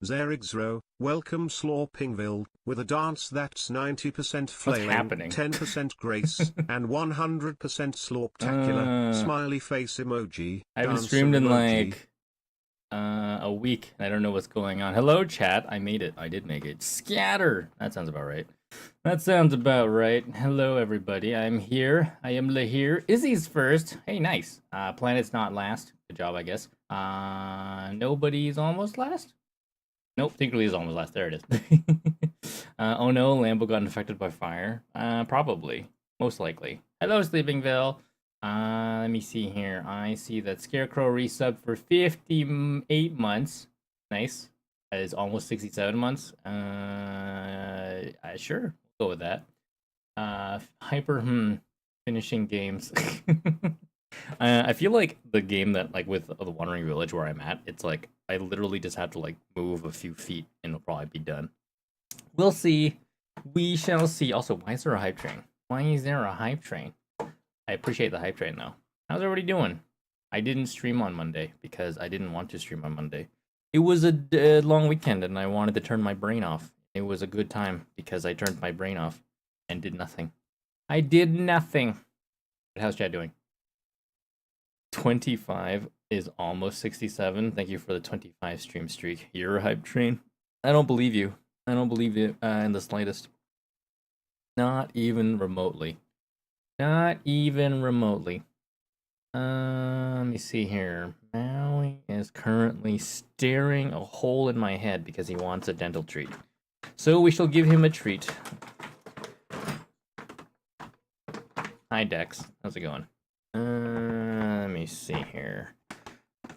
Zerigzro, welcome Slorpingville, with a dance that's 90% flailing, happening? 10% grace, and 100% slorptacular, Uh, smiley face emoji, I haven't dancer streamed in emoji. like a week. I don't know what's going on. Hello, chat. I made it. I did make it. Scatter. That sounds about right. That sounds about right. Hello, everybody. I'm here. I am Lahir. Izzy's first. Hey, nice. Planet's not last. Good job, I guess. Nobody's almost last. Nope, Tinkerly is almost last. There it is. Oh no, Lambo got infected by fire. Probably. Most likely. Hello, Sleepingville. Let me see here. I see that Scarecrow resubbed for 58 months. Nice. That is almost 67 months. Sure, we'll go with that. Finishing games. I feel like the game that, like, with the Wandering Village where I'm at, it's like I literally just have to like move a few feet and it'll probably be done. We'll see. We shall see. Also, why is there a hype train? Why is there a hype train? I appreciate the hype train though. How's everybody doing? I didn't stream on Monday because I didn't want to stream on Monday. It was a long weekend and I wanted to turn my brain off. It was a good time because I turned my brain off and did nothing. I did nothing. But how's chat doing? 25 is almost 67. Thank you for the 25 stream streak. You're a hype train. I don't believe you. I don't believe it in the slightest. Not even remotely. Not even remotely. Let me see here. Maui is currently staring a hole in my head because he wants a dental treat. So we shall give him a treat. Hi, Dex. How's it going? Let me see here.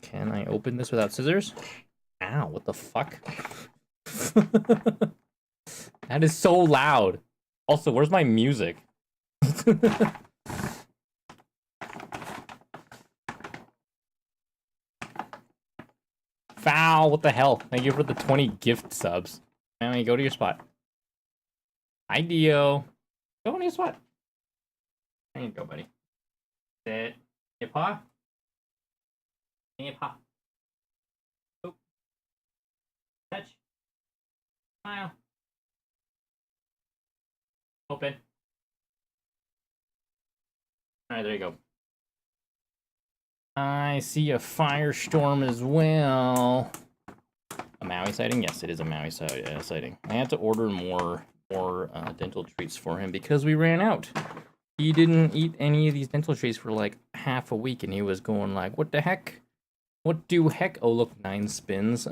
Can I open this without scissors? Ow, what the fuck? That is so loud. Also, where's my music? Foul, what the hell? Thank you for the 20 gift subs. Now go to your spot. Hi, Dio. Go on your spot. There you go, buddy. Sit. Your paw. Your paw. Oop. Touch. Smile. Open. Alright, there you go. I see a firestorm as well. A Maui sighting? Yes, it is a Maui sighting. I had to order more dental treats for him because we ran out. He didn't eat any of these dental treats for like half a week, and he was going like, "What the heck? What do heck?" Oh, look, 9 spins.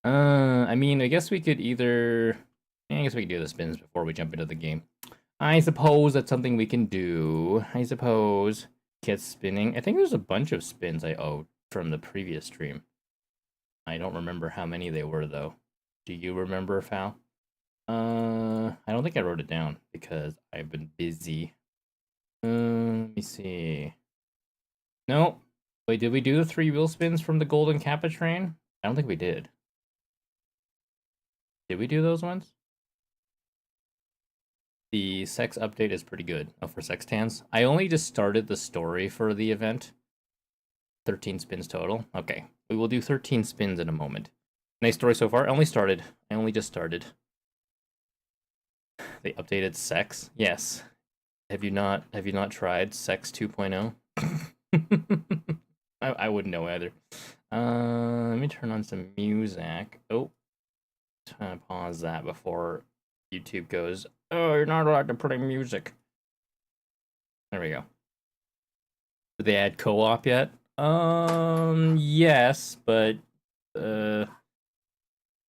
I mean, I guess we could either. I guess we could do the spins before we jump into the game. I suppose that's something we can do. I suppose. Get spinning. I think there's a bunch of spins I owed from the previous stream. I don't remember how many they were though. Do you remember, Fal? I don't think I wrote it down because I've been busy. Let me see. No. Wait, did we do the 3 wheel spins from the Golden Kappa train? I don't think we did. Did we do those ones? The sex update is pretty good. Oh, for sextans? I only just started the story for the event. 13 spins total. Okay. We will do 13 spins in a moment. Nice story so far. I only just started. They updated sex? Yes. Have you not tried Sex 2.0? I wouldn't know either. Let me turn on some music. Oh. Trying to pause that before YouTube goes, "Oh, you're not allowed to put in music." There we go. Did they add co-op yet? Yes, but the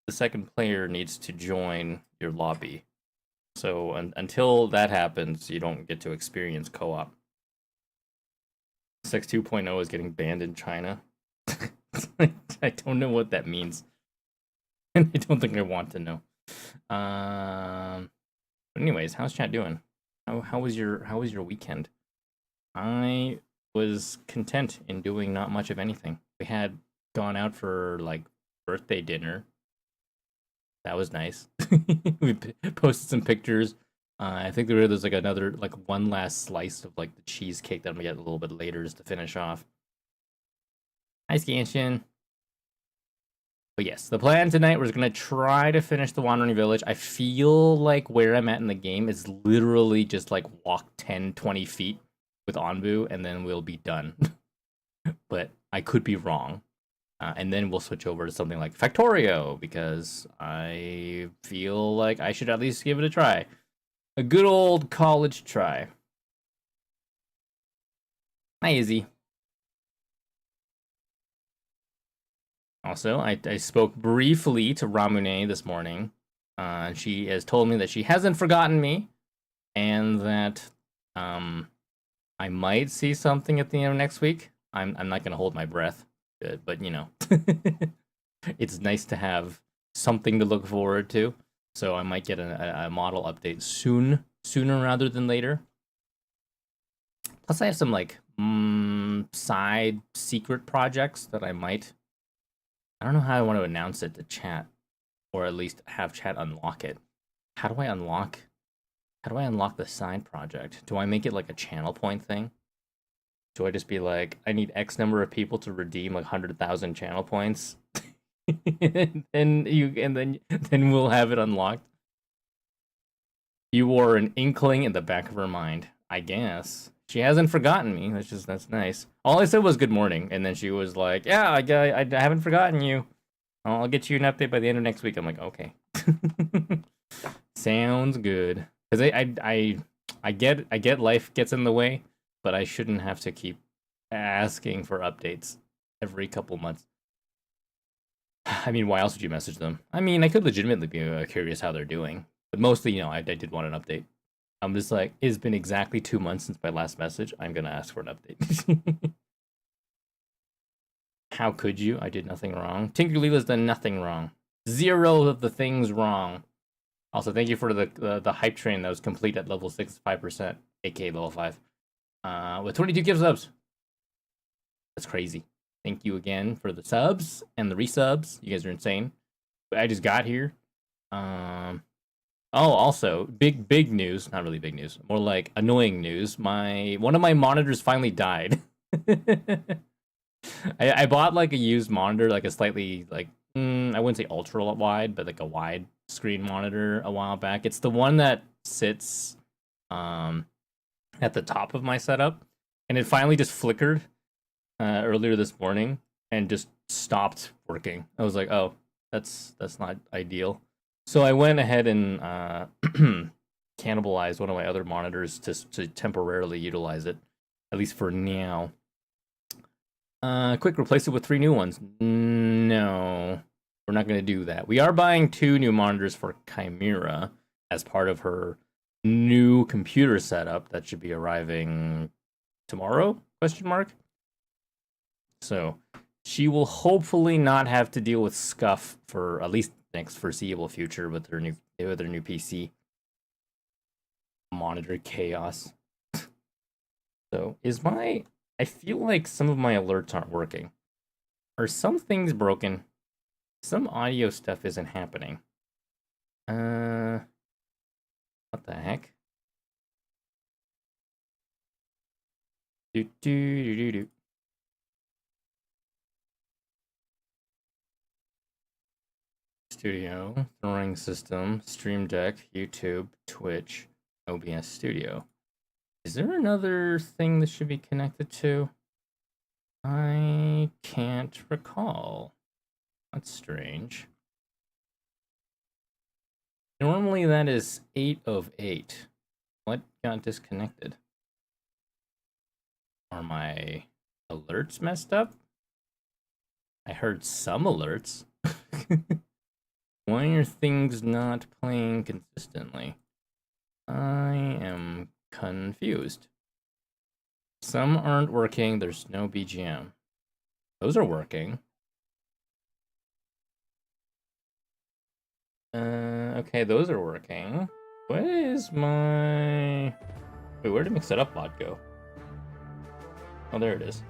second player needs to join your lobby. So until that happens, you don't get to experience co-op. Sex 2.0 is getting banned in China. I don't know what that means. And I don't think I want to know. But anyways, how's chat doing? How was your weekend? I was content in doing not much of anything. We had gone out for like birthday dinner. That was nice. We posted some pictures. I think there's like another, like one last slice of like the cheesecake that I'm gonna get a little bit later just to finish off. Hi, Scanshin. But yes, the plan tonight, we're going to try to finish the Wandering Village. I feel like where I'm at in the game is literally just like walk 10, 20 feet with Onbu, and then we'll be done. But I could be wrong. And then we'll switch over to something like Factorio, because I feel like I should at least give it a try. A good old college try. Hi, Izzy. Also, I spoke briefly to Ramune this morning. And she has told me that she hasn't forgotten me, and that I might see something at the end of next week. I'm not going to hold my breath, but you know, it's nice to have something to look forward to. So I might get a model update sooner rather than later. Plus, I have some like side secret projects that I don't know how I want to announce it to chat, or at least have chat unlock it. How do I unlock the side project? Do I make it like a channel point thing? Do I just be like, I need X number of people to redeem like 100,000 channel points, and then we'll have it unlocked? You wore an inkling in the back of her mind, I guess. She hasn't forgotten me. That's nice. All I said was good morning, and then she was like, "Yeah, I haven't forgotten you. I'll get you an update by the end of next week." I'm like, "Okay." Sounds good. Because I get life gets in the way, but I shouldn't have to keep asking for updates every couple months. I mean, why else would you message them? I mean, I could legitimately be curious how they're doing, but mostly, you know, I did want an update. I'm just like, it's been exactly 2 months since my last message. I'm gonna ask for an update. How could you? I did nothing wrong. Tinker Leela's done nothing wrong. 0 of the things wrong. Also, thank you for the hype train that was complete at level 65%, aka level 5. With 22 gift subs. That's crazy. Thank you again for the subs and the resubs. You guys are insane. I just got here. Oh, also, big news. Not really big news. More like annoying news. One of my monitors finally died. I bought like a used monitor, like a slightly like I wouldn't say ultra wide, but like a wide screen monitor a while back. It's the one that sits at the top of my setup, and it finally just flickered earlier this morning and just stopped working. I was like, oh, that's not ideal. So I went ahead and cannibalized one of my other monitors to temporarily utilize it, at least for now. Quick, replace it with 3 new ones. No, we're not going to do that. We are buying 2 new monitors for Chimera as part of her new computer setup that should be arriving tomorrow? Question mark. So she will hopefully not have to deal with scuff for at least the next foreseeable future with her new PC. Monitor chaos. So I feel like some of my alerts aren't working. Are some things broken? Some audio stuff isn't happening. What the heck? Do. Studio, throwing system, Stream Deck, YouTube, Twitch, OBS Studio. Is there another thing this should be connected to? I can't recall. That's strange. Normally that is 8 of 8. What got disconnected? Are my alerts messed up? I heard some alerts. Why are things not playing consistently? I am confused. Some aren't working. There's no BGM. Those are working. Okay, those are working. What is my... Wait, where did Mix It Up bot go? Oh, there it is.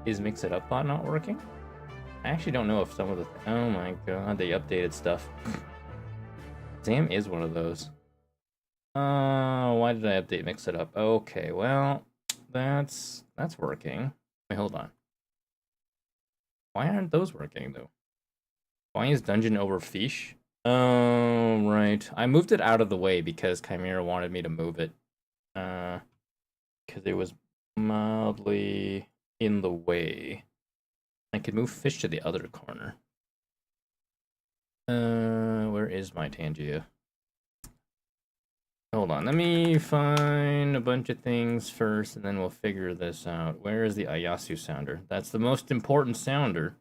Is Mix It Up bot not working? I actually don't know if some of the... Oh my god, they updated stuff. Sam is one of those. Why did I update Mix It Up? Okay, well, that's working. Wait, hold on. Why aren't those working, though? Why is Dungeon over Fish? Oh, right. I moved it out of the way because Chimera wanted me to move it. Because it was mildly in the way. I could move Fish to the other corner. Where is my Tangia? Hold on, let me find a bunch of things first, and then we'll figure this out. Where is the Ayasu sounder? That's the most important sounder.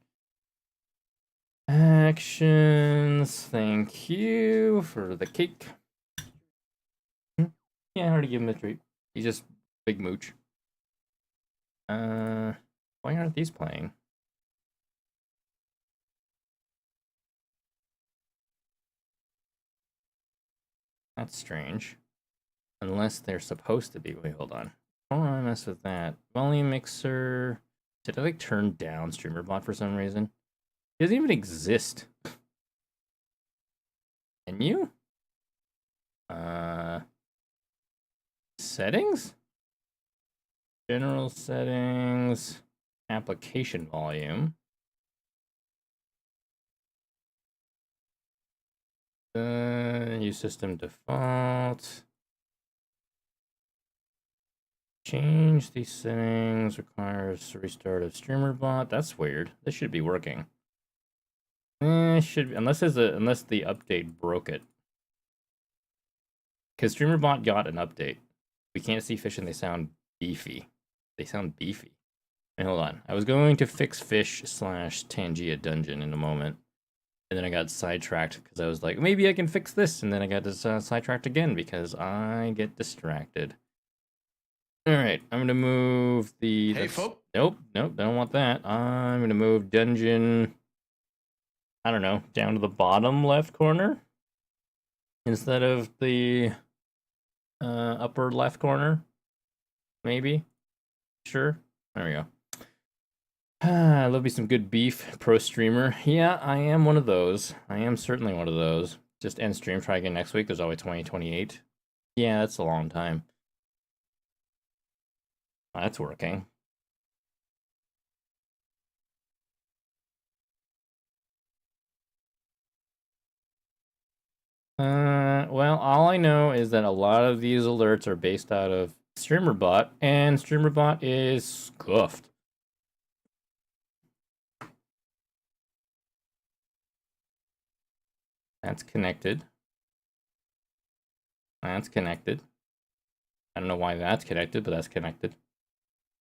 Actions, thank you for the cake. Yeah, I already gave him a treat. He's just big mooch. Why aren't these playing? That's strange. Unless they're supposed to be. Wait, hold on. I don't want to mess with that. Volume mixer. Did I like turn down StreamerBot for some reason? It doesn't even exist. Can you? Settings? General settings. Application volume. Use system default. Change these settings. Requires restart of StreamerBot. That's weird. This should be working. Should be, unless the update broke it. Because StreamerBot got an update. We can't see Fish and they sound beefy. They sound beefy. Wait, hold on. I was going to fix Fish / Tangia Dungeon in a moment. And then I got sidetracked because I was like, maybe I can fix this. And then I got sidetracked again because I get distracted. Alright, I'm going to move the... Hey, folk. Nope, I don't want that. I'm going to move Dungeon... I don't know, down to the bottom left corner. Instead of the upper left corner. Maybe. Sure. There we go. I love me some good beef, pro streamer. Yeah, I am one of those. I am certainly one of those. Just end stream, try again next week. There's always 2028. Yeah, that's a long time. Oh, that's working. Well, all I know is that a lot of these alerts are based out of StreamerBot, and StreamerBot is scuffed. That's connected. That's connected. I don't know why that's connected, but that's connected.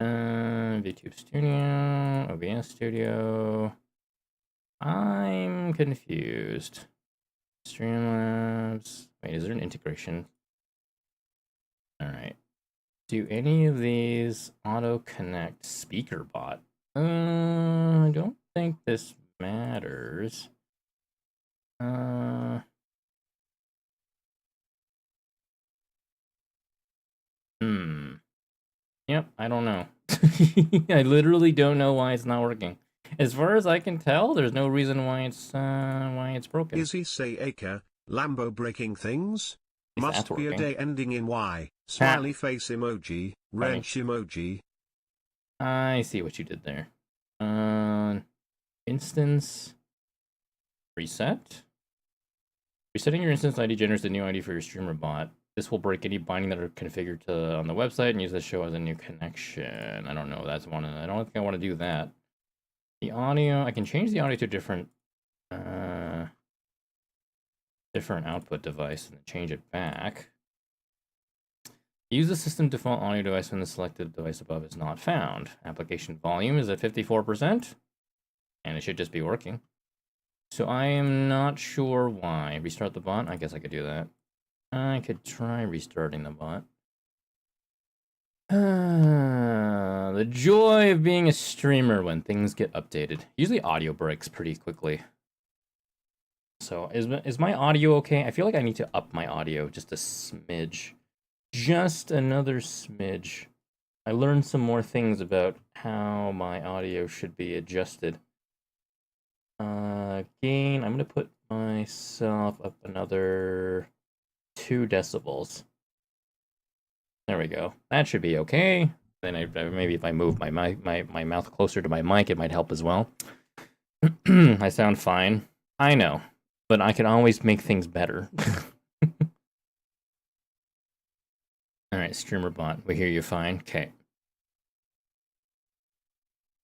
VTube Studio, OBS Studio. I'm confused. Streamlabs. Wait, is there an integration? Alright. Do any of these auto-connect SpeakerBot? I don't think this matters. Yep, I don't know. I literally don't know why it's not working. As far as I can tell, there's no reason why it's broken. Is he say Acre, Lambo breaking things? Must be working. A day ending in Y. Smiley face emoji, wrench emoji. I see what you did there. Instance reset. Resetting your instance ID generates a new ID for your StreamerBot. This will break any binding that are configured on the website and use this show as a new connection. I don't know. That's one. I don't think I want to do that. The audio, I can change the audio to a different output device and change it back. Use the system default audio device when the selected device above is not found. Application volume is at 54%, and it should just be working. So I am not sure why. Restart the bot? I guess I could do that. I could try restarting the bot. The joy of being a streamer when things get updated. Usually audio breaks pretty quickly. So is my audio okay? I feel like I need to up my audio just a smidge. Just another smidge. I learned some more things about how my audio should be adjusted. Gain, I'm going to put myself up another 2 decibels. There we go. That should be okay. Then maybe if I move my mouth closer to my mic, it might help as well. I sound fine. I know, but I can always make things better. Alright, streamer bot. We hear you fine. Okay.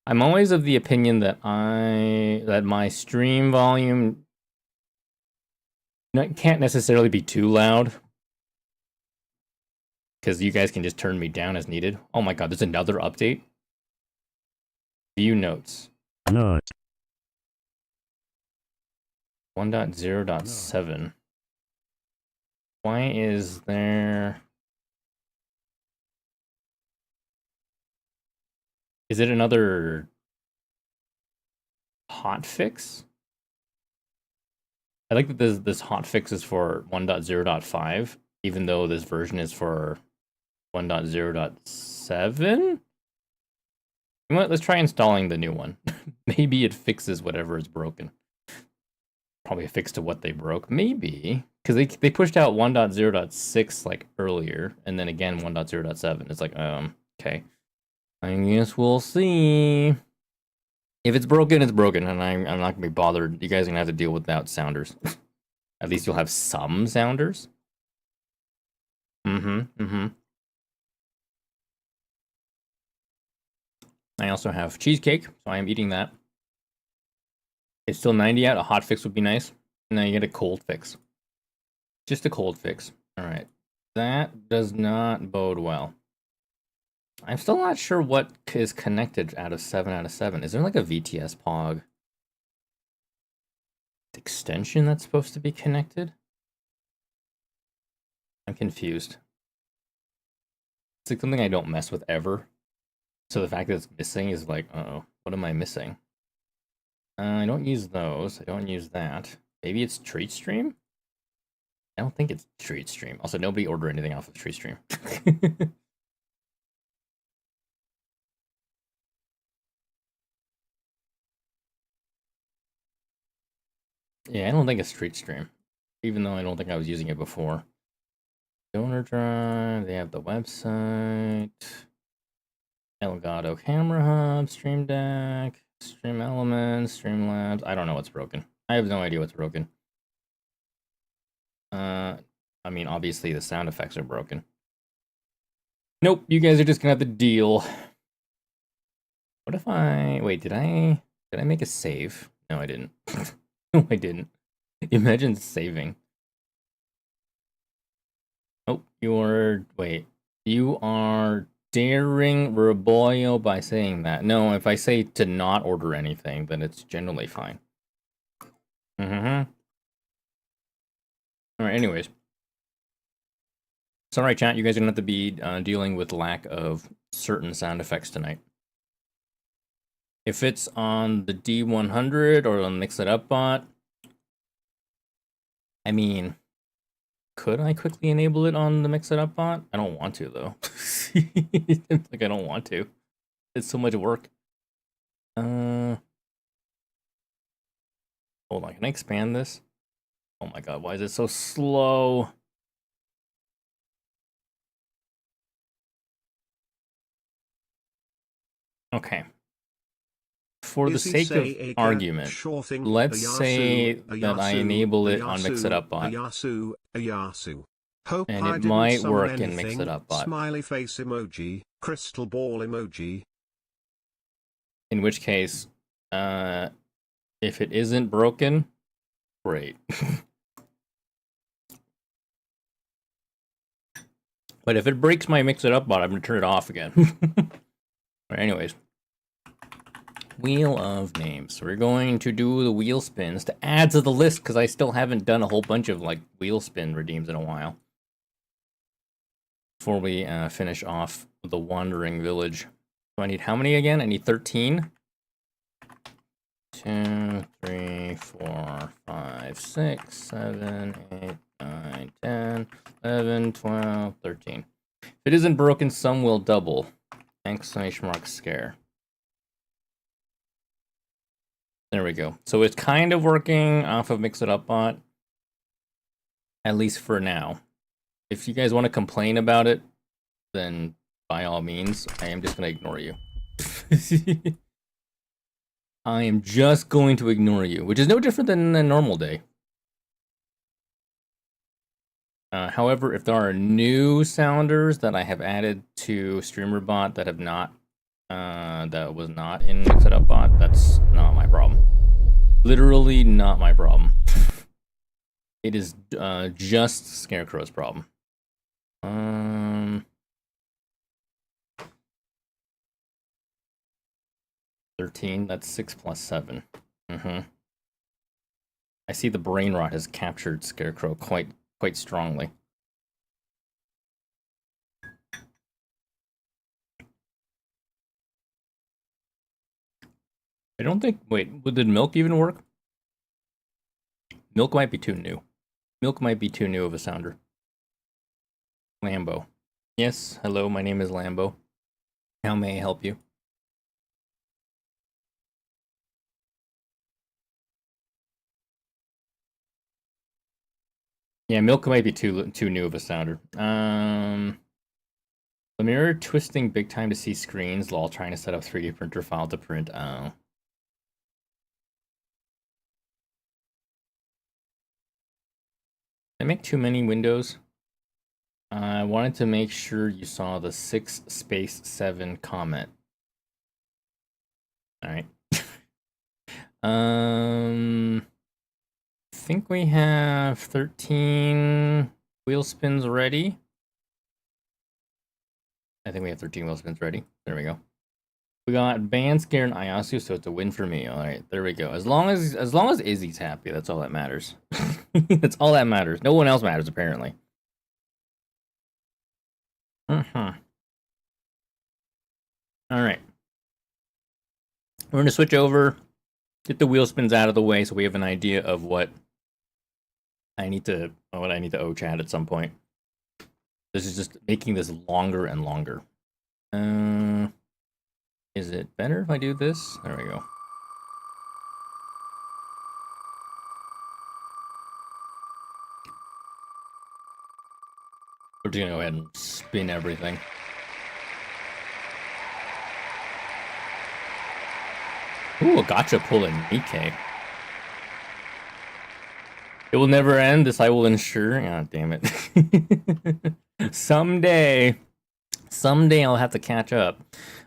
I'm always of the opinion that my stream volume can't necessarily be too loud. Because you guys can just turn me down as needed. Oh my god, there's another update. View notes. No. 1.0.7. Why is there... Is it another hotfix? I like that this hotfix is for 1.0.5, even though this version is for 1.0.7? You know what? Let's try installing the new one. Maybe it fixes whatever is broken. Probably a fix to what they broke. Maybe. Because they pushed out 1.0.6 like earlier, and then again 1.0.7. It's like, okay. I guess we'll see. If it's broken, it's broken, and I'm not gonna be bothered. You guys are gonna have to deal without sounders. At least you'll have some sounders. I also have cheesecake, so I am eating that. It's still 90 out. A hot fix would be nice. Now you get a cold fix. Just a cold fix. Alright. That does not bode well. I'm still not sure what is connected out of 7 out of 7. Is there like a VTS POG extension that's supposed to be connected? I'm confused. It's like something I don't mess with ever. So the fact that it's missing is like, uh-oh, what am I missing? I don't use those. I don't use that. Maybe it's TreatStream? I don't think it's TreatStream. Also, nobody order anything off of TreatStream. Yeah, I don't think it's TreatStream. Even though I don't think I was using it before. Donor Drive, they have the website. Elgato Camera Hub, Stream Deck, Stream Elements, Streamlabs. I don't know what's broken. I have no idea what's broken. I mean, obviously the sound effects are broken. Nope, you guys are just gonna have to deal. What if wait, did I make a save? No, I didn't. No, I didn't. Imagine saving. Oh, you are daring Raboyo by saying that. No, if I say to not order anything, then it's generally fine. Alright, anyways. It's alright, chat. You guys are going to have to be dealing with lack of certain sound effects tonight. If it's on the D100 or on Mix It Up bot, I mean, could I quickly enable it on the Mix It Up bot? I don't want to, though. Like, I don't want to. It's so much work. Hold on, can I expand this? Oh my god, why is it so slow? Okay. For the sake of argument, let's say that I enable it on Mix It Up bot. And it might work in Mix It Up bot. Smiley face emoji, crystal ball emoji. In which case, if it isn't broken, great. But if it breaks my Mix It Up bot, I'm gonna turn it off again. But anyways, wheel of names. We're going to do the wheel spins to add to the list because I still haven't done a whole bunch of like wheel spin redeems in a while. Before we finish off the Wandering Village. So I need how many again? I need 13. 2, 3, 4, 5, 6, 7, 8, 9, 10, 11, 12, 13. If it isn't broken, some will double. Exclamation mark scare. There we go. So it's kind of working off of Mix It Up bot. At least for now. If you guys want to complain about it, then by all means, I am just going to ignore you. I am just going to ignore you, which is no different than a normal day. However, if there are new sounders that I have added to StreamerBot that have not, that was not in MixItUpBot, that's not my problem. Literally not my problem. It is just Scarecrow's problem. 13, that's 6 plus 7. I see the brain rot has captured Scarecrow quite strongly. I don't think, wait, did milk even work? Milk might be too new. Milk might be too new of a sounder. Lambo. Yes, hello, my name is Lambo. How may I help you? Yeah, milk might be too new of a sounder. The mirror twisting big time to see screens while trying to set up 3D printer file to print. Oh. I make too many windows. I wanted to make sure you saw the 6-7 comment. Alright. I think we have 13 wheel spins ready. I think we have 13 wheel spins ready. There we go. We got Band Scare and Ayasu, so it's a win for me. Alright, there we go. As long as Izzy's happy, that's all that matters. That's all that matters. No one else matters, apparently. Alright. We're gonna switch over, get the wheel spins out of the way so we have an idea of what I need to owe chat at some point. This is just making this longer and longer. Is it better if I do this? There we go. We're just gonna go ahead and spin everything. Ooh, a gotcha pull in Nikkei. It will never end, this I will ensure. God damn it. Someday I'll have to catch up.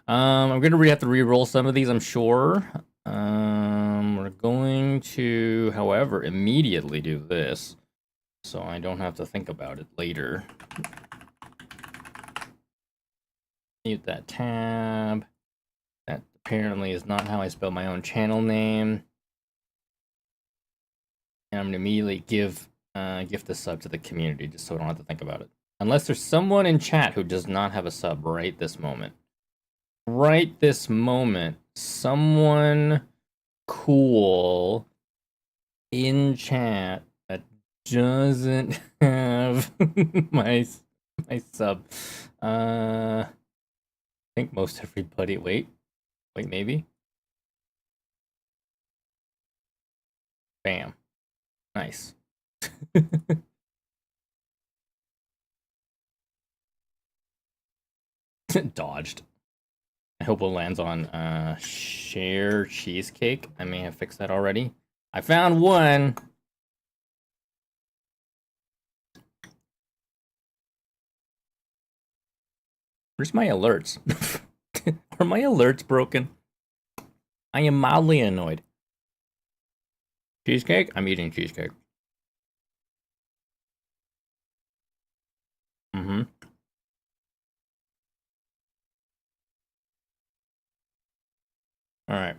I'm gonna have to re-roll some of these, I'm sure. We're going to, however, immediately do this, so I don't have to think about it later. Mute that tab. That apparently is not how I spell my own channel name. And I'm gonna immediately gift the sub to the community just so I don't have to think about it. Unless there's someone in chat who does not have a sub right this moment. Right this moment, someone cool in chat that doesn't have my sub. I think most everybody. Wait, maybe. Bam. Nice. Dodged. I hope it lands on share cheesecake. I may have fixed that already. I found one. Where's my alerts? Are my alerts broken? I am mildly annoyed. Cheesecake? I'm eating cheesecake. Alright.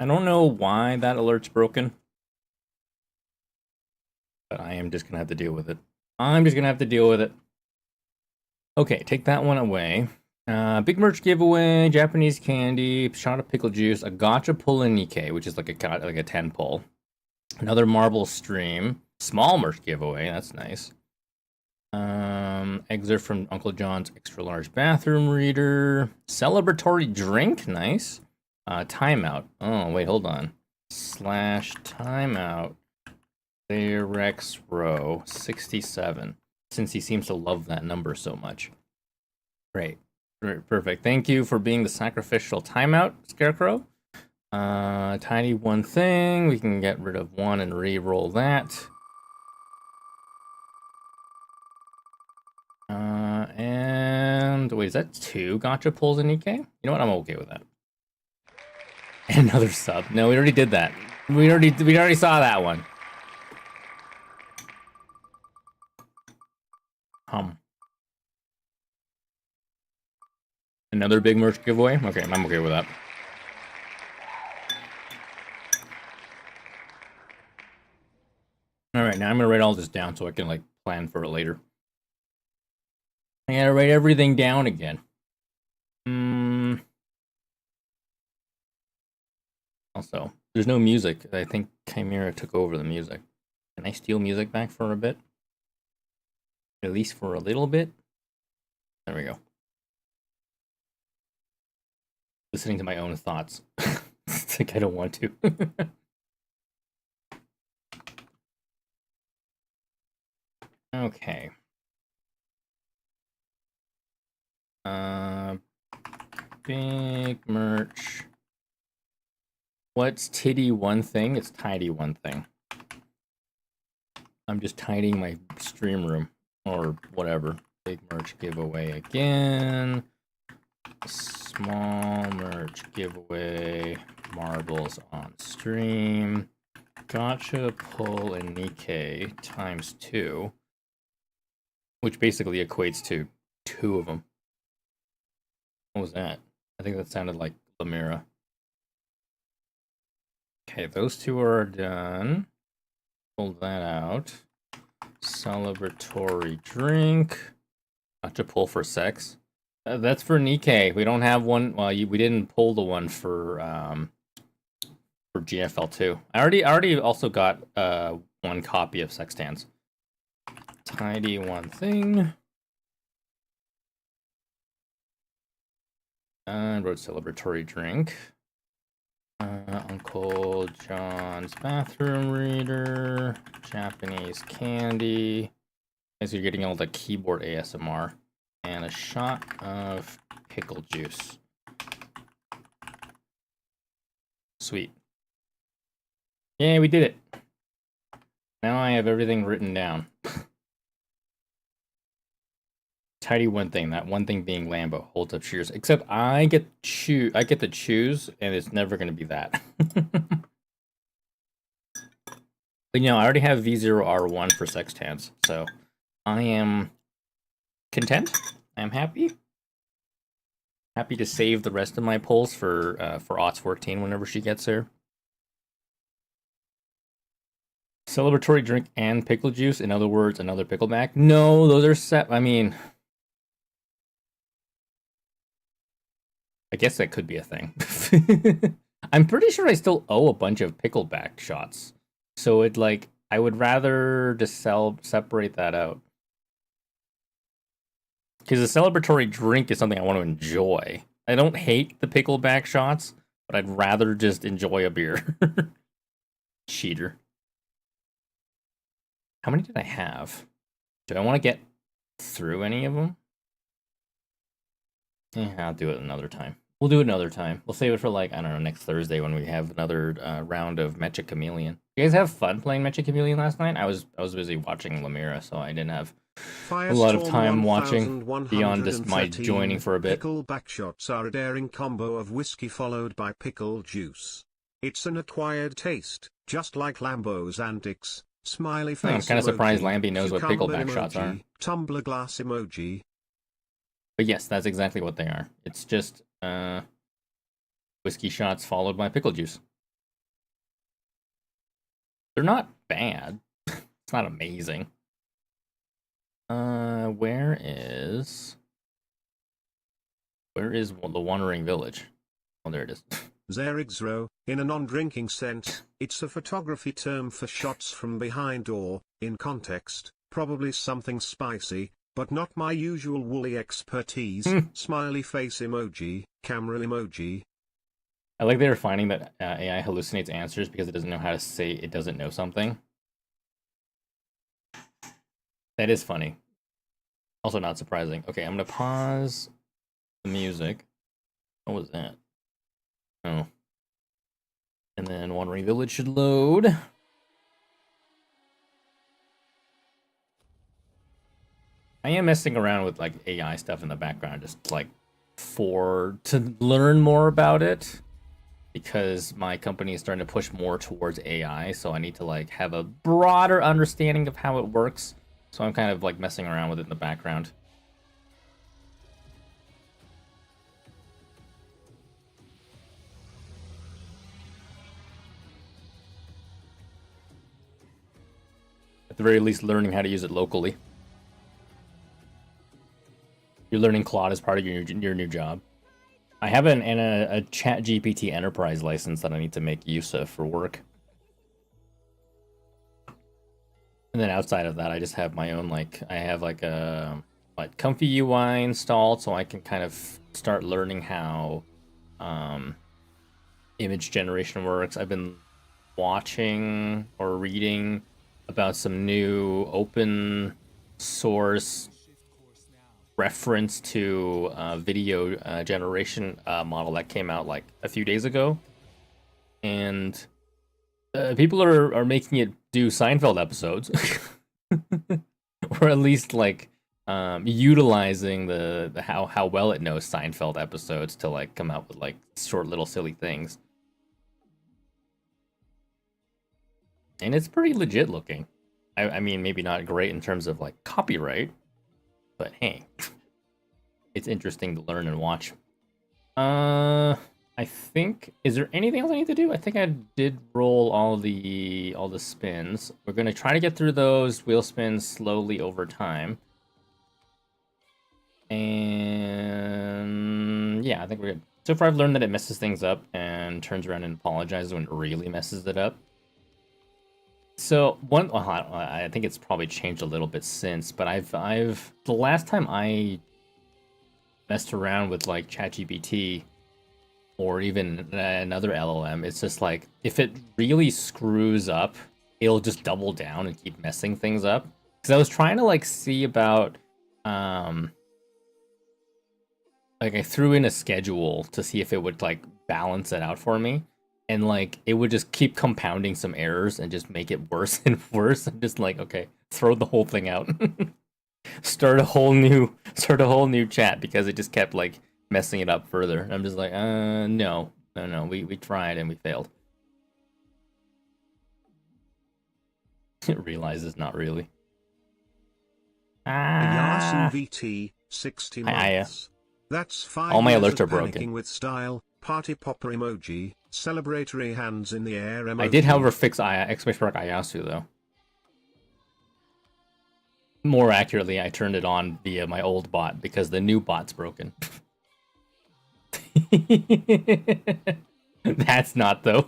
I don't know why that alert's broken, but I am just gonna have to deal with it. Okay, take that one away. Big merch giveaway, Japanese candy, shot of pickle juice, a gotcha pull in Nikkei, which is like a 10 pull. Another marble stream, small merch giveaway, that's nice. Excerpt from Uncle John's extra large bathroom reader, celebratory drink, nice. Timeout. Oh, wait, hold on. /timeout. Rex row 67. Since he seems to love that number so much. Great. Perfect. Thank you for being the sacrificial timeout, Scarecrow. Tiny one thing. We can get rid of one and re-roll that. And wait, is that 2 gotcha pulls in EK? You know what? I'm okay with that. And another sub. No, we already did that. We already saw that one. Another big merch giveaway? Okay, I'm okay with that. Alright, now I'm gonna write all this down so I can, like, plan for it later. I gotta write everything down again. Also, there's no music. I think Chimera took over the music. Can I steal music back for a bit? At least for a little bit? There we go. Listening to my own thoughts. It's like I don't want to. Okay. Big merch. What's titty one thing? It's tidy one thing. I'm just tidying my stream room or whatever. Big merch giveaway again. Small merch giveaway. Marbles on stream. Gotcha pull and Nikkei times 2. Which basically equates to 2 of them. What was that? I think that sounded like Lamira. Okay, those 2 are done. Pull that out. Celebratory drink. Gotcha pull for sex. That's for Nikkei. We don't have one. Well, we didn't pull the one for GFL2. I already also got 1 copy of Sextans. Tidy one thing. And wrote celebratory drink. Uncle John's bathroom reader. Japanese candy. As you're getting all the keyboard ASMR. And a shot of pickle juice. Sweet. Yeah, we did it. Now I have everything written down. Tidy one thing. That one thing being Lambo holds up cheers. Except I get to choose, and it's never going to be that. But you know, I already have V0R1 for Sextans, so I am content. I am happy. Happy to save the rest of my pulls for Aughts 14 whenever she gets there. Celebratory drink and pickle juice. In other words, another pickleback. No, those are set. I mean, I guess that could be a thing. I'm pretty sure I still owe a bunch of pickleback shots. So it like I would rather just separate that out. Because the celebratory drink is something I want to enjoy. I don't hate the pickleback shots, but I'd rather just enjoy a beer. Cheater. How many did I have? Do I want to get through any of them? Yeah, I'll do it another time. We'll do it another time. We'll save it for like, I don't know, next Thursday when we have another round of Mecha Chameleon. You guys have fun playing Mecha Chameleon last night? I was busy watching Lamira, so I didn't have a lot of time watching beyond just my joining for a bit. Pickleback shots are a daring combo of whiskey followed by pickle juice. It's an acquired taste, just like Lambo's antics. Smiley face. I'm kind of surprised Lambie knows what pickleback emoji, shots are. Tumbler glass emoji. But yes, that's exactly what they are. It's just whiskey shots followed by pickle juice. They're not bad. It's not amazing. Where is the Wandering Village? Oh, there it is. Zerigzro, in a non-drinking sense, it's a photography term for shots from behind or, in context, probably something spicy, but not my usual woolly expertise. Smiley face emoji, camera emoji. I like they were finding that AI hallucinates answers because it doesn't know how to say it doesn't know something. That is funny. Also not surprising. Okay, I'm gonna pause the music. What was that? Oh. And then Wandering Village should load. I am messing around with like AI stuff in the background, just like to learn more about it, because my company is starting to push more towards AI, so I need to like have a broader understanding of how it works. So I'm kind of like messing around with it in the background. At the very least, learning how to use it locally. You're learning Claude as part of your new job. I have a Chat GPT Enterprise license that I need to make use of for work. And then outside of that, I just have my own, like, I have like a Comfy UI installed, so I can kind of start learning how image generation works. I've been watching or reading about some new open source reference to video generation model that came out like a few days ago, and people are making it do Seinfeld episodes, or at least like utilizing the how well it knows Seinfeld episodes to like come out with like short little silly things, and it's pretty legit looking. I mean, maybe not great in terms of like copyright, but hey, it's interesting to learn and watch. I think, is there anything else I need to do? I think I did roll all the spins. We're gonna try to get through those wheel spins slowly over time. And yeah, I think we're good. So far I've learned that it messes things up and turns around and apologizes when it really messes it up. So I think it's probably changed a little bit since, but the last time I messed around with like ChatGPT or even another LLM, it's just like if it really screws up, it'll just double down and keep messing things up. Because I was trying to like see about like I threw in a schedule to see if it would like balance it out for me. And like it would just keep compounding some errors and just make it worse and worse. And just like, okay, throw the whole thing out. start a whole new chat, because it just kept like messing it up further. And I'm just like, no. We tried and we failed. It realizes not really. Yasu VT 60 months. That's 5 all my years alerts are of broken. panicking with style. Party popper emoji. Celebratory hands in the air emoji. I did, however, fix Ayasu though. More accurately, I turned it on via my old bot because the new bot's broken. That's not though.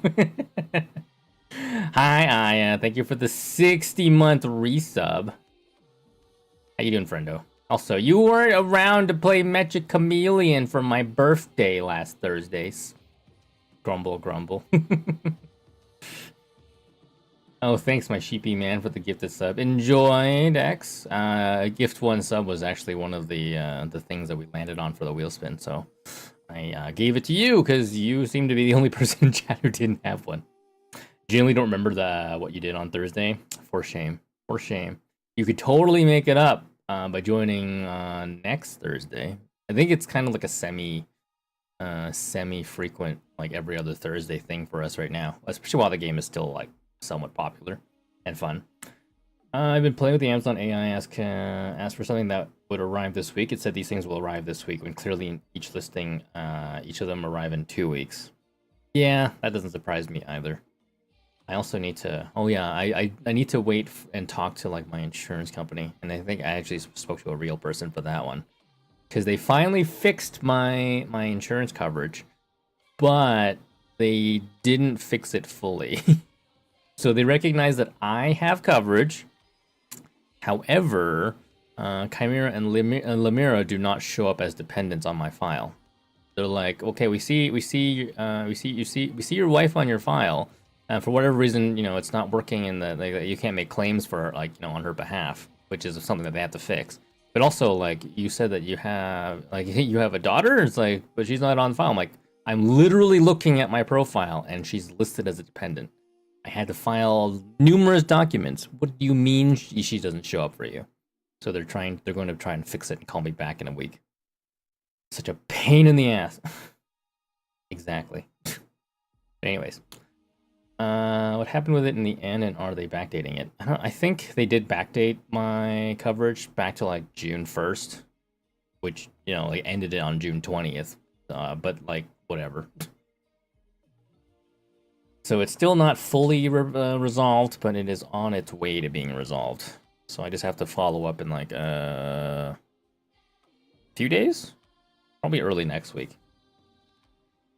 Hi Aya, thank you for the 60-month resub. How you doing, friendo? Also, you weren't around to play Magic Chameleon for my birthday last Thursdays. Grumble, grumble. Oh, thanks, my sheepy man, for the gifted sub. Enjoyed, X. Gift 1 sub was actually one of the things that we landed on for the wheel spin, so I gave it to you because you seem to be the only person in chat who didn't have one. Genuinely don't remember what you did on Thursday. For shame. For shame. You could totally make it up by joining next Thursday. I think it's kind of like a semi-frequent, like every other Thursday thing for us right now, especially while the game is still like somewhat popular and fun. I've been playing with the Amazon AI. Asked for something that would arrive this week. It said these things will arrive this week, when clearly in each listing, each of them arrive in 2 weeks. Yeah, that doesn't surprise me either. I also need to, I need to wait and talk to like my insurance company, and I think I actually spoke to a real person for that one, because they finally fixed my insurance coverage, but they didn't fix it fully. So they recognize that I have coverage. However, Chimera and Lemira do not show up as dependents on my file. They're like, okay, we see your wife on your file. For whatever reason, it's not working, and you can't make claims for her, like, on her behalf, which is something that they have to fix. But also, like, you said that you have, like, you have a daughter? It's like, but she's not on file. I'm like, I'm literally looking at my profile, and she's listed as a dependent. I had to file numerous documents. What do you mean she doesn't show up for you? So they're going to try and fix it and call me back in a week. Such a pain in the ass. Exactly. Anyways. What happened with it in the end, and are they backdating it? I think they did backdate my coverage back to like June 1st, which, you know, like ended it on June 20th. But like, whatever. So it's still not fully resolved, but it is on its way to being resolved. So I just have to follow up in like a few days? Probably early next week.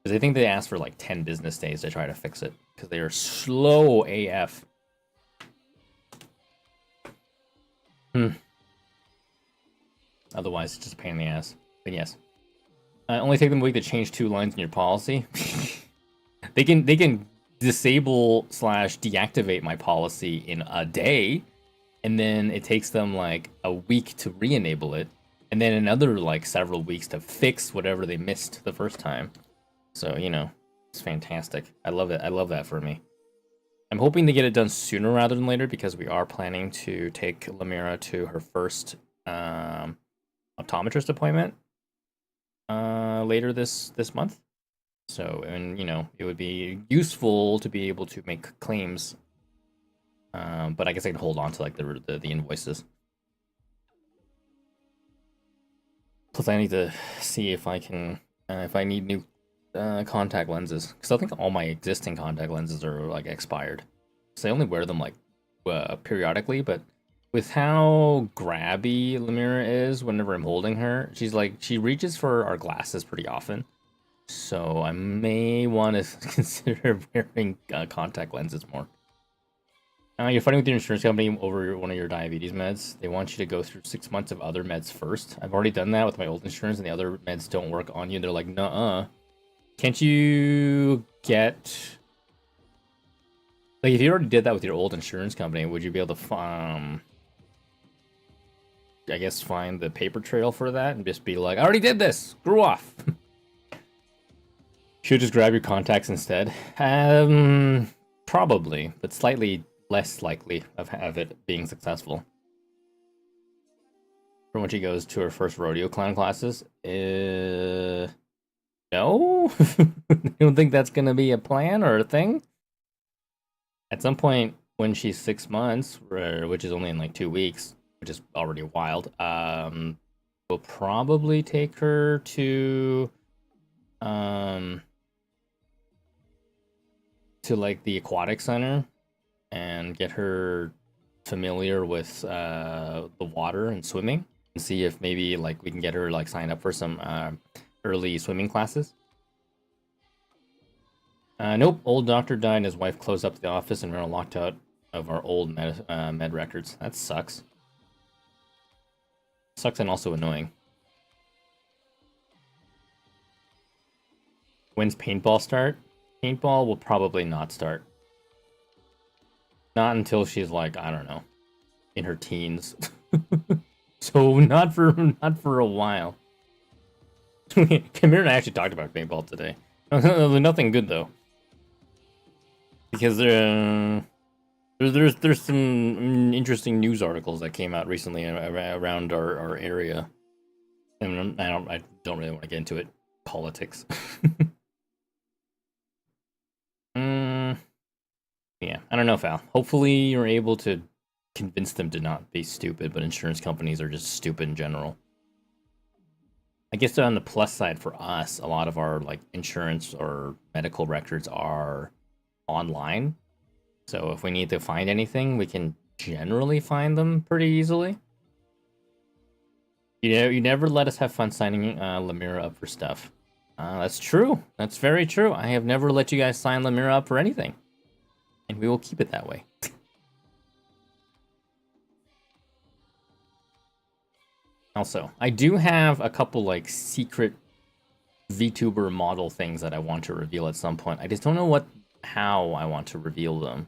Because I think they asked for like 10 business days to try to fix it. Because they are slow AF. Otherwise, it's just a pain in the ass. But yes. Only take them a week to change 2 lines in your policy. They can disable / deactivate my policy in a day. And then it takes them like a week to re-enable it. And then another like several weeks to fix whatever they missed the first time. So, you know, it's fantastic. I love it. I love that for me. I'm hoping to get it done sooner rather than later because we are planning to take Lamira to her first optometrist appointment later this month. So, and you know, it would be useful to be able to make claims. But I guess I can hold on to like the invoices. Plus, I need to see if I can if I need new contact lenses, because I think all my existing contact lenses are like expired. So I only wear them like periodically, but with how grabby Lamira is whenever I'm holding her, she reaches for our glasses pretty often. So I may want to consider wearing contact lenses more. You're fighting with your insurance company over one of your diabetes meds. They want you to go through 6 months of other meds first. I've already done that with my old insurance, and the other meds don't work on you. They're like, nuh-uh. Can't you get... Like, if you already did that with your old insurance company, would you be able to, I guess, find the paper trail for that and just be like, I already did this! Screw off! Should just grab your contacts instead? Probably, but slightly less likely of it being successful. From when she goes to her first rodeo clown classes, no? You don't think that's gonna be a plan or a thing? At some point when she's 6 months, which is only in like 2 weeks, which is already wild, we'll probably take her to like the aquatic center and get her familiar with the water and swimming, and see if maybe like we can get her like signed up for some early swimming classes. Nope, old doctor died and his wife closed up the office and we're locked out of our old med records. That sucks. Sucks and also annoying. When's paintball start? Paintball will probably not start. Not until she's like, I don't know, in her teens. So not for a while. Kamir and I actually talked about paintball today. Nothing good though, because there's some interesting news articles that came out recently around our area, and I don't really want to get into it. Politics. Yeah, I don't know, Val. Hopefully you're able to convince them to not be stupid, but insurance companies are just stupid in general. I guess on the plus side for us, a lot of our like insurance or medical records are online. So if we need to find anything, we can generally find them pretty easily. You know, you never let us have fun signing Lamira up for stuff. That's true. That's very true. I have never let you guys sign Lamira up for anything. And we will keep it that way. Also, I do have a couple like secret VTuber model things that I want to reveal at some point. I just don't know how I want to reveal them.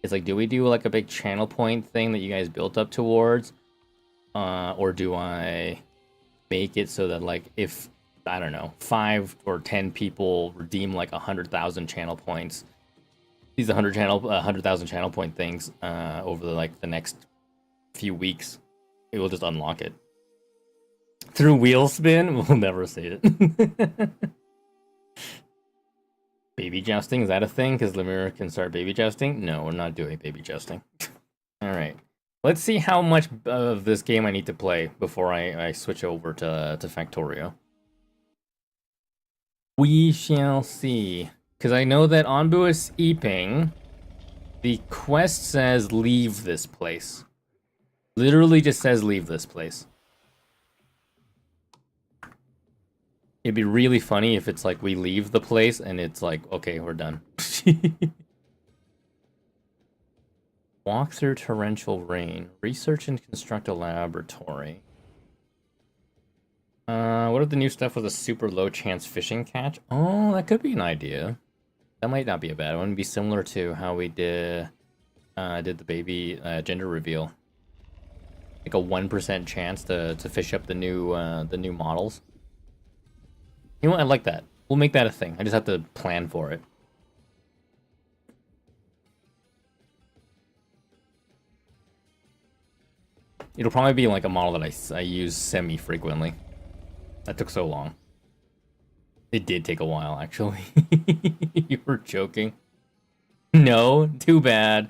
It's like, do we do like a big channel point thing that you guys built up towards? Or do I make it so that, like, if, I don't know, 5 or 10 people redeem like 100,000 channel points, these 100,000 channel point things over the next few weeks, it will just unlock it through wheel spin. We'll never see it. Baby jousting, is that a thing? Because Lemur can start baby jousting? No, we're not doing baby jousting. All right, let's see how much of this game I need to play before I switch over to Factorio. We shall see. Because I know that Onbu Eeping, the quest says leave this place. Literally just says leave this place. It'd be really funny if it's like we leave the place and it's like, okay, we're done. Walk through torrential rain. Research and construct a laboratory. What if the new stuff was a super low chance fishing catch? Oh, that could be an idea. That might not be a bad one. It'd be similar to how we did the baby gender reveal. Like a 1% chance to fish up the new models. You know what? I like that. We'll make that a thing. I just have to plan for it. It'll probably be like a model that I use semi-frequently. That took so long. It did take a while, actually. You were joking. No, too bad.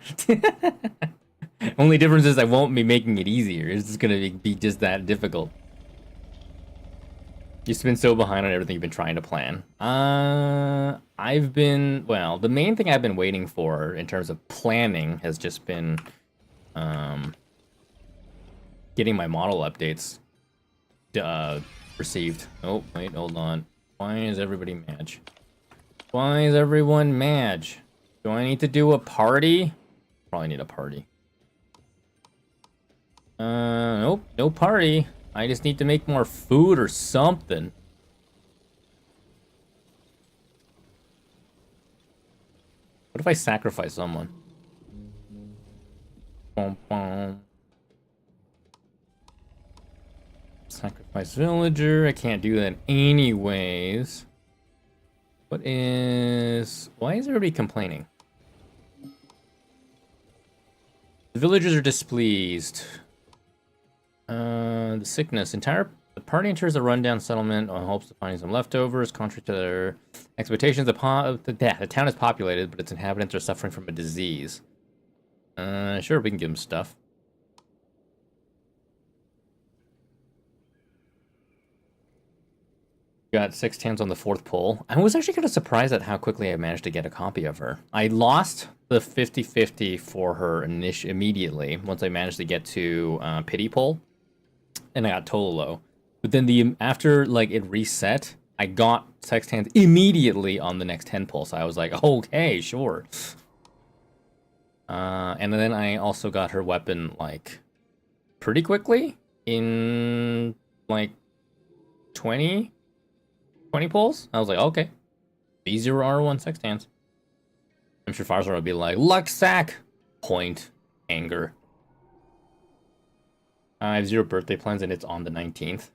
Only difference is I won't be making it easier. It's just gonna be just that difficult. You've been so behind on everything you've been trying to plan. I've been, well, the main thing I've been waiting for in terms of planning has just been getting my model updates received. Oh, wait, hold on. Why is everybody mad? Why is everyone mad? Do I need to do a party? Probably need a party. Nope, no party. I just need to make more food or something. What if I sacrifice someone? Boom, boom. Sacrifice villager. I can't do that anyways. What is... Why is everybody complaining? The villagers are displeased. The sickness. The party enters a rundown settlement on hopes of finding some leftovers. Contrary to their expectations, the town is populated, but its inhabitants are suffering from a disease. Sure, we can give them stuff. Got 6 tans on the 4th pull. I was actually kind of surprised at how quickly I managed to get a copy of her. I lost the 50-50 for her immediately once I managed to get to pity pull, and I got Tololo. But then after like it reset, I got 6 tans immediately on the next 10 pull. So I was like, okay, sure. And then I also got her weapon like pretty quickly in like 20 pulls. I was like, okay. B0R1 6 tans. I'm sure Farzar would be like, luck sack! Point. Anger. I have 0 birthday plans and it's on the 19th.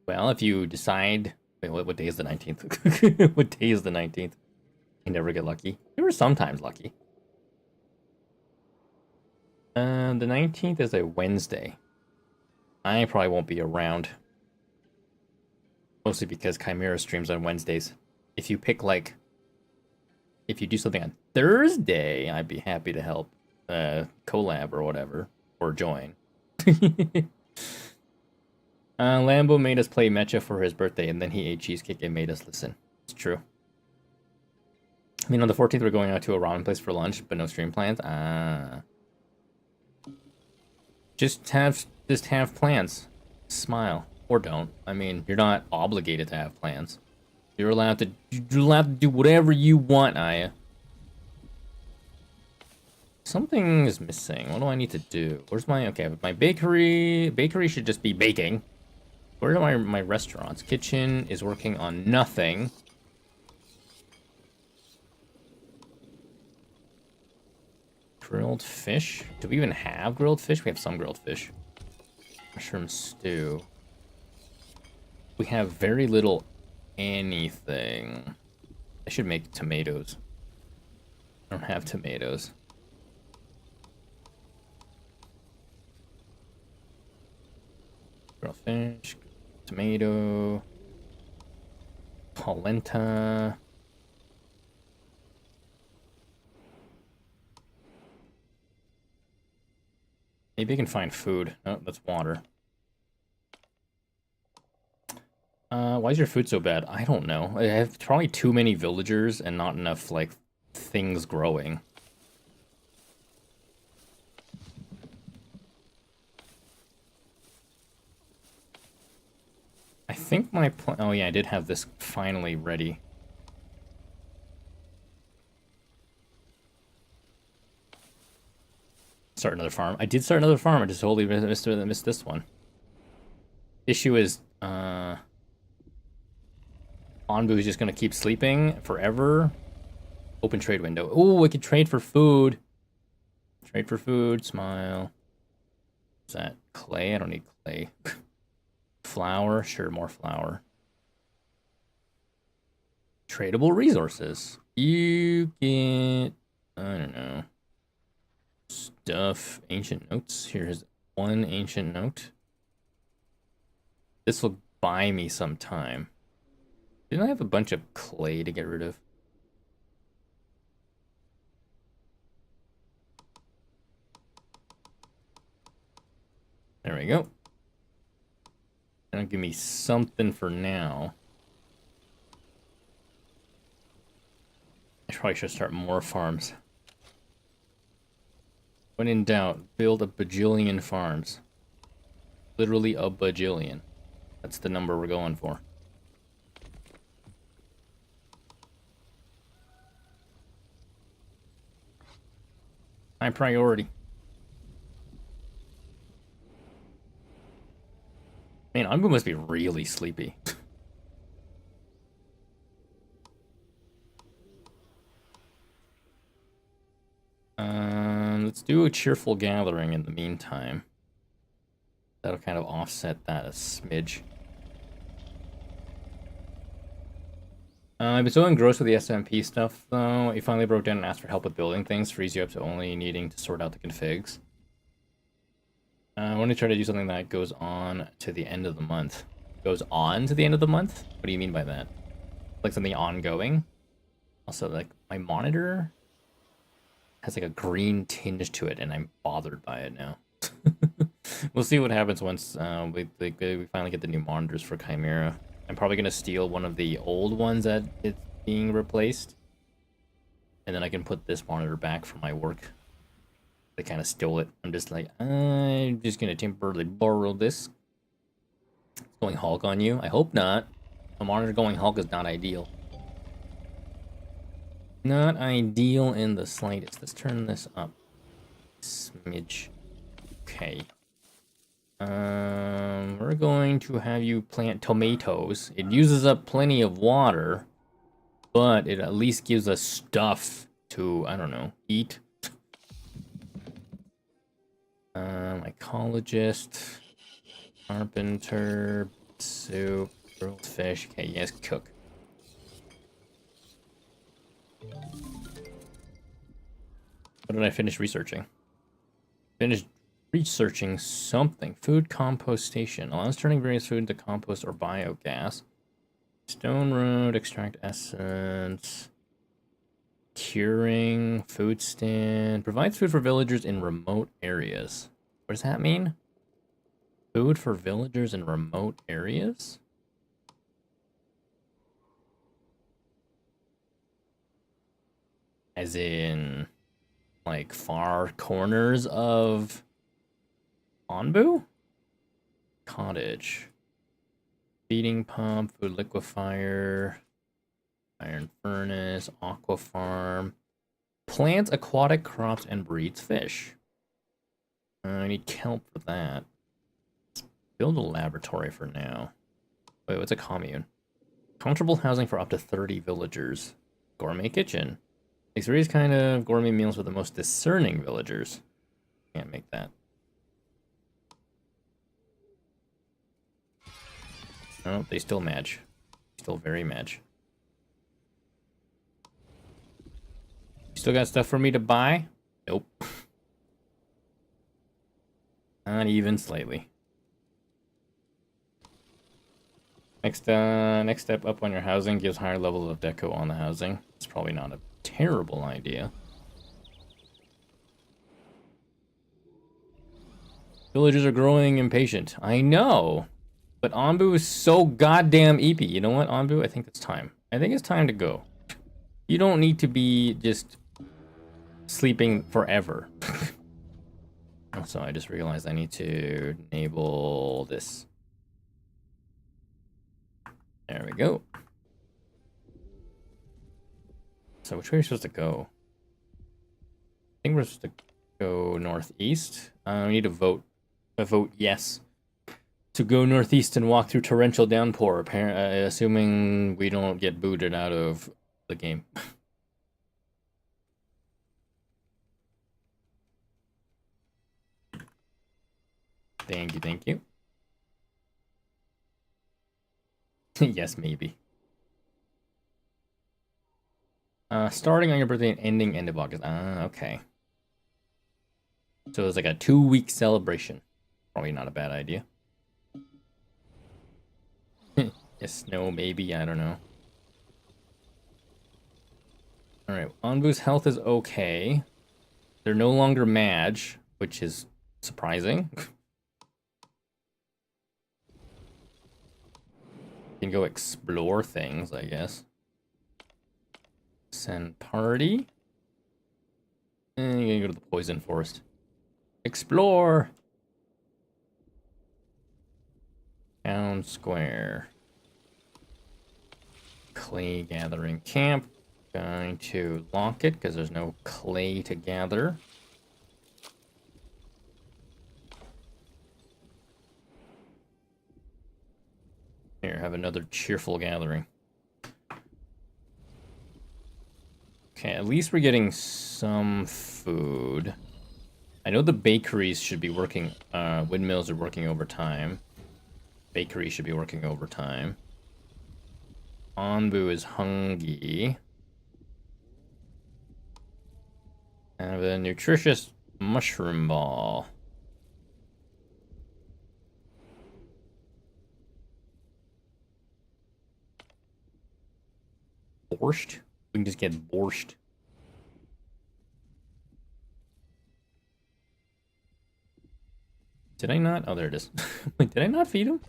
Well, if you decide... Wait, what day is the 19th? What day is the 19th? You never get lucky. You were sometimes lucky. The 19th is a Wednesday. I probably won't be around. Mostly because Chimera streams on Wednesdays. If you pick, like... If you do something on Thursday, I'd be happy to help collab or whatever. Or join. Lambo made us play Mecha for his birthday, and then he ate cheesecake and made us listen. It's true. I mean, on the 14th, we're going out to a ramen place for lunch, but no stream plans. Just have plans. Smile. Or don't. I mean, you're not obligated to have plans. You're allowed to do whatever you want, Aya. Something is missing. What do I need to do? Where's my... Okay, my bakery... Bakery should just be baking. Where are my restaurants? Kitchen is working on nothing. Grilled fish? Do we even have grilled fish? We have some grilled fish. Mushroom stew. We have very little anything. I should make tomatoes. I don't have tomatoes. Grilled fish, tomato, polenta. Maybe I can find food. Oh, that's water. Why is your food so bad? I don't know. I have probably too many villagers and not enough, like, things growing. I think my oh yeah, I did have this finally ready. Start another farm. I did start another farm. I just totally missed this one. Issue is, Onbu is just gonna keep sleeping forever. Open trade window. Oh, I could trade for food. Trade for food. Smile. Is that clay? I don't need clay. Flour. Sure, more flour. Tradable resources. You get, I don't know, stuff. Ancient notes. Here's one ancient note. This will buy me some time. Didn't I have a bunch of clay to get rid of? There we go. That'll give me something for now. I probably should start more farms. When in doubt, build a bajillion farms. Literally a bajillion. That's the number we're going for. High priority. Man, Anbu must be really sleepy. Let's do a cheerful gathering in the meantime. That'll kind of offset that a smidge. I've been so engrossed with the SMP stuff, though. I finally broke down and asked for help with building things. Frees you up to only needing to sort out the configs. I want to try to do something that goes on to the end of the month. Goes on to the end of the month? What do you mean by that? Like something ongoing? Also, like, my monitor has like a green tinge to it, and I'm bothered by it now. We'll see what happens once we finally get the new monitors for Chimera. I'm probably going to steal one of the old ones that it's being replaced. And then I can put this monitor back for my work. They kind of stole it. I'm just like, I'm just going to temporarily borrow this. It's going Hulk on you? I hope not. A monitor going Hulk is not ideal. Not ideal in the slightest. Let's turn this up. Smidge. Okay. We're going to have you plant tomatoes. It uses up plenty of water, but it at least gives us stuff to, I don't know, eat. Ecologist, carpenter, soup, grilled fish. Okay, yes, cook. What did I finish researching? Finished researching something. Food compostation. Allows turning various food into compost or biogas. Stone road, extract essence. Curing, food stand. Provides food for villagers in remote areas. What does that mean? Food for villagers in remote areas? As in, like, far corners of Onbu? Cottage. Feeding pump, food liquefier, iron furnace, aqua farm. Plants aquatic crops and breeds fish. I need kelp for that. Let's build a laboratory for now. Wait, what's a commune? Comfortable housing for up to 30 villagers. Gourmet kitchen. Makes various kind of gourmet meals for the most discerning villagers. Can't make that. Oh, they still match. Still very match. Still got stuff for me to buy? Nope. Not even slightly. Next step up on your housing gives higher levels of deco on the housing. It's probably not a terrible idea. Villagers are growing impatient. I know, but Anbu is so goddamn eepy. You know what, Anbu? I think it's time. I think it's time to go. You don't need to be just sleeping forever. Also, I just realized I need to enable this. There we go. So which way are we supposed to go? I think we're supposed to go northeast. We need to vote. Vote yes. To go northeast and walk through torrential downpour, assuming we don't get booted out of the game. Thank you, thank you. Yes, maybe. Starting on your birthday and ending end of August. Okay. So it's like a 2-week celebration. Probably not a bad idea. Yes, no, maybe, I don't know. Alright, Anbu's health is okay. They're no longer Madge, which is surprising. Can go explore things, I guess. Send party. And you're gonna go to the poison forest. Explore! Town square. Clay gathering camp. Going to lock it because there's no clay to gather. Here, have another cheerful gathering. Okay, at least we're getting some food. I know the bakeries should be working, windmills are working overtime. Bakery should be working overtime. Anbu is hungry. Have a nutritious mushroom ball. Borscht? We can just get borscht. Did I not? Oh, there it is. Wait, did I not feed him?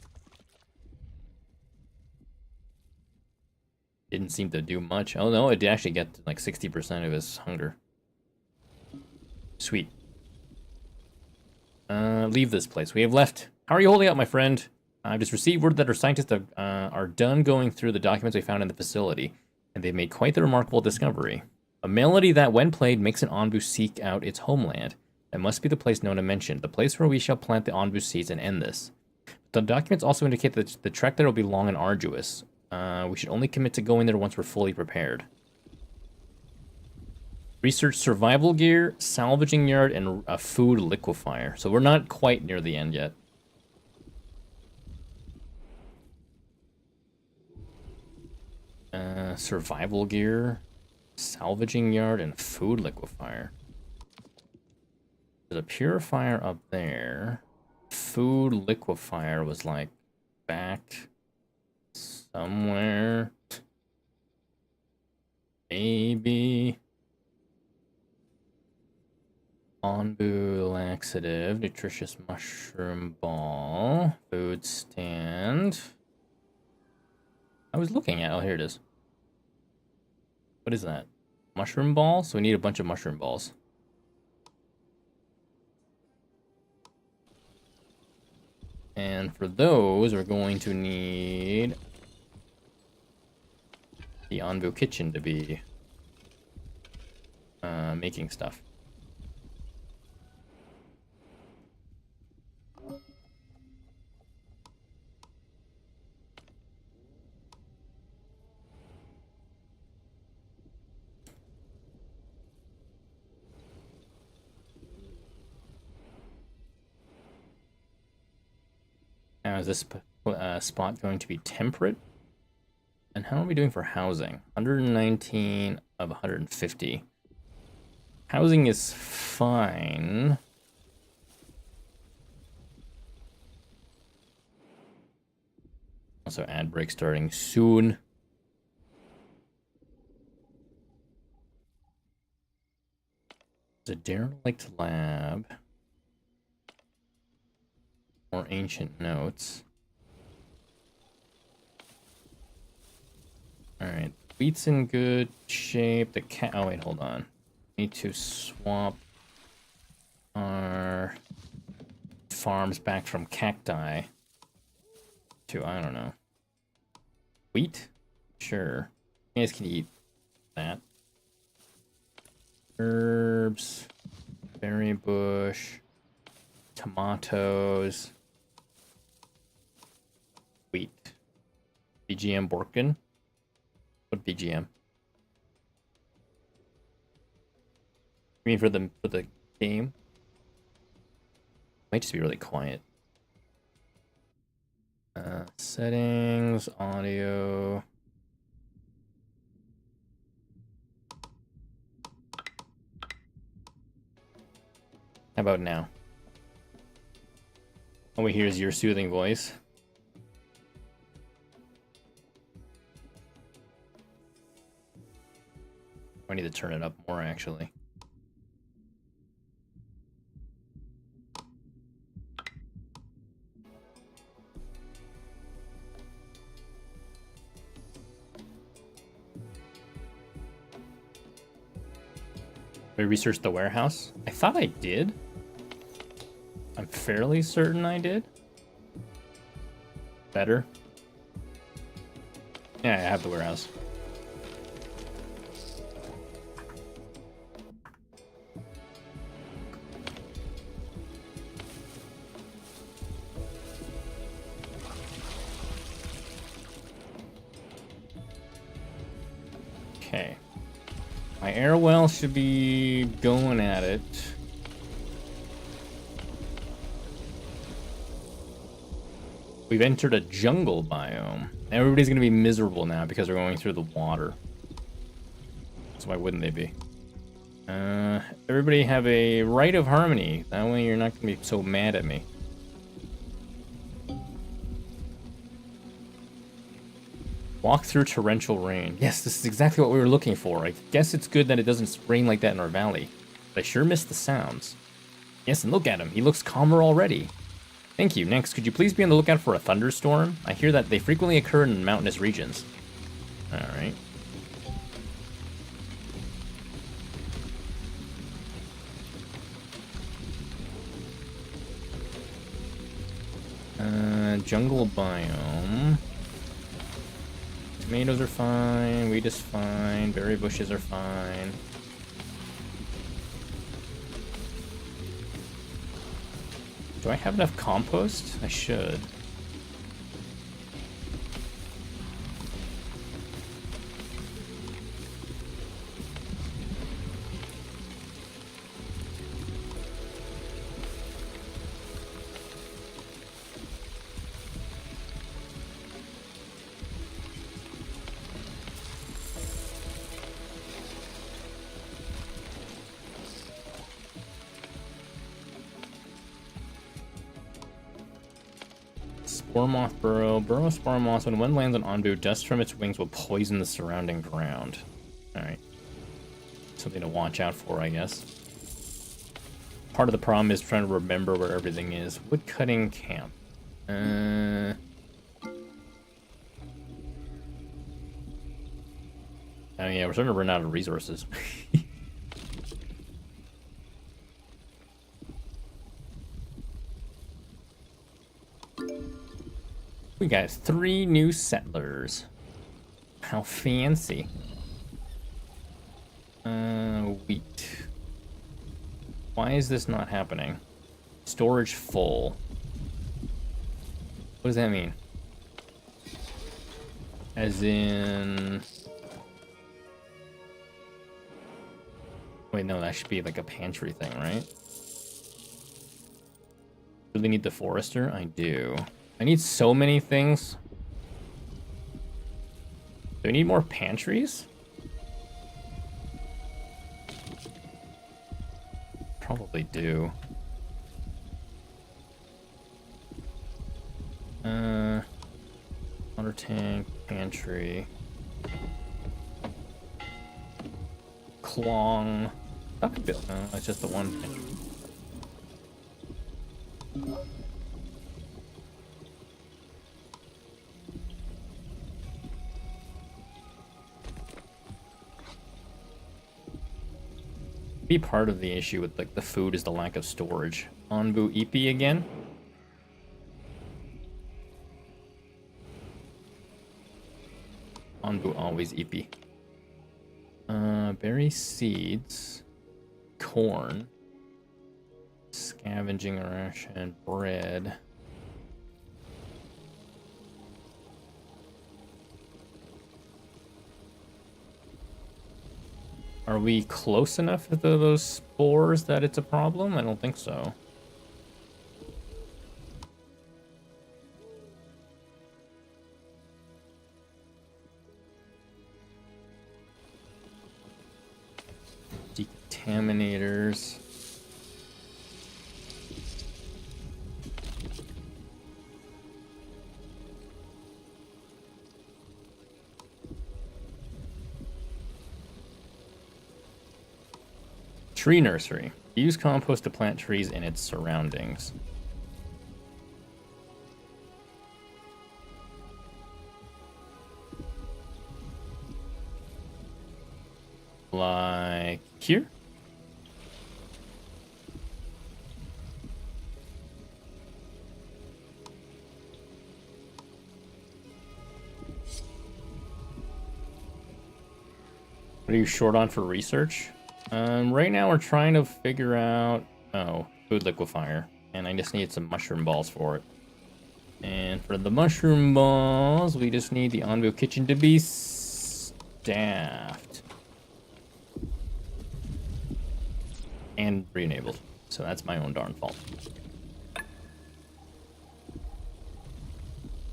Didn't seem to do much. Oh no, it did actually get like 60% of his hunger. Sweet. Leave this place. We have left. How are you holding up, my friend? I've just received word that our scientists are done going through the documents we found in the facility, and they've made quite the remarkable discovery. A melody that, when played, makes an Onbu seek out its homeland. That must be the place Nona mentioned, the place where we shall plant the Onbu seeds and end this. The documents also indicate that the trek there will be long and arduous. We should only commit to going there once we're fully prepared. Research survival gear, salvaging yard, and a food liquefier. So we're not quite near the end yet. Survival gear, salvaging yard, and food liquefier. There's a purifier up there. Food liquefier was like back somewhere. Maybe. Onbu laxative, nutritious mushroom ball, food stand. I was looking at, oh, here it is. What is that? Mushroom ball? So we need a bunch of mushroom balls. And for those, we're going to need the Onbu kitchen to be making stuff. Now, is this spot going to be temperate? And how are we doing for housing? 119 of 150. Housing is fine. Also, ad break starting soon. There's a derelict lab. More ancient notes. Alright, wheat's in good shape. The cat. Oh, wait, hold on. Need to swap our farms back from cacti to, I don't know. Wheat? Sure. You guys can eat that. Herbs. Berry bush. Tomatoes. Wheat. BGM Borkin? What BGM? I mean for the game? Might just be really quiet. Settings, audio. How about now? All we hear is your soothing voice. I need to turn it up more, actually. We researched the warehouse? I thought I did. I'm fairly certain I did. Better? Yeah, I have the warehouse. Okay. My air well should be going at it. We've entered a jungle biome. Everybody's gonna be miserable now because we're going through the water. So why wouldn't they be? Everybody have a right of harmony. That way you're not gonna be so mad at me. Walk through torrential rain. Yes, this is exactly what we were looking for. I guess it's good that it doesn't rain like that in our valley. But I sure miss the sounds. Yes, and look at him. He looks calmer already. Thank you. Next, could you please be on the lookout for a thunderstorm? I hear that they frequently occur in mountainous regions. Alright. Jungle biome. Tomatoes are fine, wheat is fine, berry bushes are fine. Do I have enough compost? I should. Spore moth burrow. Burrow spore moth. When one lands on Onbu, dust from its wings will poison the surrounding ground. Alright. Something to watch out for, I guess. Part of the problem is trying to remember where everything is. Woodcutting camp. Oh yeah, we're starting to run out of resources. We got 3 new settlers. How fancy. Wheat. Why is this not happening? Storage full. What does that mean? As in... Wait, no, that should be like a pantry thing, right? Really need the forester? I do. I need so many things. Do we need more pantries? Probably do. Water tank, pantry. Clong. That could be. No, it's just the one pantry. Be part of the issue with like the food is the lack of storage. Onbu Ipi again. Onbu always Ipi. Berry seeds, corn, scavenging ration, bread. Are we close enough to those spores that it's a problem? I don't think so. Decontaminators. Tree nursery. Use compost to plant trees in its surroundings. Like here? What are you short on for research? Right now we're trying to figure out... Oh, food liquefier. And I just need some mushroom balls for it. And for the mushroom balls, we just need the Onbu kitchen to be staffed. And re-enabled. So that's my own darn fault.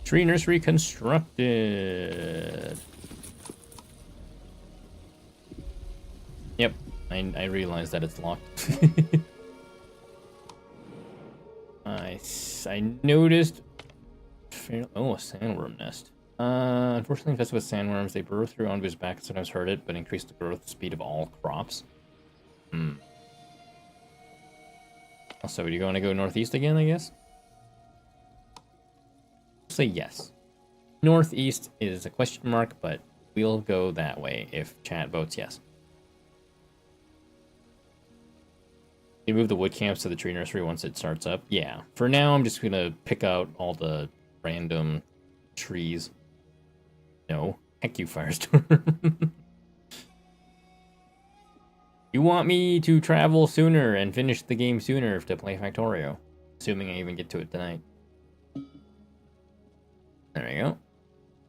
Tree nursery constructed. Yep, I realized that it's locked. I noticed... Oh, a sandworm nest. Unfortunately infested with sandworms, they burrow through Onbu's back and sometimes hurt it, but increase the growth speed of all crops. So, are you going to go northeast again, I guess? I'll say yes. Northeast is a question mark, but we'll go that way if chat votes yes. You move the wood camps to the tree nursery once it starts up? Yeah. For now, I'm just going to pick out all the random trees. No. Heck you, Firestorm. You want me to travel sooner and finish the game sooner to play Factorio. Assuming I even get to it tonight. There we go.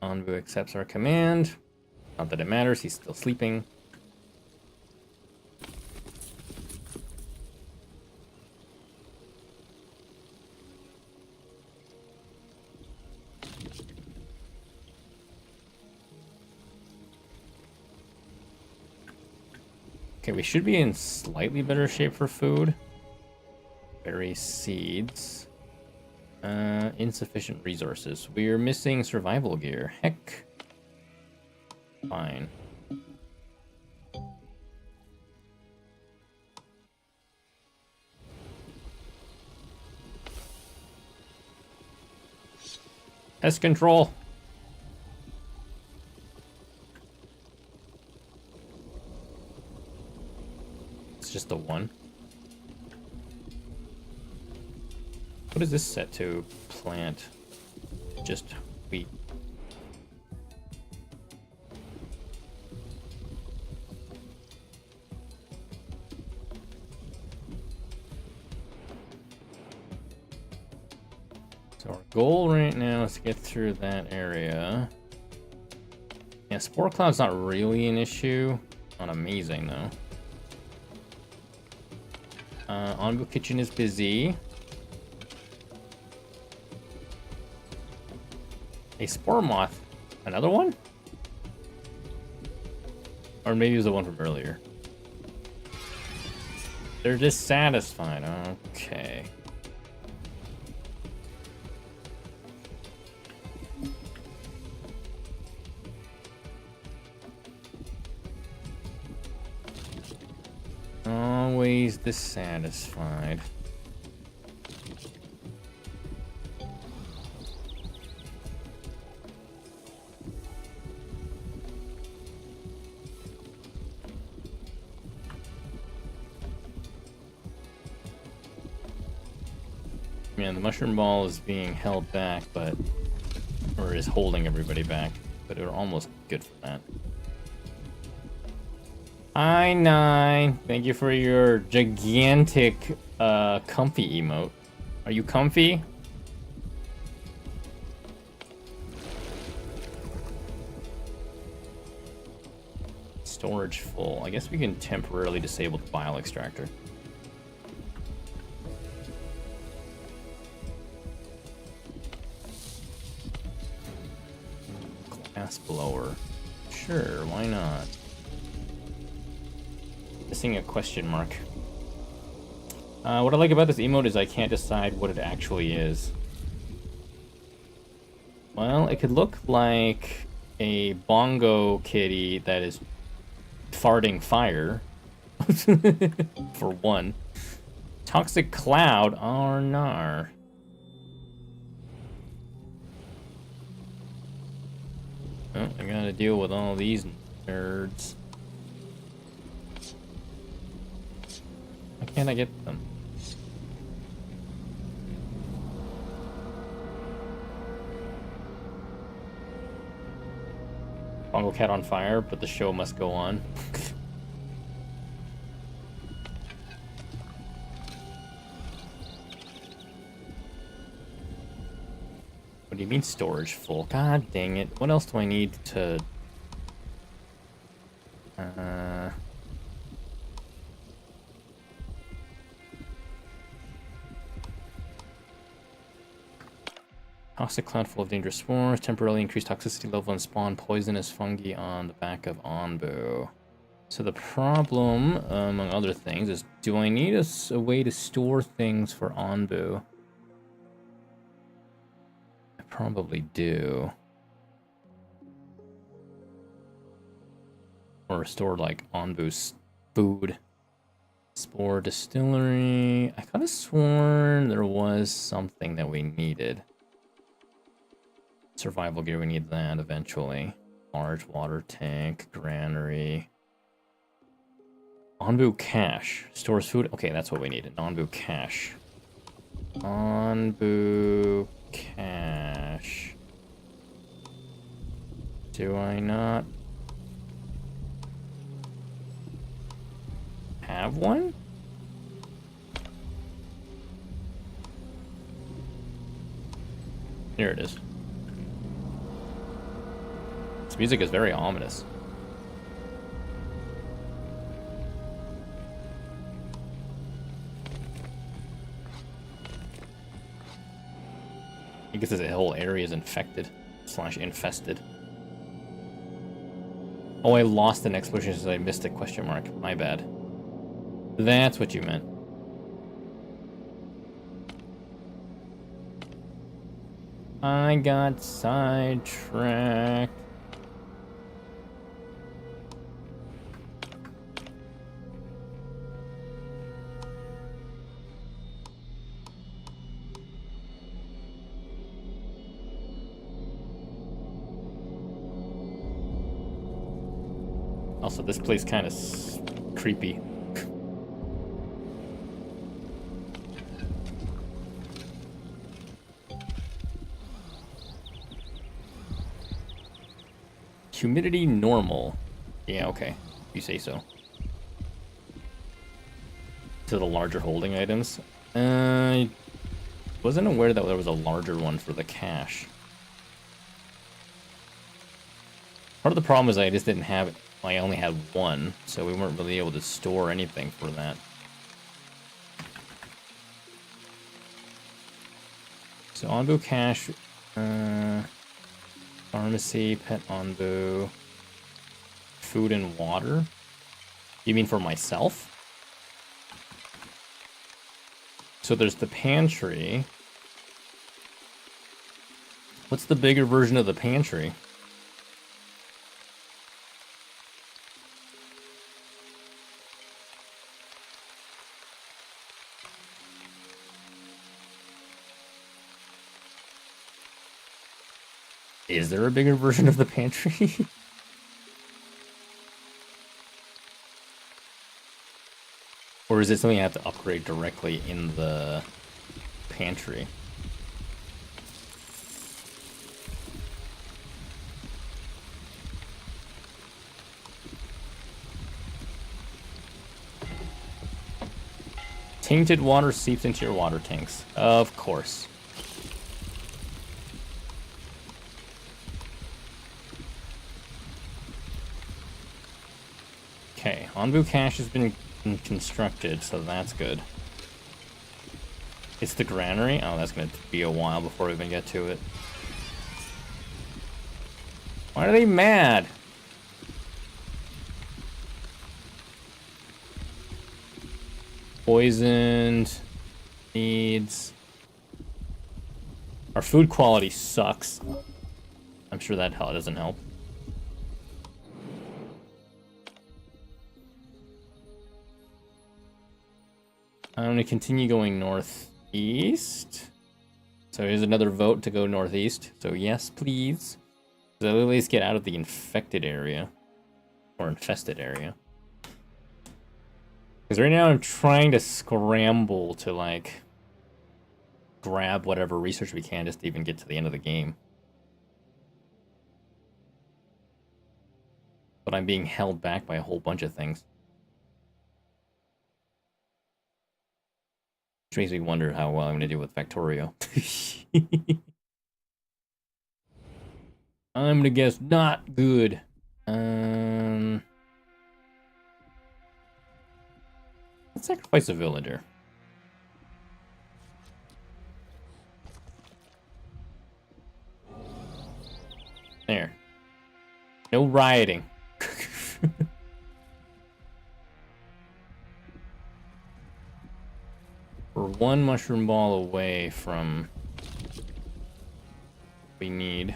Onbu accepts our command. Not that it matters, he's still sleeping. Okay, we should be in slightly better shape for food. Berry seeds. Insufficient resources. We're missing survival gear. Heck. Fine. Pest control. Just the one. What is this set to plant? Just wheat. So our goal right now is to get through that area. Yeah, spore cloud's not really an issue. Not amazing though. Onbu kitchen is busy. A spore moth. Another one? Or maybe it was the one from earlier. They're dissatisfied. Okay. Always dissatisfied. Man, the mushroom ball is being held back, but... or is holding everybody back. But we're almost good for that. I9, thank you for your gigantic, comfy emote. Are you comfy? Storage full. I guess we can temporarily disable the bile extractor. Glass blower. Sure, why not? Missing a question mark. What I like about this emote is I can't decide what it actually is. Well, it could look like a bongo kitty that is farting fire. For one. Toxic cloud. Oh, nar. Oh, I gotta deal with all these nerds. Why can't I get them? Bongo cat on fire, but the show must go on. What do you mean storage full? God dang it. What else do I need to... Toxic cloud full of dangerous spores. Temporarily increase toxicity level and spawn poisonous fungi on the back of Onbu. So the problem, among other things, is do I need a way to store things for Onbu? I probably do. Or store, like, Onbu's food. Spore distillery. I could have sworn there was something that we needed. Survival gear, we need that eventually. Large water tank, granary. Onbu cache. Stores food. Okay, that's what we need. An Onbu cache. Onbu cache. Do I not have one? Here it is. This music is very ominous. I guess this whole area is infected / infested. Oh, I lost an explosion since I missed a question mark. My bad. That's what you meant. I got sidetracked. Also, this place kind of creepy. Humidity normal. Yeah, okay. You say so. To the larger holding items. I wasn't aware that there was a larger one for the cache. Part of the problem is I just didn't have it. I only had one, so we weren't really able to store anything for that. So Onbu cache, Pharmacy, pet onbu, food and water. You mean for myself? So there's the pantry. What's the bigger version of the pantry? Is there a bigger version of the pantry? Or is it something I have to upgrade directly in the pantry? Tainted water seeps into your water tanks. Of course. Okay, Onbu Cache has been constructed, so that's good. It's the granary? Oh, that's going to be a while before we even get to it. Why are they mad? Poisoned. Needs. Our food quality sucks. I'm sure that doesn't help. I'm going to continue going northeast. So here's another vote to go northeast. So yes, please. So at least get out of the infected area. Or infested area. Because right now I'm trying to scramble to, like, grab whatever research we can just to even get to the end of the game. But I'm being held back by a whole bunch of things. Which makes me wonder how well I'm going to do with Factorio. I'm going to guess not good. Let's sacrifice a villager. There. No rioting. We're one mushroom ball away from what we need.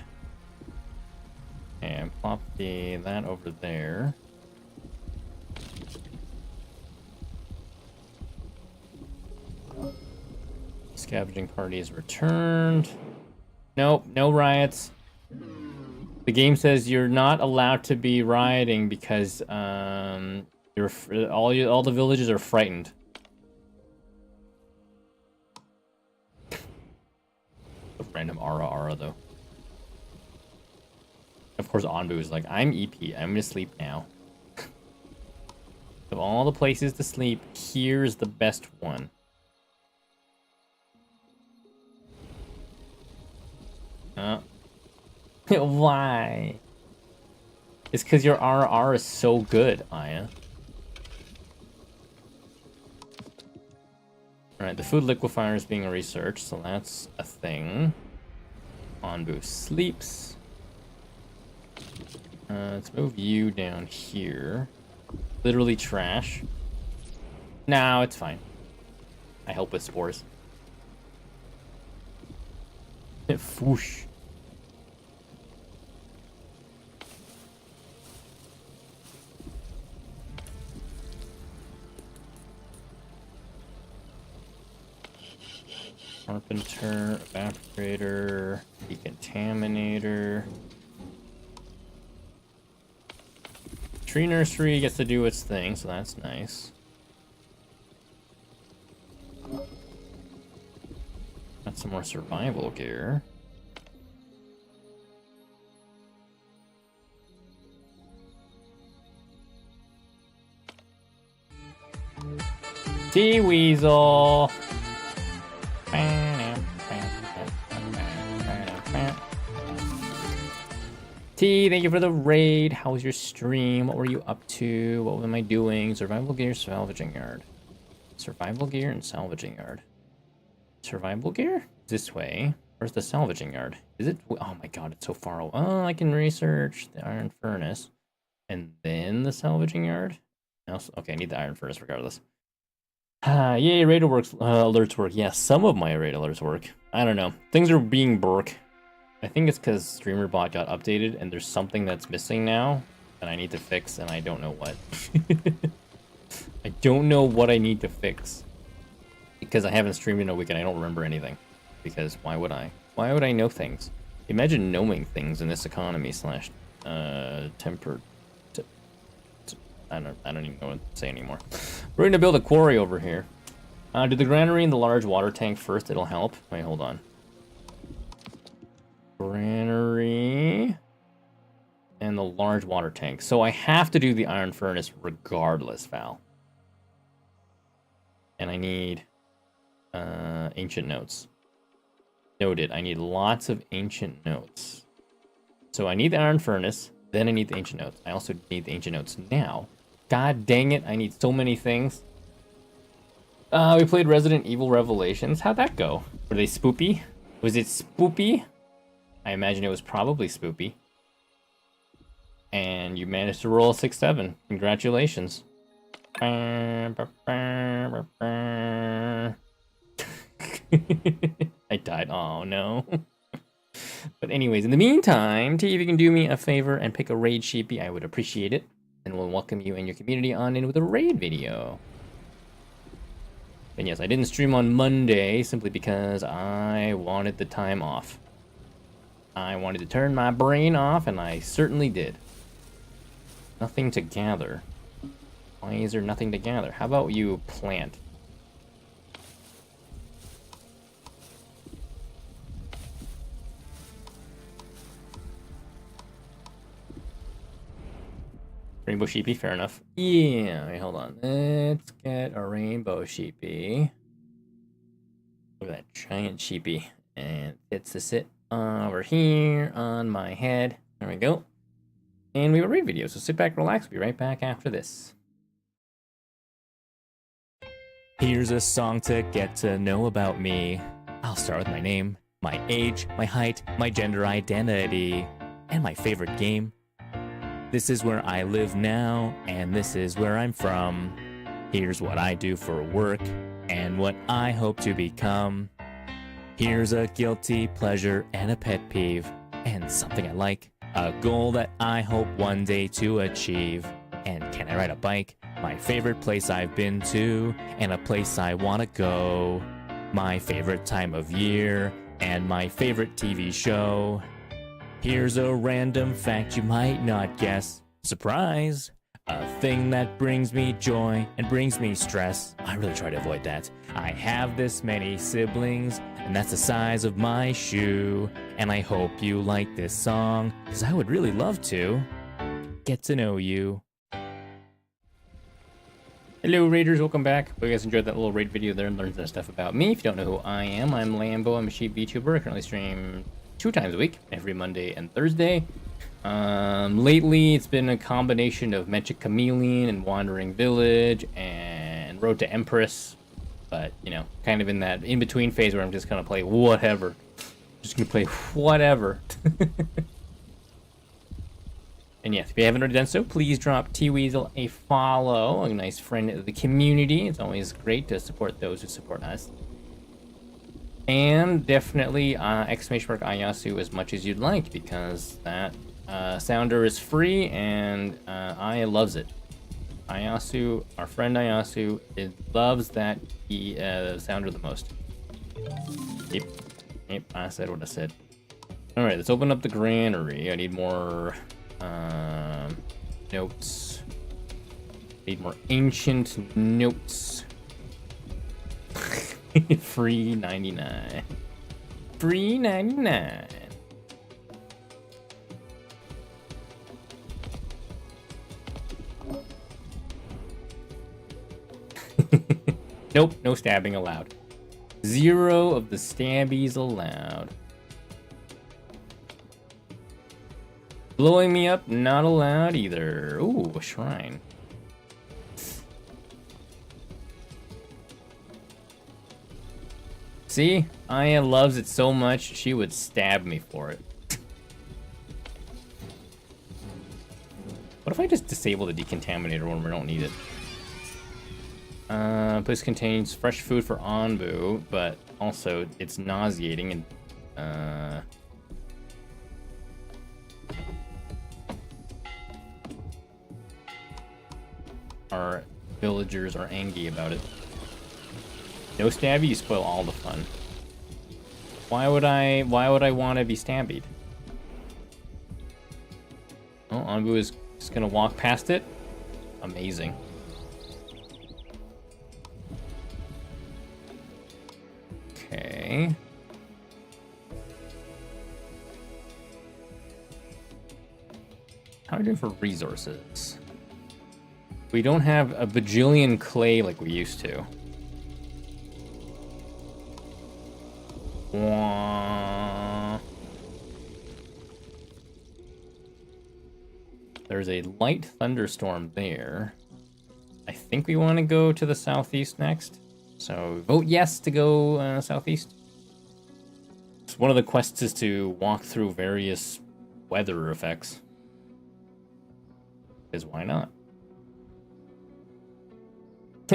And plop that over there. Scavenging party is returned. Nope, no riots. The game says you're not allowed to be rioting because all the villages are frightened. A random Ara though. Of course, Onbu is like, I'm EP. I'm gonna sleep now. Of all the places to sleep, here's the best one. Why? It's because your RR is so good, Aya. Alright, the food liquefier is being researched, so that's a thing. Onbu sleeps. Let's move you down here. Literally trash. No, it's fine. I help with spores. Foosh. Carpenter, evaporator, decontaminator. Tree nursery gets to do its thing, so that's nice. Got some more survival gear. T-Weasel! T, thank you for the raid. How was your stream? What were you up to? What am I doing? Survival gear, salvaging yard. Survival gear and salvaging yard. Survival gear? This way. Where's the salvaging yard? Is it? Oh my god, it's so far away. Oh, I can research the iron furnace. And then the salvaging yard? Okay, I need the iron furnace regardless. Yay, raid alerts work. Yeah, some of my raid alerts work. I don't know. Things are being broke. I think it's because StreamerBot got updated and there's something that's missing now that I need to fix and I don't know what. I don't know what I need to fix. Because I haven't streamed in a week and I don't remember anything. Because why would I? Why would I know things? Imagine knowing things in this economy slash tempered. I don't even know what to say anymore. We're gonna build a quarry over here. Do the granary and the large water tank first, it'll help. Wait, hold on. Granary and the large water tank. So I have to do the iron furnace regardless, Val. And I need ancient notes. Noted. I need lots of ancient notes. So I need the iron furnace, then I need the ancient notes. I also need the ancient notes now. God dang it, I need so many things. We played Resident Evil Revelations. How'd that go? Were they spoopy? Was it spoopy? I imagine it was probably spoopy. And you managed to roll a 6-7. Congratulations. I died. Oh no. But anyways, in the meantime, T, if you can do me a favor and pick a raid sheepy, I would appreciate it. And we'll welcome you and your community on in with a raid video. And yes, I didn't stream on Monday simply because I wanted the time off. I wanted to turn my brain off, and I certainly did. Nothing to gather. Why is there nothing to gather? How about you plant? Rainbow sheepy, fair enough. Yeah, wait, hold on. Let's get a rainbow sheepy. Look at that giant sheepy. And it's to sit over here on my head. There we go. And we have a raid video, so sit back, relax. We'll be right back after this. Here's a song to get to know about me. I'll start with my name, my age, my height, my gender identity, and my favorite game. This is where I live now, and this is where I'm from. Here's what I do for work, and what I hope to become. Here's a guilty pleasure and a pet peeve, and something I like, a goal that I hope one day to achieve. And can I ride a bike? My favorite place I've been to, and a place I want to go. My favorite time of year, and my favorite TV show. Here's a random fact you might not guess. Surprise! A thing that brings me joy and brings me stress. I really try to avoid that. I have this many siblings, and that's the size of my shoe. And I hope you like this song, because I would really love to get to know you. Hello Raiders, welcome back. Hope you guys enjoyed that little raid video there and learned some stuff about me. If you don't know who I am, I'm Lambo. I'm a Sheeptuber. I currently stream 2 times a week, every Monday and Thursday. Lately, it's been a combination of Magic Chameleon and Wandering Village and Road to Empress. But, you know, kind of in that in-between phase where I'm just gonna play whatever. Just gonna play whatever. And yes, if you haven't already done so, please drop T-Weasel a follow, a nice friend of the community. It's always great to support those who support us. And definitely !Ayasu as much as you'd like, because that sounder is free and Aya loves it. Ayasu, our friend Ayasu, loves that sounder the most. Yep, I said what I said. Alright, let's open up the granary. I need more notes. Need more ancient notes. Free 99. Free 99. Nope, no stabbing allowed. 0 of the stabbies allowed. Blowing me up, not allowed either. Ooh, a shrine. See? Aya loves it so much, she would stab me for it. What if I just disable the decontaminator when we don't need it? Place contains fresh food for Anbu, but also it's nauseating and our villagers are angry about it. No stabby, you spoil all the fun. Why would I want to be stabbied? Oh, Anbu is just gonna walk past it? Amazing. Okay. How are we doing for resources? We don't have a bajillion clay like we used to. Wah. There's a light thunderstorm there. I think we want to go to the southeast next. So vote yes to go southeast. So one of the quests is to walk through various weather effects. Because why not?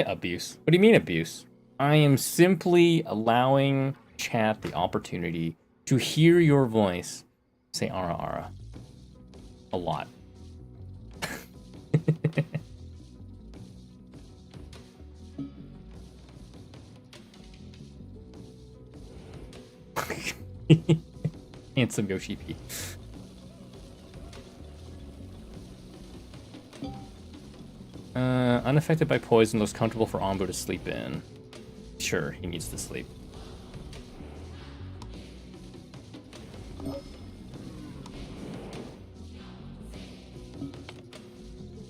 Abuse. What do you mean abuse? I am simply allowing chat the opportunity to hear your voice say ara ara. A lot. Handsome Yoshi P. Unaffected by poison, looks comfortable for Anbu to sleep in. Sure, he needs to sleep.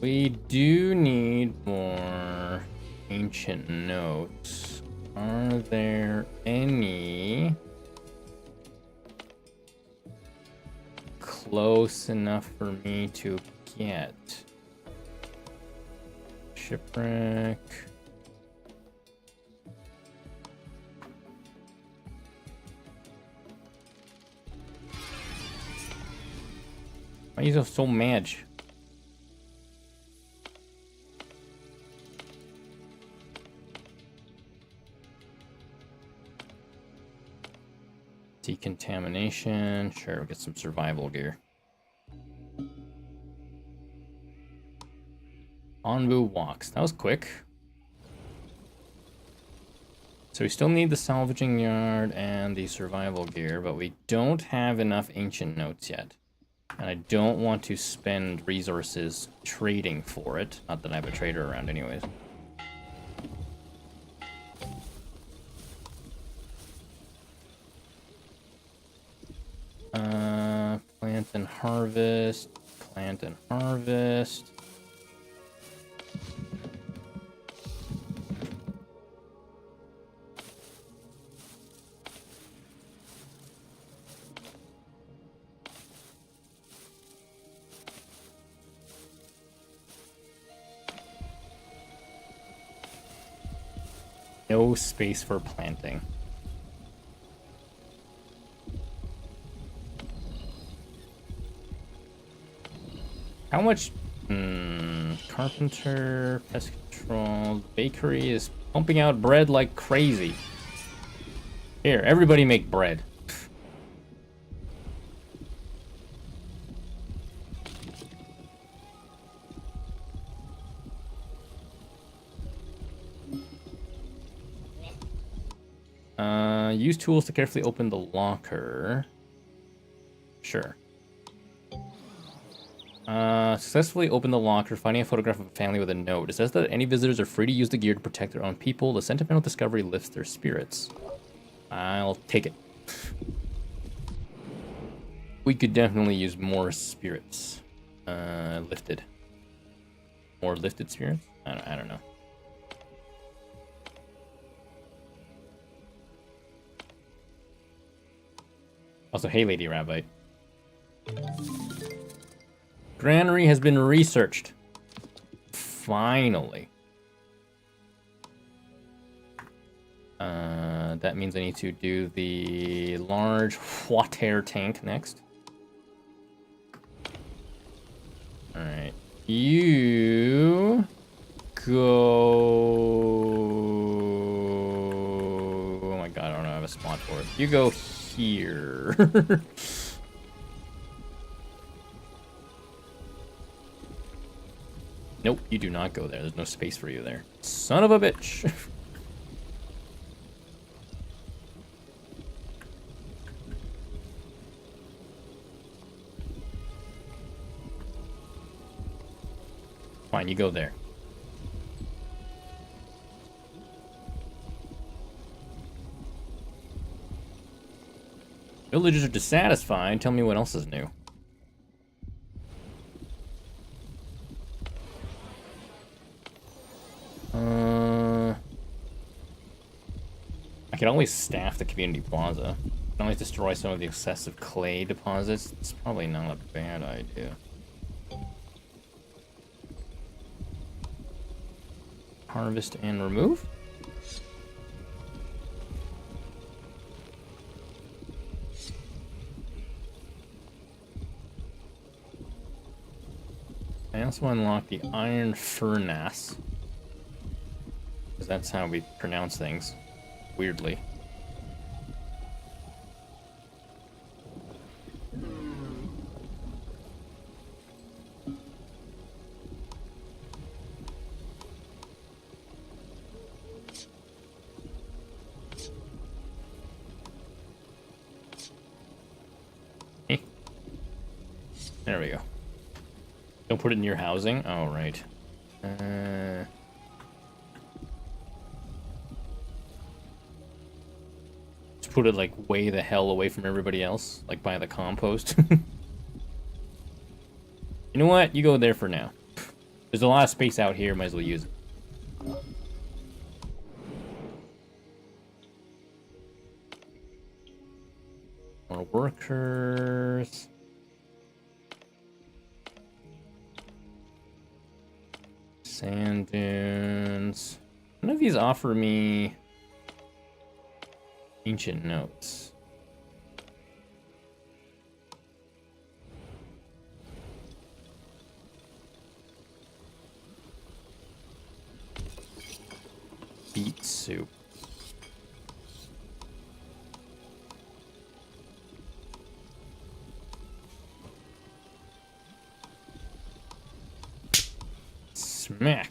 We do need more ancient notes. Are there any close enough for me to get? Shipwreck. Why are you so mad? Decontamination. Sure, we'll get some survival gear. Anbu walks. That was quick. So we still need the salvaging yard and the survival gear, but we don't have enough ancient notes yet. And I don't want to spend resources trading for it. Not that I have a trader around anyways. Plant and harvest. Plant and harvest. No space for planting. How much? Carpenter, pest control, bakery is pumping out bread like crazy. Here, everybody make bread. Use tools to carefully open the locker. Sure. Successfully open the locker, finding a photograph of a family with a note. It says that any visitors are free to use the gear to protect their own people. The sentimental discovery lifts their spirits. I'll take it. We could definitely use more spirits. Lifted. More lifted spirits? I don't know. Also, hey, Lady Rabbite. Granary has been researched. Finally. That means I need to do the large water tank next. Alright. You go... Oh my god, I don't have a spot for it. You go here. Nope, you do not go there. There's no space for you there. Son of a bitch. Fine, you go there. Villagers are dissatisfied. Tell me what else is new. I can always staff the community plaza. I can always destroy some of the excessive clay deposits. It's probably not a bad idea. Harvest and remove. I also unlock the iron furnace, because that's how we pronounce things, weirdly. There we go. Don't put it near housing? Oh, right. Just put it, like, way the hell away from everybody else. Like, by the compost. You know what? You go there for now. There's a lot of space out here. Might as well use it. More workers. Sand dunes. None of these offer me ancient notes. Beet soup. Smack.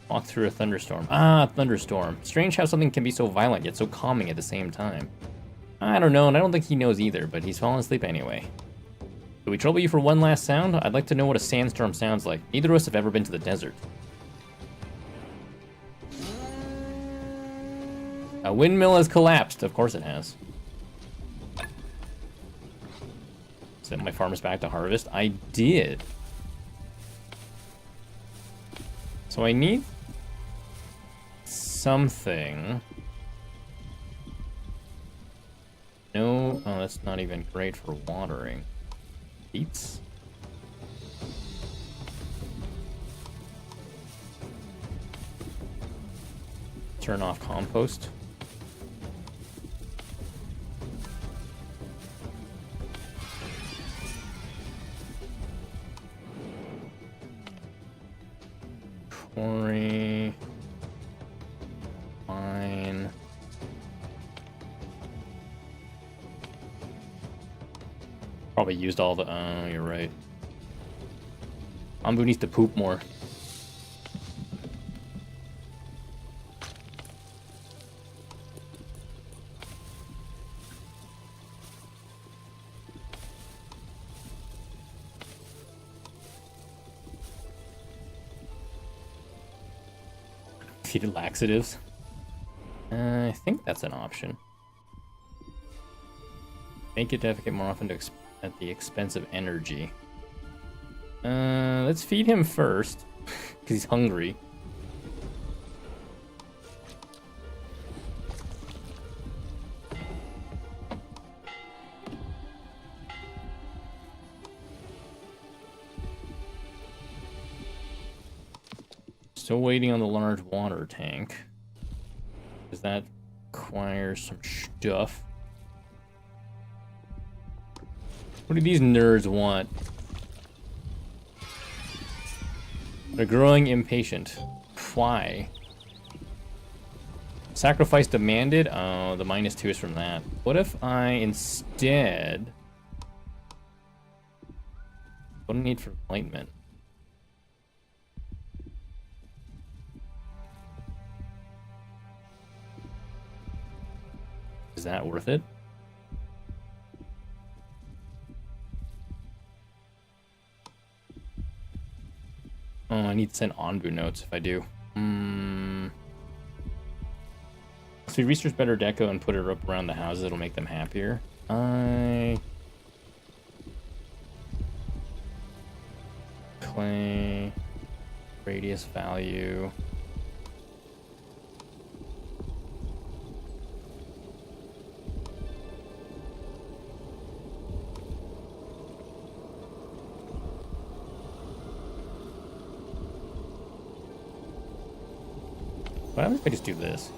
Walk through a thunderstorm. Ah, thunderstorm. Strange how something can be so violent yet so calming at the same time. I don't know, and I don't think he knows either, but he's fallen asleep anyway. Do we trouble you for one last sound? I'd like to know what a sandstorm sounds like. Neither of us have ever been to the desert. A windmill has collapsed. Of course it has. Sent my farmers back to harvest. I did. So I need something. No, oh, that's not even great for watering. Beets? Turn off compost. Quarry. Fine. Probably used all the, oh, you're right. Ambu needs to poop more. Feeded laxatives. I think that's an option. Make it defecate more often at the expense of energy. Let's feed him first, because he's hungry. Still waiting on the large water tank. Because that requires some stuff. What do these nerds want? They're growing impatient. Why? Sacrifice demanded? Oh, the -2 is from that. What if I instead... What do I need for enlightenment? Is that worth it? Oh, I need to send Envoy notes if I do. So we research better deco and put it up around the houses. It'll make them happier. Clay. Radius value. What happens if I just do this?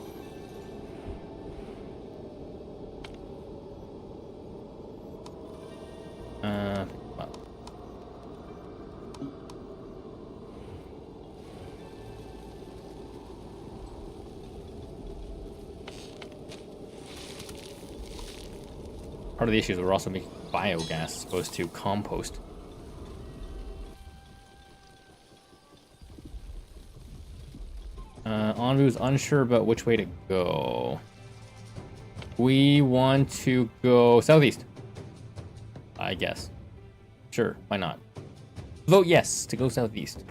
Well. Part of the issue is we're also making biogas as opposed to compost. Envu's unsure about which way to go. We want to go southeast. I guess. Sure, why not? Vote yes to go southeast.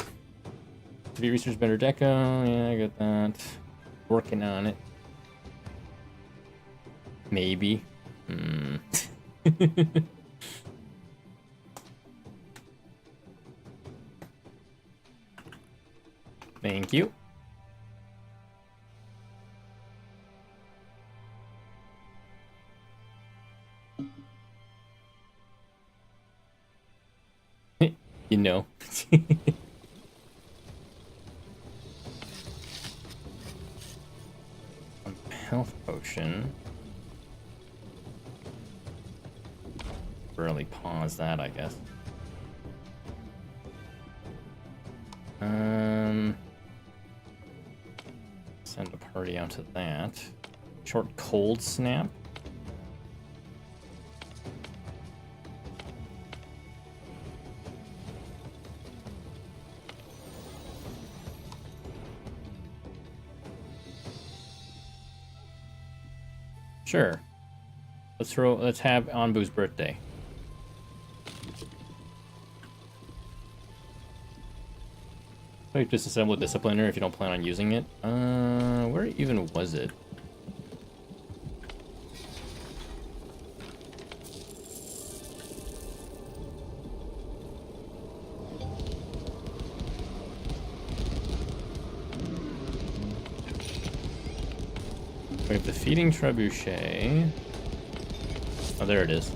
To be research better deco. Yeah, I got that. Working on it. Maybe. Thank you. You know. Health potion. Really pause that, I guess. Send a party out to that. Short cold snap. Sure. Let's have Envu's birthday. Like disassemble a discipliner if you don't plan on using it. Where even was it? We have the feeding trebuchet. Oh, there it is.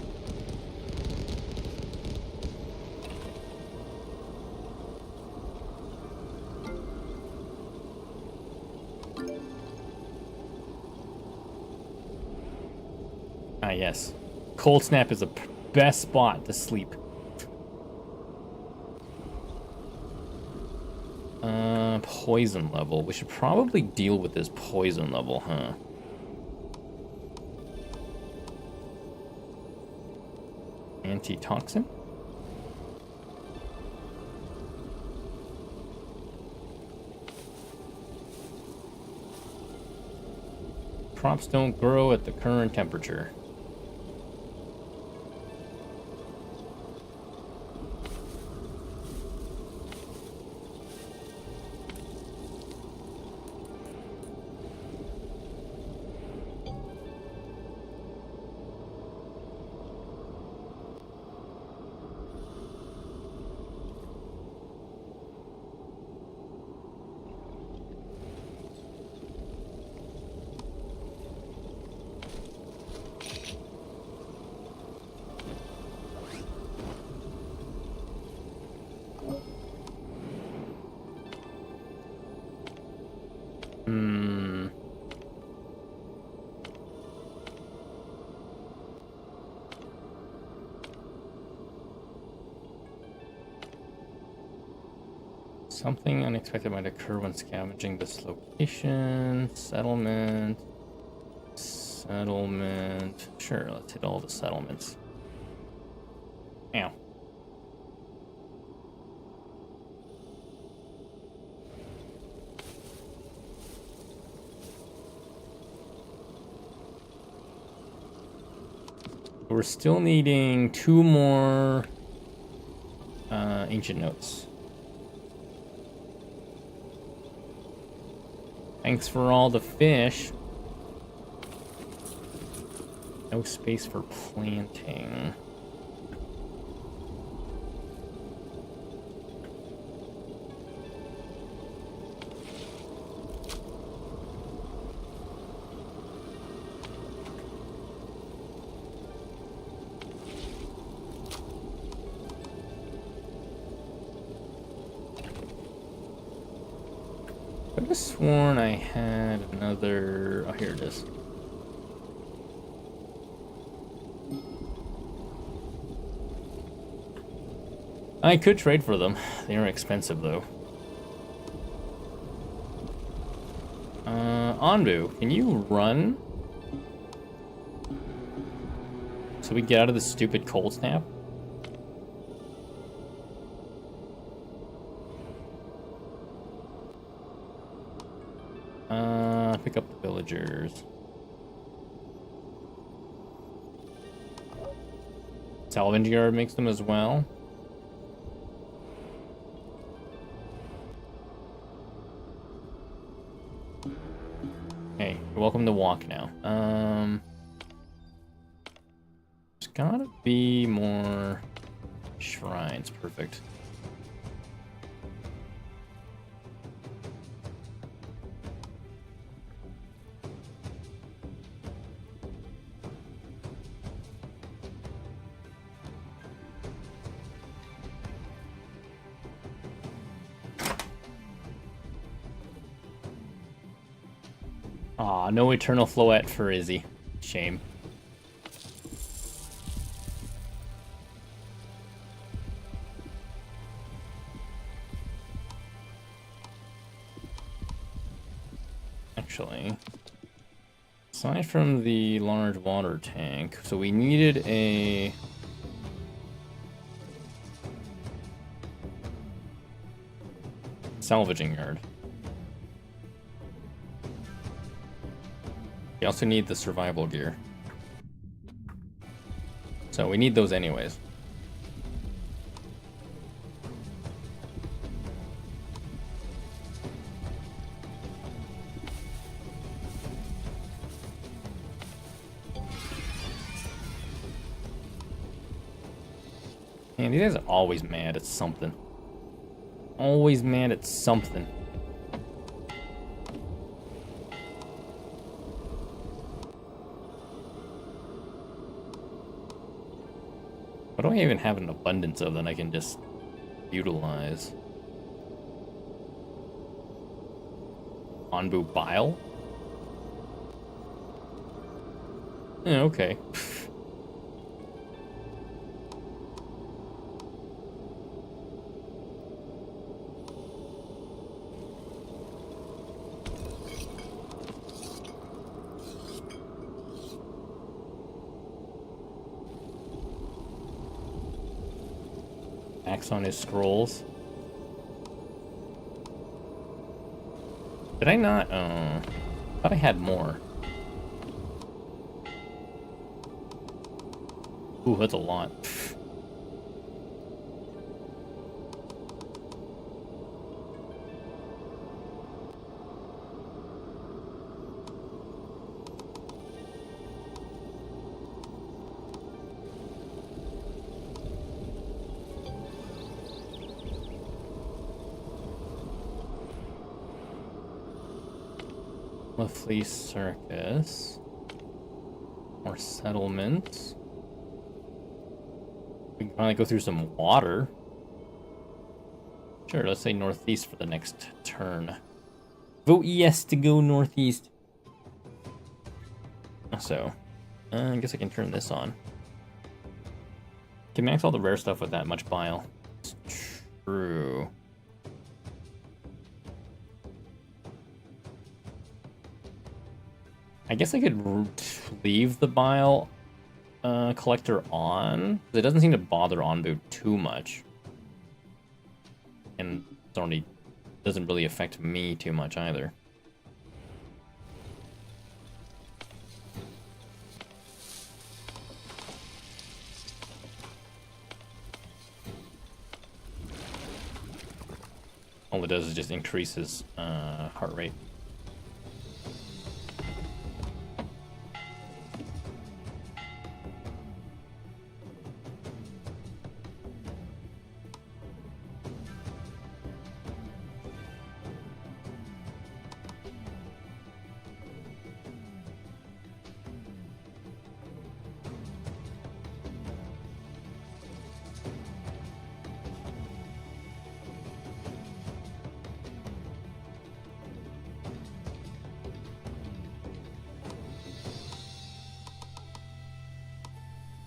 Ah, yes. Cold snap is the best spot to sleep. Poison level. We should probably deal with this poison level, huh? Antitoxin? Crops don't grow at the current temperature. Something unexpected might occur when scavenging this location. Settlement. Settlement. Sure, let's hit all the settlements. Ow. We're still needing 2 more ancient notes. Thanks for all the fish. No space for planting. I could have sworn I had another... Oh, here it is. I could trade for them. They are expensive, though. Anbu, can you run? So we get out of this stupid cold snap? Pick up the villagers. Salvage yard makes them as well. Hey, you're welcome to walk now. There's gotta be more shrines. Perfect. Aw, no eternal floette for Izzy. Shame. Actually, aside from the large water tank, so we needed a... salvaging yard. We also need the survival gear. So we need those anyways. Man, these guys are always mad at something. Always mad at something. What do I even have an abundance of that I can just utilize? Anbu bile? Yeah, okay. On his scrolls. Did I not? I thought I had more. Ooh, that's a lot. Fleece Circus. More settlements. We can finally go through some water. Sure, let's say northeast for the next turn. Vote yes to go northeast. So, I guess I can turn this on. Can max all the rare stuff with that much bile. It's true. I guess I could leave the bile collector on. It doesn't seem to bother Onbu too much. And it's only doesn't really affect me too much either. All it does is just increase his heart rate.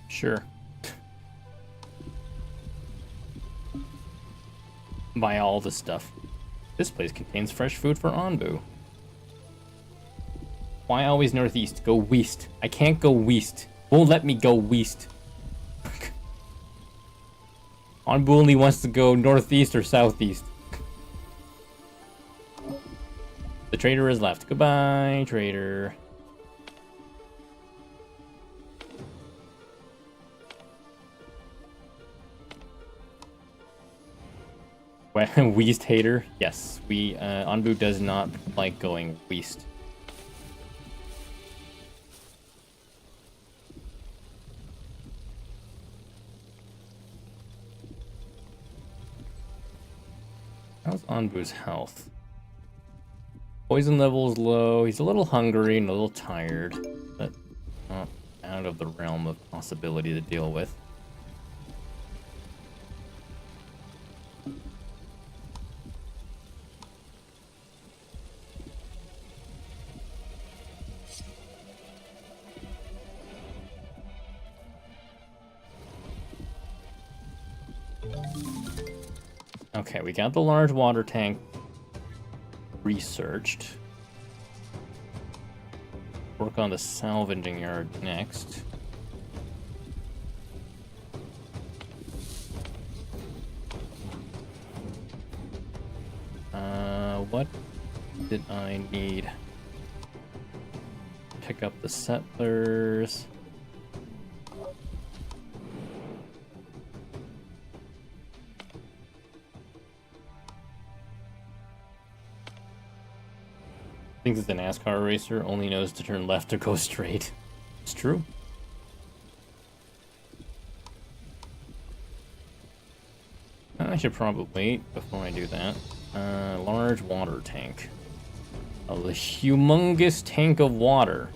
Sure. Buy all the stuff. This place contains fresh food for Onbu. Why always northeast? Go west. I can't go west. Won't let me go west. Onbu only wants to go northeast or southeast. The trader is left. Goodbye, trader. West hater? Yes, Onbu does not like going west. How's Onbu's health? Poison level is low. He's a little hungry and a little tired, but not out of the realm of possibility to deal with. Okay, we got the large water tank researched. Work on the salvaging yard next. What did I need? Pick up the settlers. Thinks it's a NASCAR racer, only knows to turn left or go straight. It's true. I should probably wait before I do that. Large water tank. A humongous tank of water.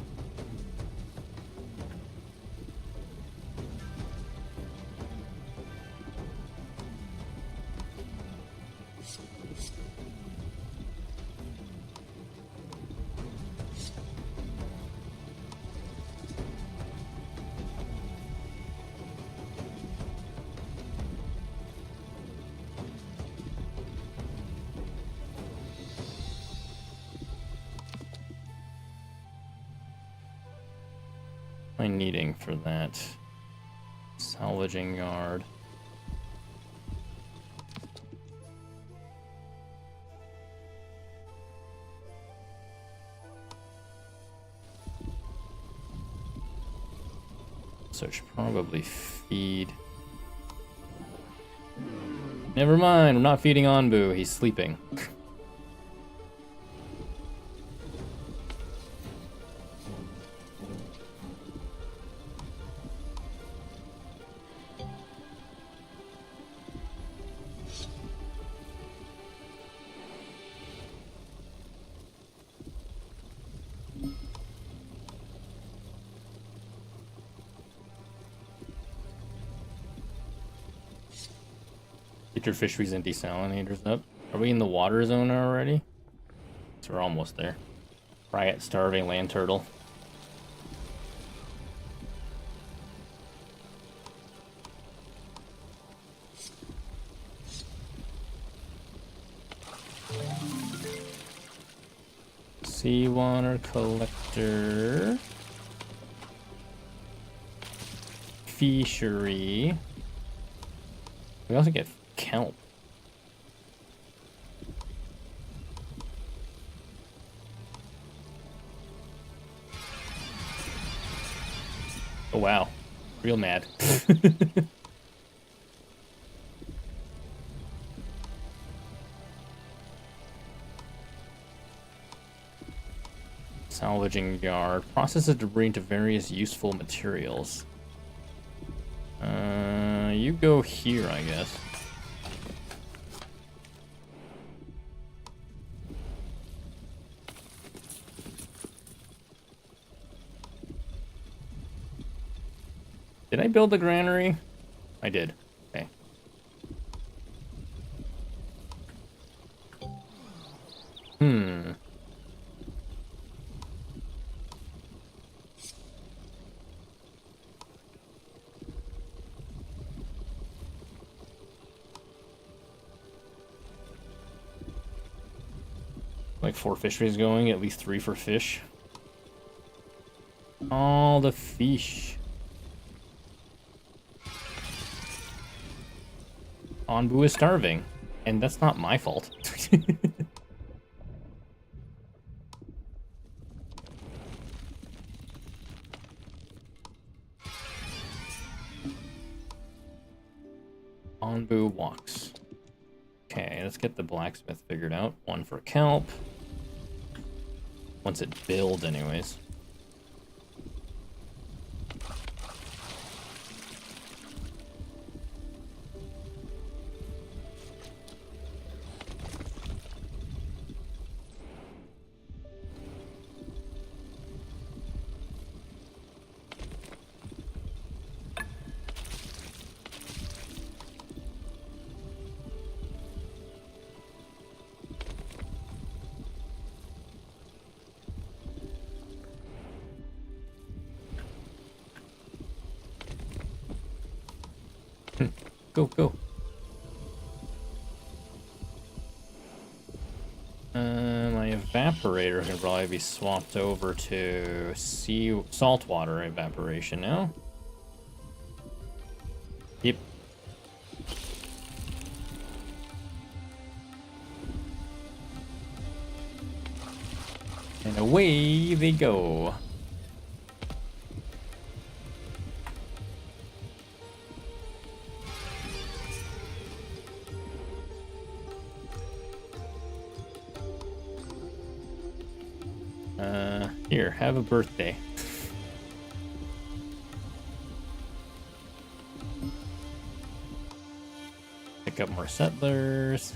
Am I needing for that? Salvaging yard. So I should probably feed. Never mind, I'm not feeding Onbu, he's sleeping. Get your fisheries and desalinators up. Are we in the water zone already? So we're almost there. Riot, starving land turtle. Seawater collector. Fishery. We also get kelp. Oh wow, real mad. Salvaging yard. Processes debris into various useful materials. You go here, I guess. Did I build the granary? I did. Okay. Like 4 fisheries going, at least 3 for fish. All the fish. Anbu is starving, and that's not my fault. Anbu walks. Okay, let's get the blacksmith figured out. 1 for kelp. Once it builds, anyways. Go, go. My evaporator can probably be swapped over to saltwater evaporation now. Yep. And away they go. Here, have a birthday. Pick up more settlers.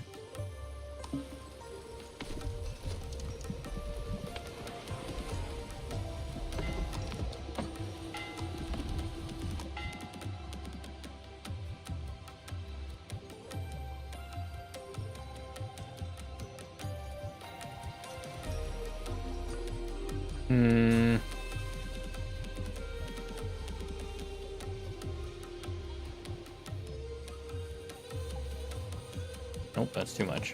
Nope, that's too much.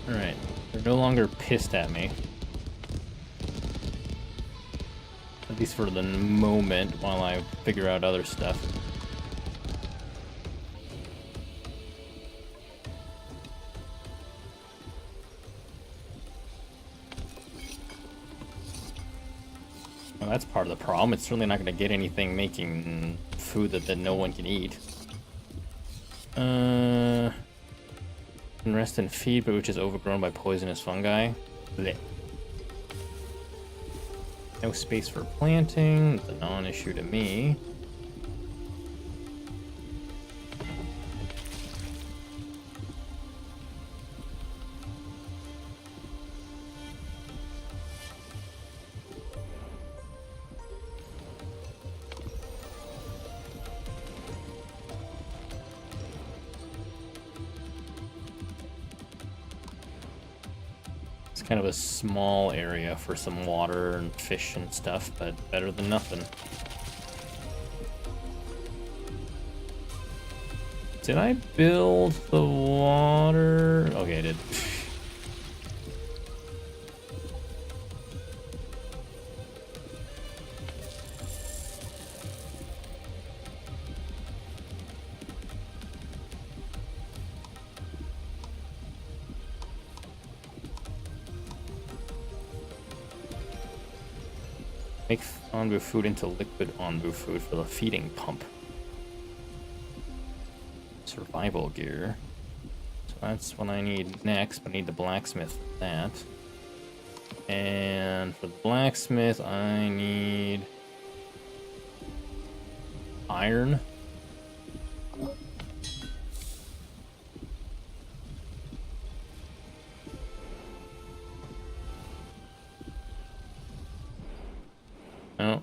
Alright, they're no longer pissed at me. At least for the moment, while I figure out other stuff. Well, that's part of the problem. It's certainly not going to get anything making food that no one can eat. Can rest and feed, but which is overgrown by poisonous fungi. Blech. No space for planting. It's a non-issue to me. Kind of a small area for some water and fish and stuff, but better than nothing. Did I build the water? Okay, I did. Make onbu food into liquid onbu food for the feeding pump. Survival gear. So that's what I need next, but I need the blacksmith for that. And for the blacksmith, I need iron. Oh.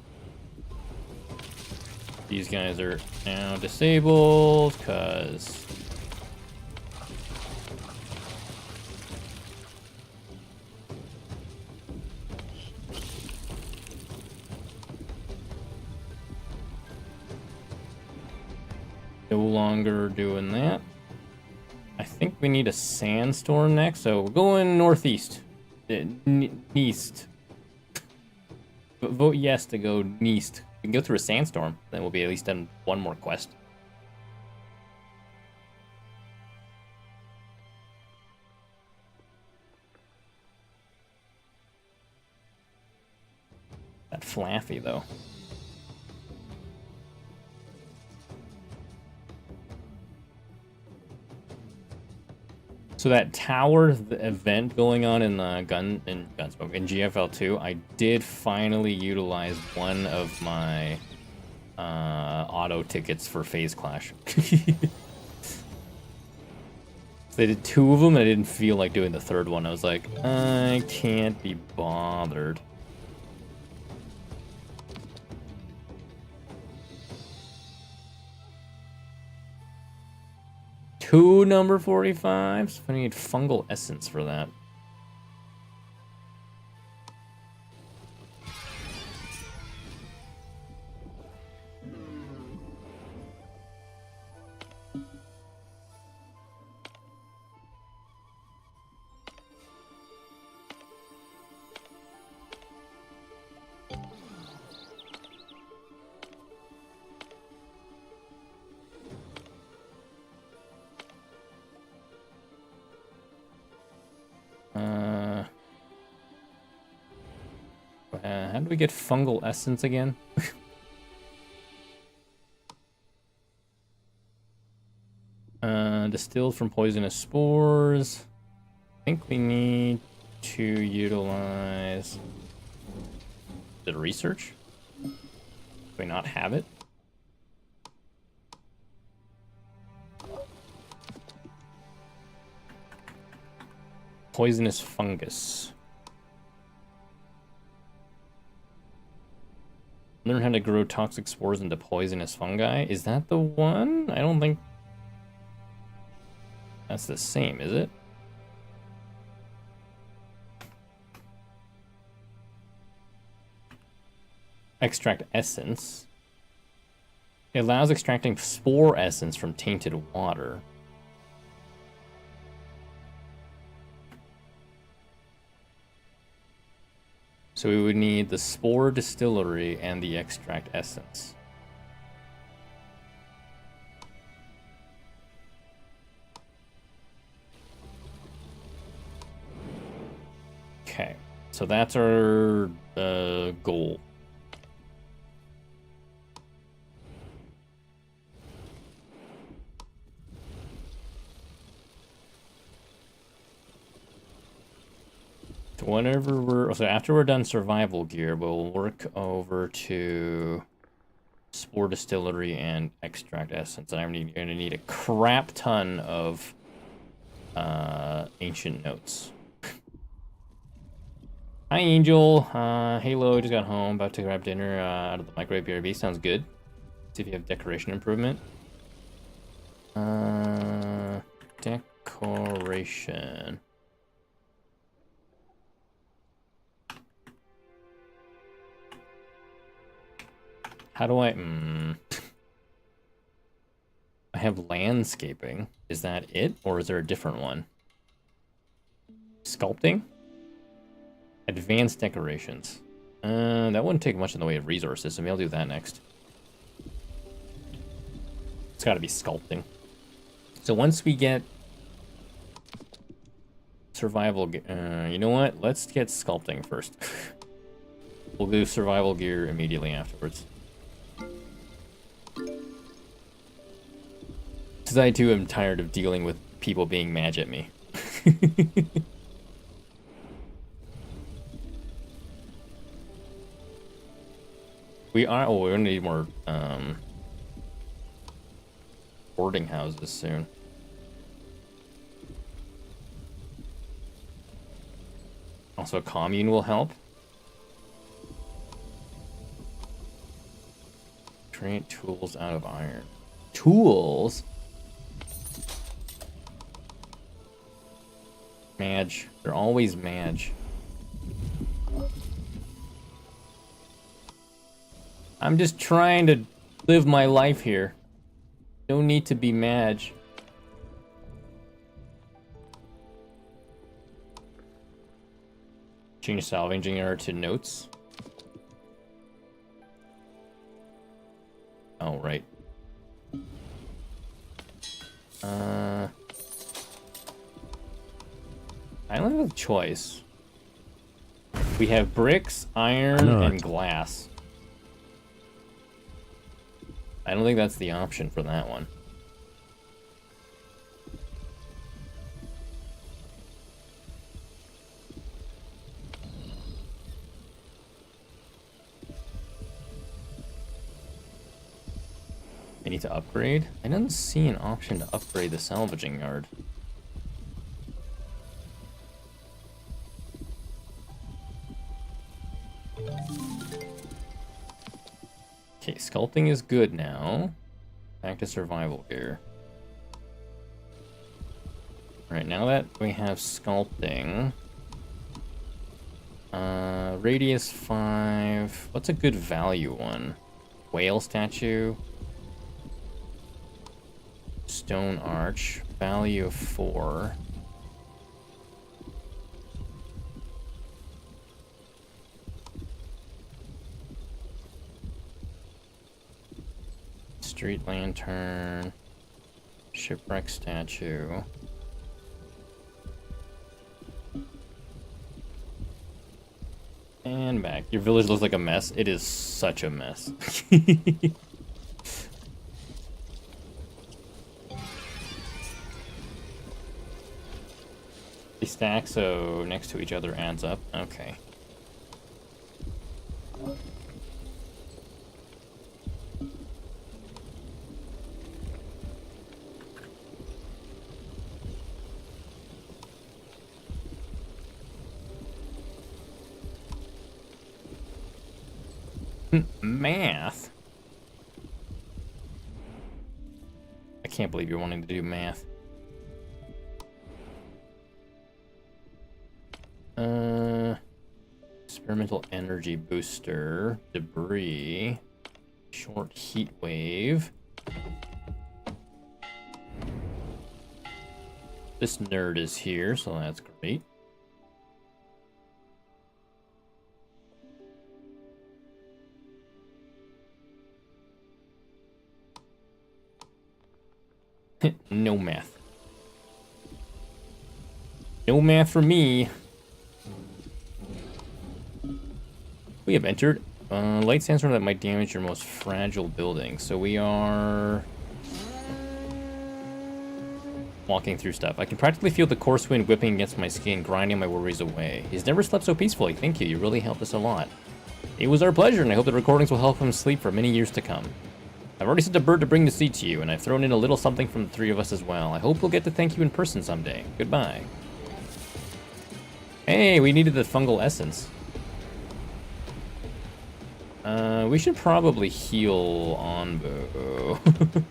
These guys are now disabled, because... no longer doing that. I think we need a sandstorm next, so we're going northeast. East. Vote yes to go east. We can go through a sandstorm, then we'll be at least done one more quest. That Flaffy, though. So that tower event going on in the Gunsmoke in GFL2, I did finally utilize one of my auto tickets for Phase Clash. So they did 2 of them, and I didn't feel like doing the 3rd one. I was like, I can't be bothered. Two number 45s. I need fungal essence for that. How do we get fungal essence again? Distilled from poisonous spores. I think we need to utilize the research. Do we not have it? Poisonous fungus. Learn how to grow toxic spores into poisonous fungi. Is that the one? I don't think that's the same, is it? Extract essence. It allows extracting spore essence from tainted water. So we would need the spore distillery and the extract essence. Okay, so that's our goal. Whenever so after we're done survival gear, we'll work over to spore distillery and extract essence. And I'm gonna need a crap ton of ancient notes. Hi Angel, Halo just got home, about to grab dinner out of the microwave BRB. Sounds good. See if you have decoration improvement. Decoration. How do I... I have landscaping. Is that it, or is there a different one? Sculpting? Advanced decorations. That wouldn't take much in the way of resources, so maybe I'll do that next. It's gotta be sculpting. So once we get survival, you know what? Let's get sculpting first. We'll do survival gear immediately afterwards. Because I too am tired of dealing with people being mad at me. We're gonna need more boarding houses soon. Also, a commune will help. Create tools out of iron. Tools? Madge. They're always Madge. I'm just trying to live my life here. No need to be Madge. Change salvaging error to notes. Oh, right. I don't have a choice. We have bricks, iron, and glass. I don't think that's the option for that one. I need to upgrade? I didn't see an option to upgrade the salvaging yard. Okay, sculpting is good now. Back to survival gear. Alright, now that we have sculpting... radius 5... What's a good value one? Whale statue? Stone arch. Value of 4. Street lantern. Shipwreck statue. And back. Your village looks like a mess. It is such a mess. They stack so next to each other adds up. Okay. Math? I can't believe you're wanting to do math. Experimental energy booster, debris, short heat wave. This nerd is here, so that's great. No math. No math for me. We have entered light sandstorm that might damage your most fragile building. So we are walking through stuff. I can practically feel the coarse wind whipping against my skin, grinding my worries away. He's never slept so peacefully. Thank you. You really helped us a lot. It was our pleasure, and I hope the recordings will help him sleep for many years to come. I've already sent a bird to bring the seed to you, and I've thrown in a little something from the three of us as well. I hope we'll get to thank you in person someday. Goodbye. Hey, we needed the fungal essence. We should probably heal Onbo.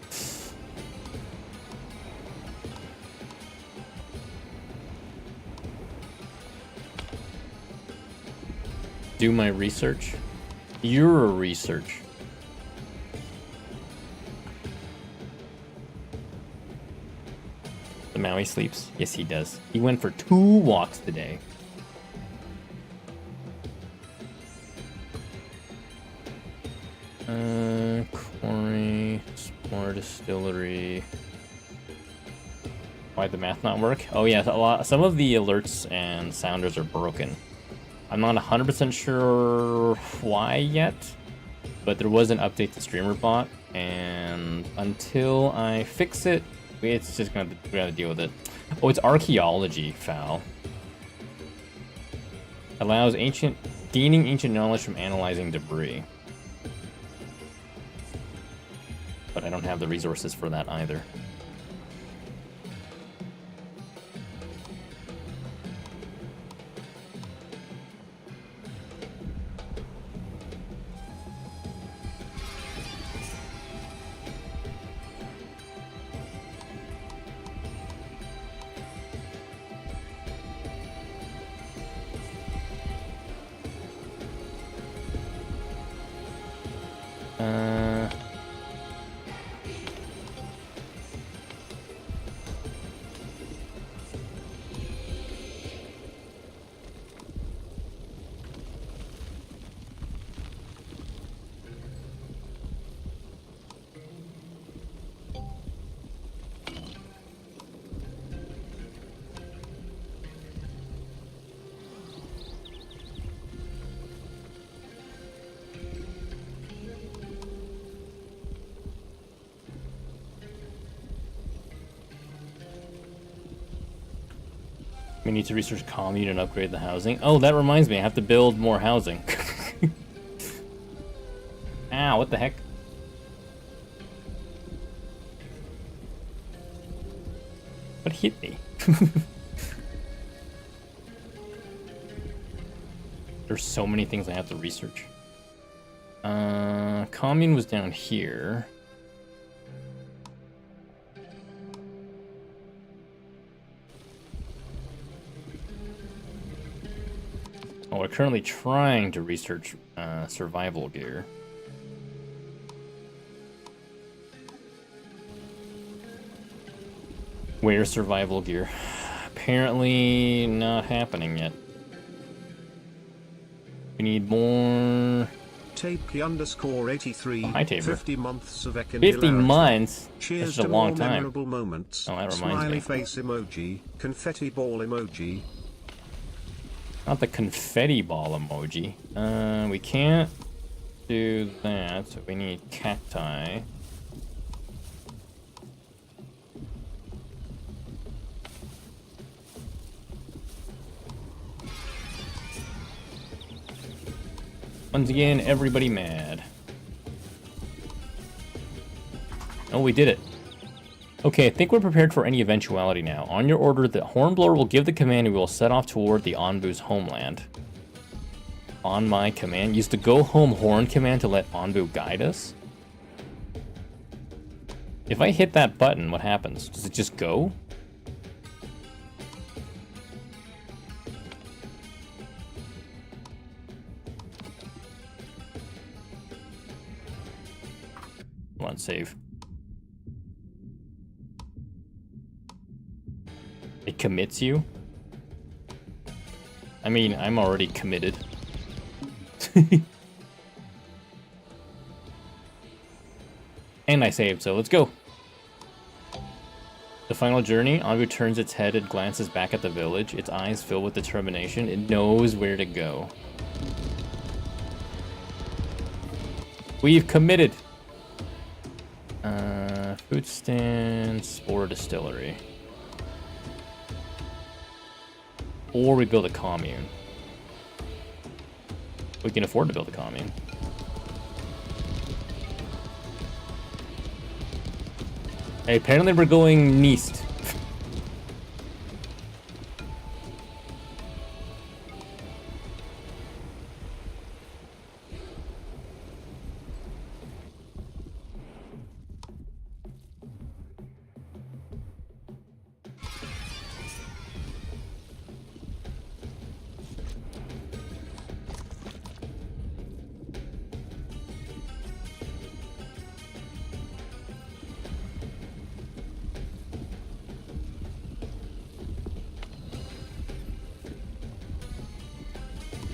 Do my research? Your research. The Maui sleeps? Yes, he does. He went for 2 walks today. Quarry, Spore Distillery. Why'd the math not work? Oh yeah, some of the alerts and sounders are broken. I'm not 100% sure why yet, but there was an update to StreamerBot, and until I fix it, it's just we gotta deal with it. Oh, it's archaeology, foul. Allows gaining ancient knowledge from analyzing debris. But I don't have the resources for that either. We need to research commune and upgrade the housing. Oh, that reminds me, I have to build more housing. Ow, what the heck? What hit me? There's so many things I have to research. Commune was down here. Oh, we're currently trying to research survival gear. Where's survival gear? Apparently not happening yet. We need more... Tapey_83. Hi, Tabor. 50 months of 50 months? Cheers That's a to long more time. memorable moments. Oh, that reminds Smiley me. face emoji. Confetti ball emoji. Not the confetti ball emoji. We can't do that, so we need cacti. Once again, everybody mad. Oh, we did it. Okay, I think we're prepared for any eventuality now. On your order, the Hornblower will give the command and we will set off toward the Anbu's homeland. On my command, use the Go Home Horn command to let Anbu guide us. If I hit that button, what happens? Does it just go? Come on, save. It commits you? I mean, I'm already committed. And I saved, so let's go. The final journey, Anbu turns its head and glances back at the village. Its eyes fill with determination. It knows where to go. We've committed. Food stand, Spore Distillery. Or we build a commune. We can afford to build a commune. Hey, apparently we're going east.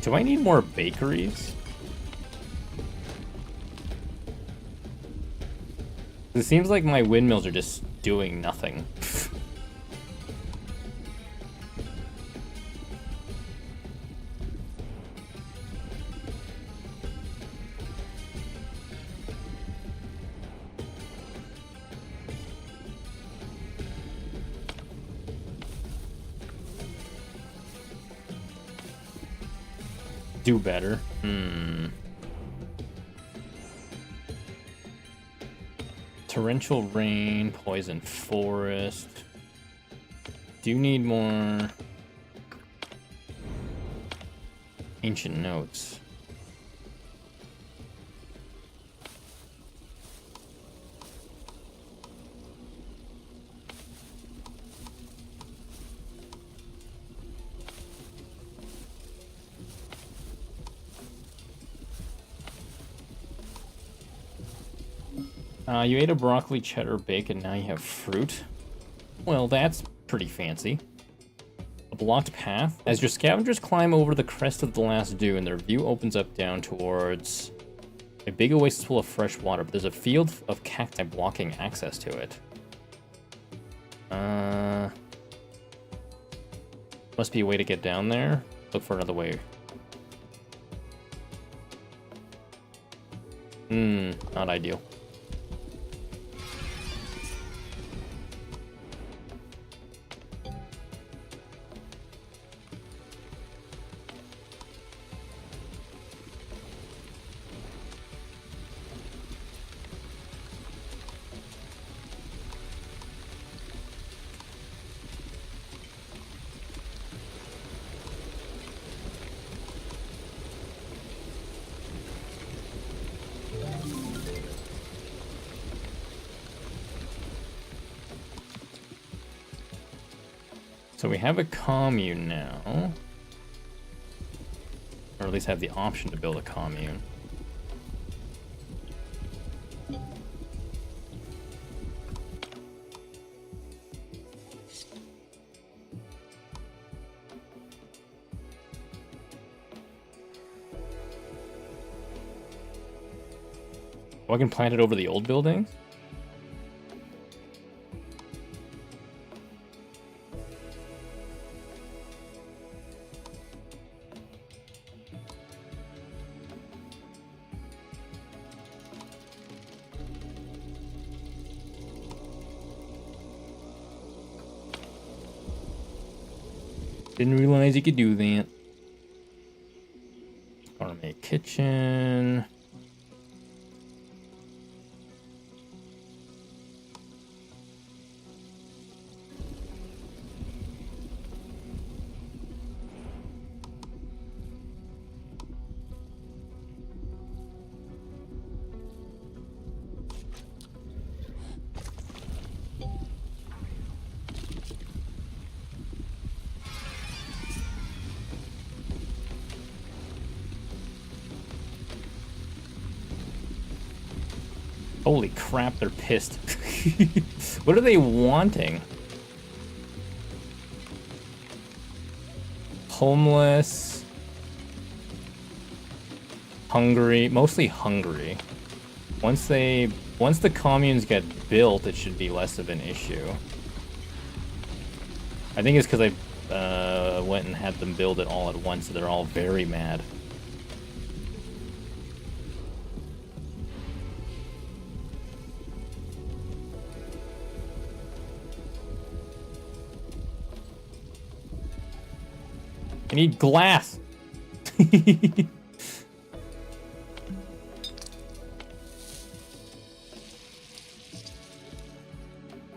Do I need more bakeries? It seems like my windmills are just doing nothing. Do better. Torrential rain, poison forest. Do need more ancient notes. You ate a broccoli cheddar bacon, now you have fruit. Well, that's pretty fancy. A blocked path. As your scavengers climb over the crest of the last dew, their view opens up down towards a big oasis full of fresh water, but there's a field of cacti blocking access to it. Must be a way to get down there. Look for another way. Not ideal. So we have a commune now. Or at least have the option to build a commune. Oh, I can plant it over the old buildings? Didn't realize you could do that. Gonna make kitchen. Holy crap, they're pissed. What are they wanting? Homeless. Hungry. Mostly hungry. Once the communes get built, it should be less of an issue. I think it's because I went and had them build it all at once, so they're all very mad. I need glass.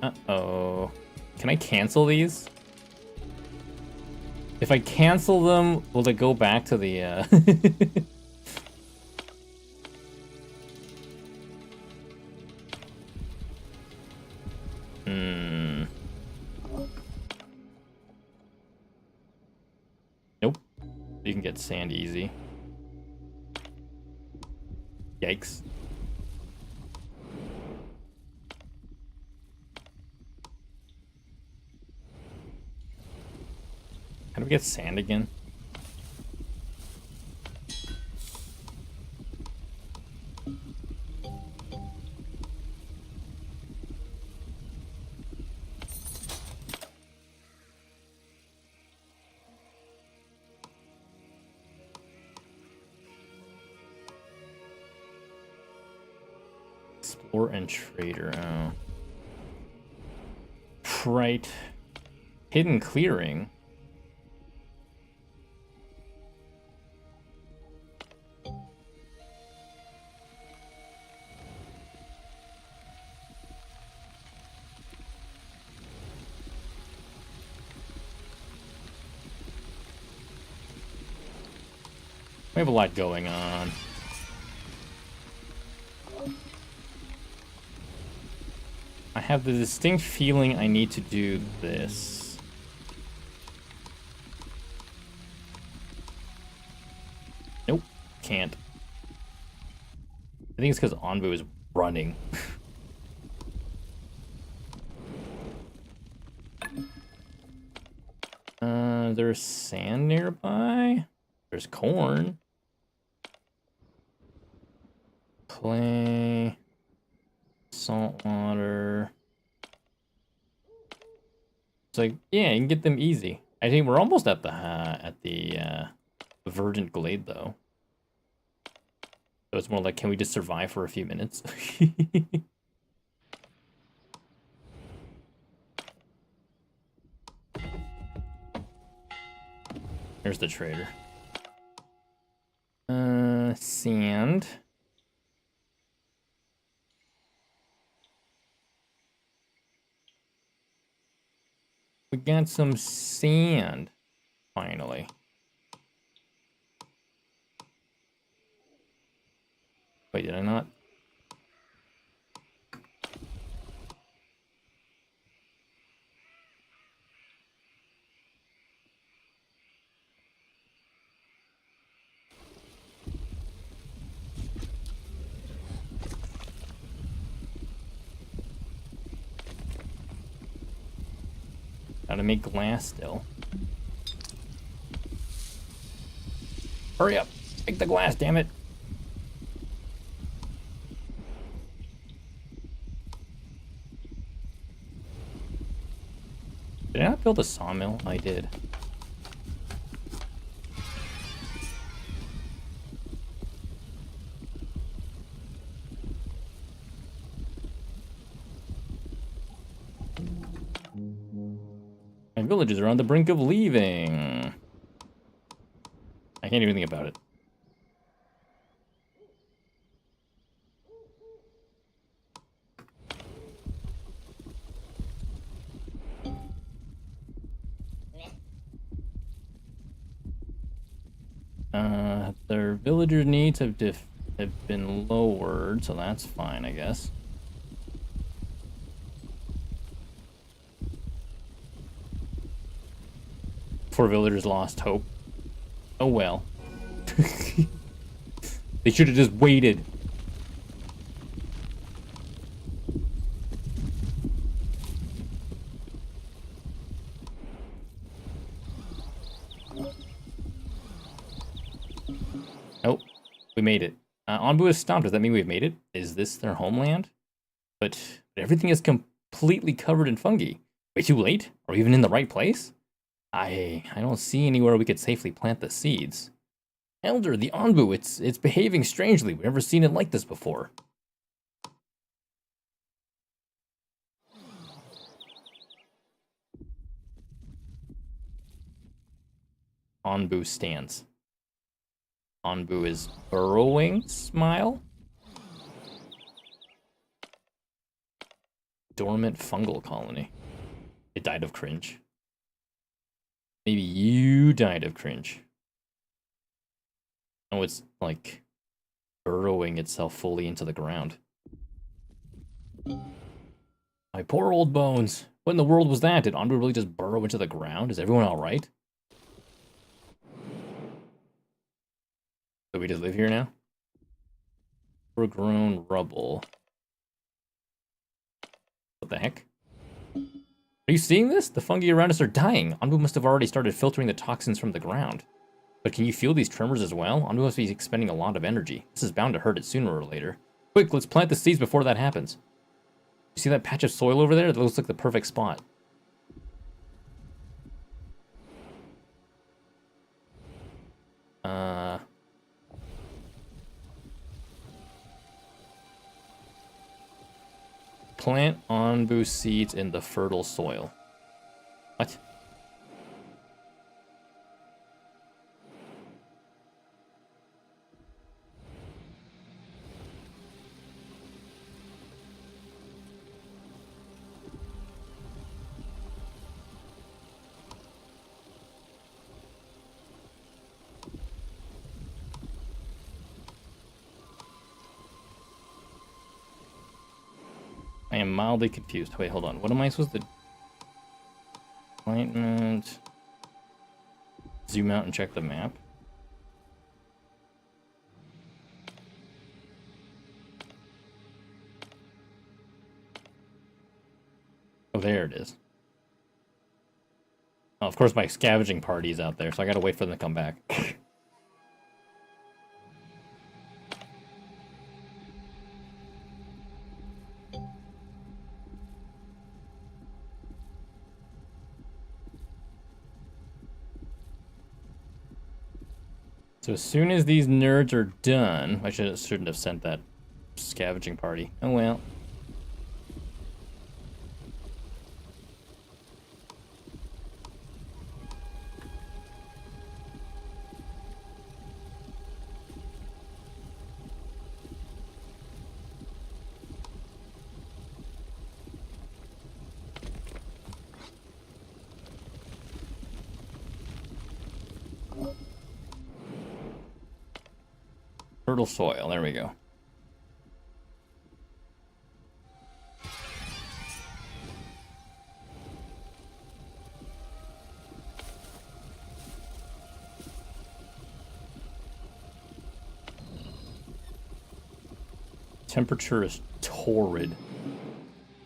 Uh-oh. Can I cancel these? If I cancel them, will they go back to the, Nope. You can get sand easy. Yikes. How do we get sand again? Explore and trader. Oh. Right. Hidden clearing. We have a lot going on. I have the distinct feeling I need to do this. Nope, can't. I think it's because Envu is running. There's sand nearby. There's corn. Clay. Salt water. It's like, yeah, you can get them easy. I think we're almost at the verdant glade though. So it's more like, can we just survive for a few minutes? There's the trader. Sand. We got some sand, finally. Wait, did I not? Gotta make glass still. Hurry up! Make the glass, damn it! Did I not build a sawmill? I did. My villages are on the brink of leaving. I can't do anything about it. Their villager needs have been lowered, so that's fine, I guess. Poor villagers lost hope. Oh well. They should have just waited. Nope. We made it. Anbu is stomped. Does that mean we've made it? Is this their homeland? But everything is completely covered in fungi. Way too late? Are we even in the right place? I don't see anywhere we could safely plant the seeds. Elder, the Anbu, it's behaving strangely. We've never seen it like this before. Anbu stands. Anbu is burrowing, smile. Dormant fungal colony. It died of cringe. Maybe you died of cringe. Oh, it's like burrowing itself fully into the ground. My poor old bones. What in the world was that? Did Anbu really just burrow into the ground? Is everyone alright? So we just live here now? Overgrown rubble. What the heck? Are you seeing this? The fungi around us are dying. Anbu must have already started filtering the toxins from the ground. But can you feel these tremors as well? Anbu must be expending a lot of energy. This is bound to hurt it sooner or later. Quick, let's plant the seeds before that happens. You see that patch of soil over there? That looks like the perfect spot. Plant onbu seeds in the fertile soil. What? I am mildly confused. Wait, hold on. What am I supposed to... Appointment... Zoom out and check the map. Oh, there it is. Oh, of course my scavenging party's out there, so I gotta wait for them to come back. So as soon as these nerds are done, I shouldn't have sent that scavenging party. Oh well. Fertile soil, there we go. Temperature is torrid.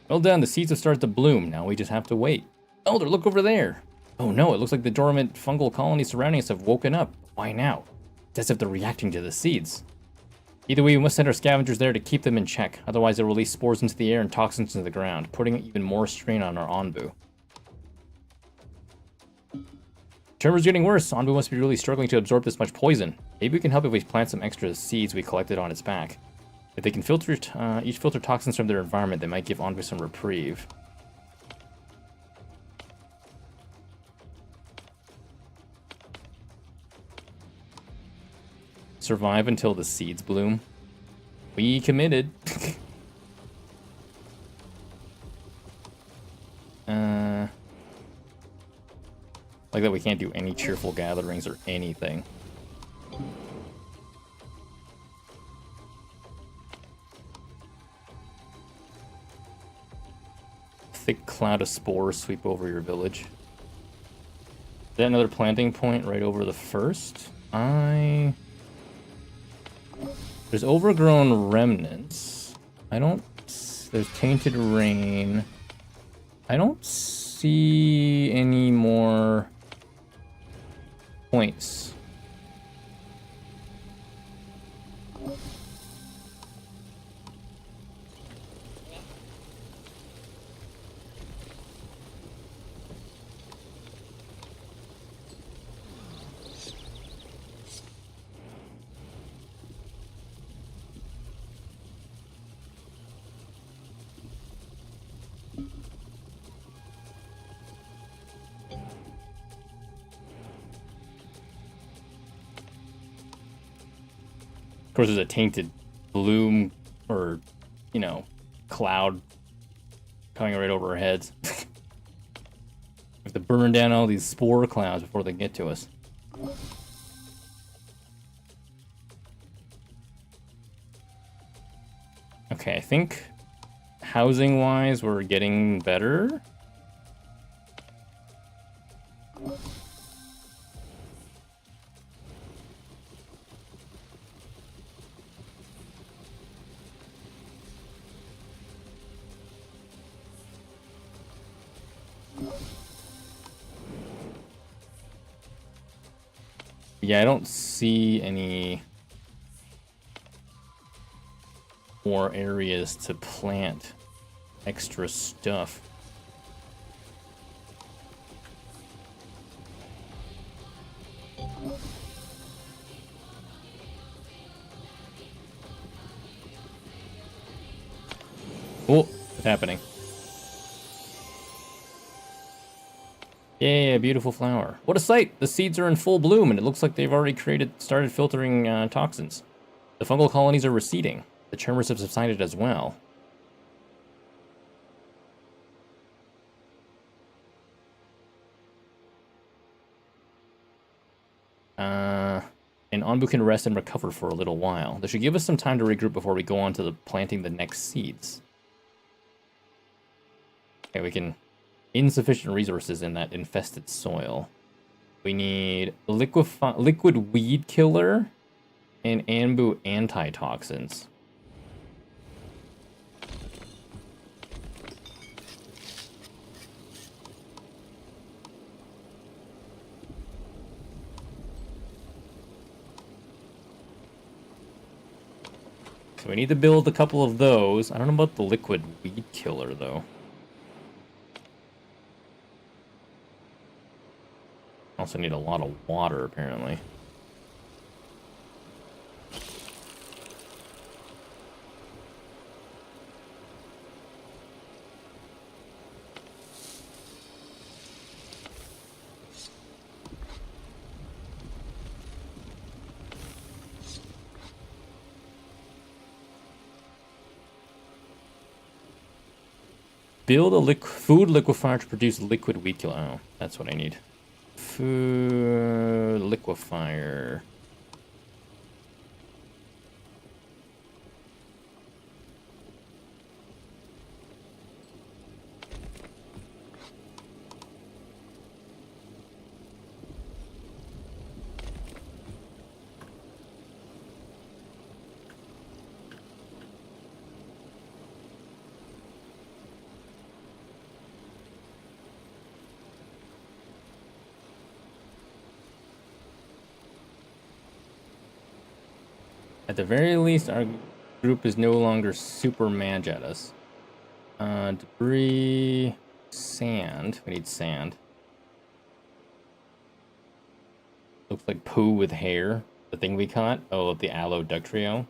Well done, the seeds have started to bloom. Now we just have to wait. Elder, look over there. Oh no, it looks like the dormant fungal colonies surrounding us have woken up. Why now? It's as if they're reacting to the seeds. Either way, we must send our scavengers there to keep them in check. Otherwise, they'll release spores into the air and toxins into the ground, putting even more strain on our onbu. Temperature's getting worse. Onbu must be really struggling to absorb this much poison. Maybe we can help if we plant some extra seeds we collected on its back. If they can each filter toxins from their environment, they might give Onbu some reprieve. Survive until the seeds bloom. We committed. Like that we can't do any cheerful gatherings or anything. Thick cloud of spores sweep over your village. Is that another planting point right over the first? There's overgrown remnants. There's tainted rain. I don't see any more points. Of course, there's a tainted bloom or, you know, cloud coming right over our heads. We have to burn down all these spore clouds before they get to us. Okay, I think housing-wise, we're getting better. Yeah, I don't see any more areas to plant extra stuff. Oh, What's happening? Yeah, beautiful flower. What a sight! The seeds are in full bloom, and it looks like they've already started filtering toxins. The fungal colonies are receding. The tremors have subsided as well. And Anbu can rest and recover for a little while. This should give us some time to regroup before we go on to planting the next seeds. Okay, we can... Insufficient resources in that infested soil. We need liquid weed killer and Anbu antitoxins. So we need to build a couple of those. I don't know about the liquid weed killer, though. Also need a lot of water, apparently. Build a food liquefier to produce liquid weed killer. Oh, that's what I need. Food liquefier. At the very least, our group is no longer super mad at us. Debris, sand. We need sand. Looks like poo with hair. The thing we caught. Oh, the aloe duck trio.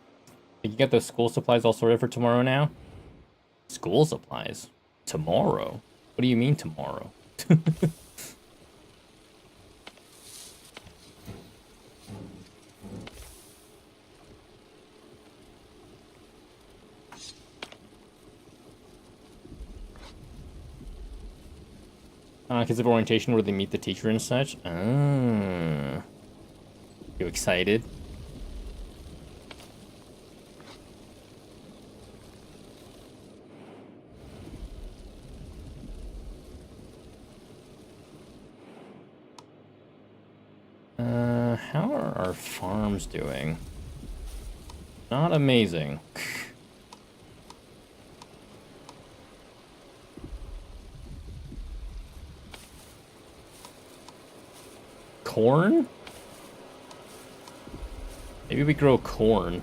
Think you got those school supplies all sorted for tomorrow now? School supplies? Tomorrow? What do you mean tomorrow? Kids of orientation where they meet the teacher and such. Ah. You excited? How are our farms doing? Not amazing. Corn? Maybe we grow corn.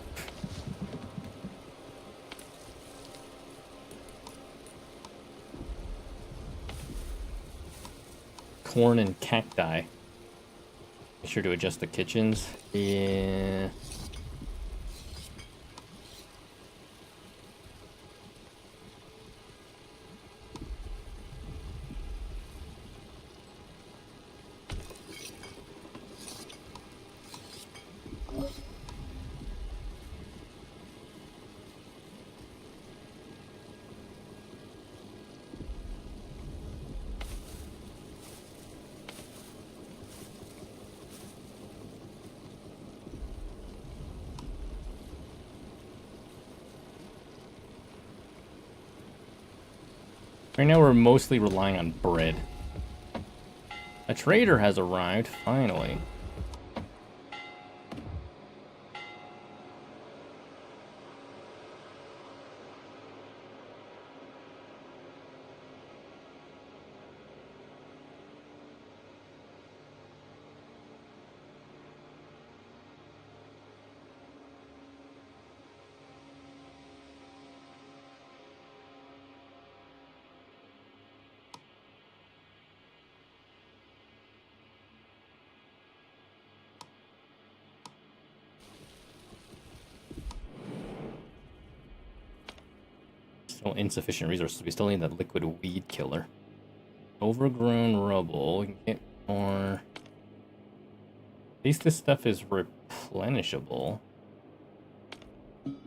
Corn and cacti. Make sure to adjust the kitchens. Yeah. Right now we're mostly relying on bread. A trader has arrived, finally. Still insufficient resources. We still need that liquid weed killer. Overgrown rubble. We can get more. At least this stuff is replenishable. You're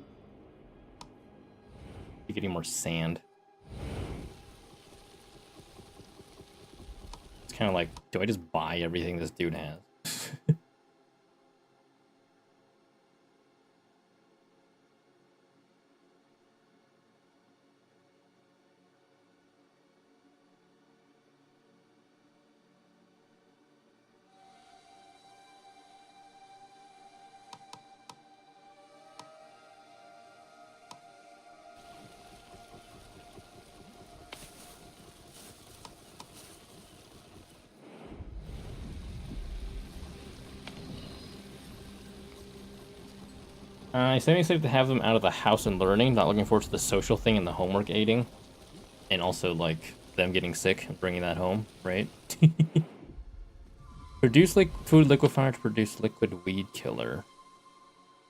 getting more sand. It's kind of like, do I just buy everything this dude has? I'm excited to have them out of the house and learning, not looking forward to the social thing and the homework aiding. And also, like, them getting sick and bringing that home, right? Produce food liquefier to produce liquid weed killer.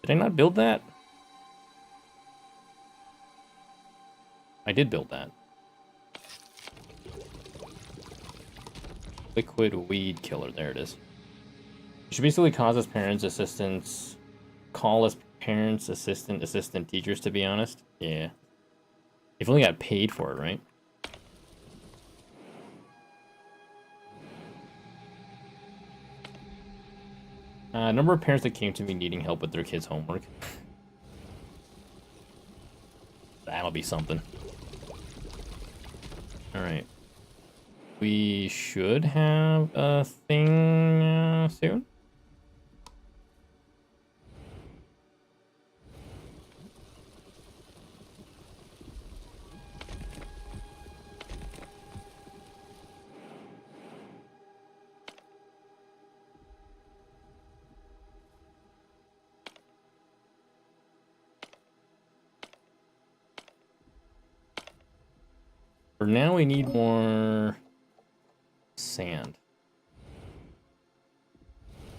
Did I not build that? I did build that. Liquid weed killer, there it is. You should basically call us parents, assistants, assistant teachers, to be honest. Yeah. You've only got paid for it, right? Number of parents that came to me needing help with their kids' homework. That'll be something. Alright. We should have a thing soon. For now, we need more sand.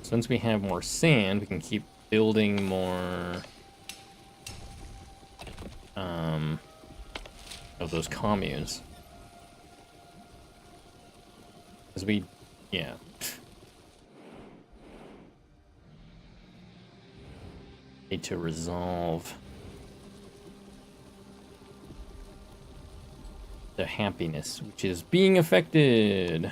Since we have more sand, we can keep building more of those communes. Because yeah. Need to resolve the happiness, which is being affected.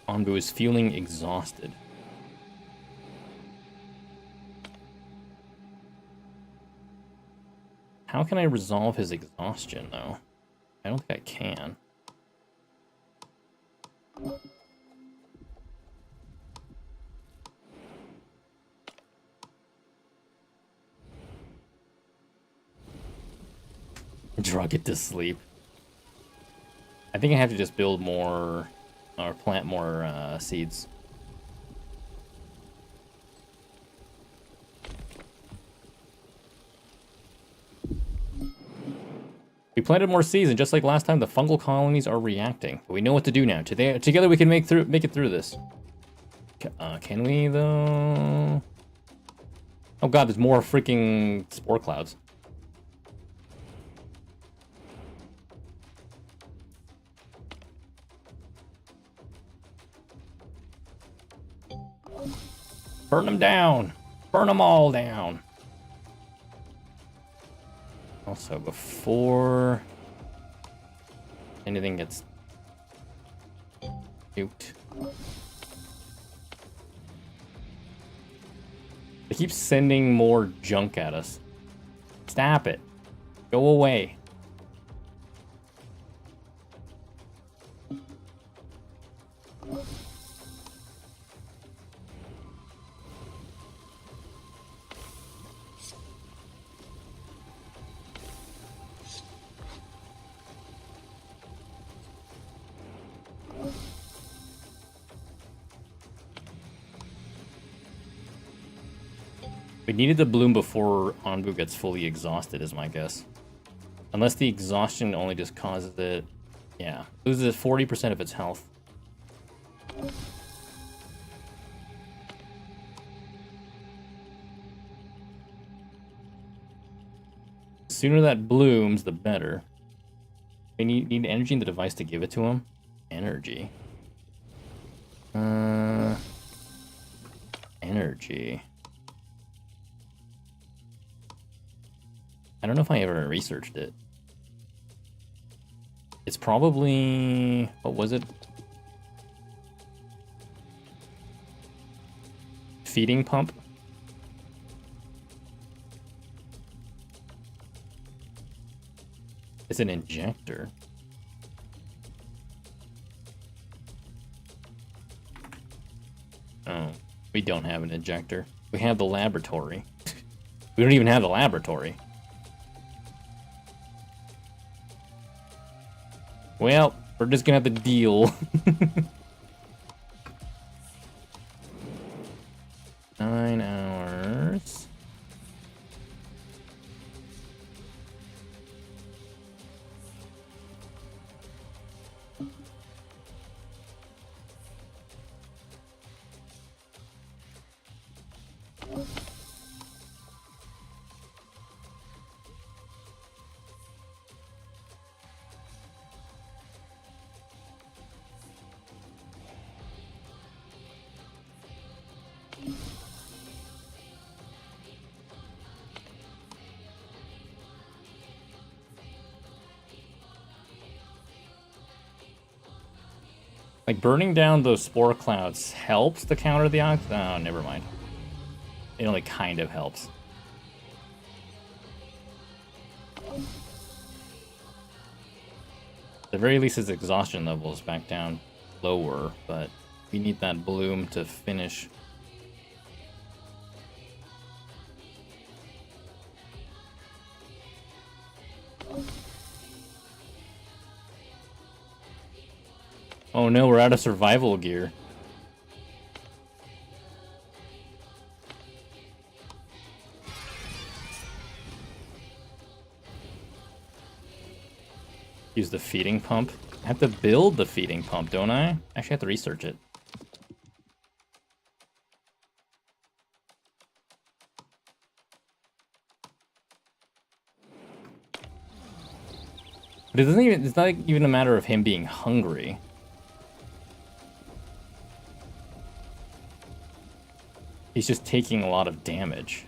Onbu is feeling exhausted. How can I resolve his exhaustion, though? I don't think I can. Drug it to sleep. I think I have to just build more, or plant more seeds. We planted more seeds, and just like last time, the fungal colonies are reacting. But we know what to do now. Together we can make it through this. Can we, though? Oh god, there's more freaking spore clouds. Burn them down. Burn them all down. Also, before anything gets nuked. They keep sending more junk at us. Stop it. Go away. We needed the bloom before Onbu gets fully exhausted, is my guess. Unless the exhaustion only just causes it... Yeah, loses 40% of its health. The sooner that blooms, the better. We need energy in the device to give it to him. Energy. Energy. I don't know if I ever researched it. It's probably... What was it? Feeding pump? It's an injector. Oh, we don't have an injector. We have the laboratory. We don't even have the laboratory. Well, we're just gonna have to deal. 9 hours. Like, burning down those spore clouds helps to counter the ox. Oh, never mind. It only kind of helps. At the very least, his exhaustion level is back down lower, but we need that bloom to finish. Oh no, we're out of survival gear. Use the feeding pump. I have to build the feeding pump, don't I? Actually, I have to research it. But it doesn't even, it's not even a matter of him being hungry. He's just taking a lot of damage.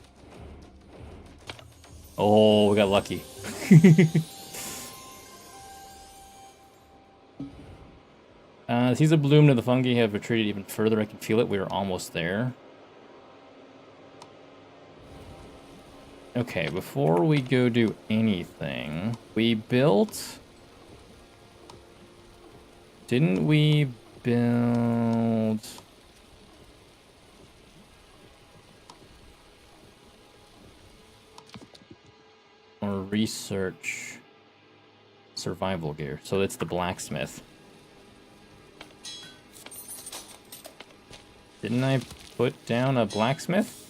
Oh, we got lucky. Seeds of bloom to the fungi have retreated even further. I can feel it. We are almost there. Okay, before we go do anything, we built... Didn't we build... Or research survival gear. So it's the blacksmith. Didn't I put down a blacksmith?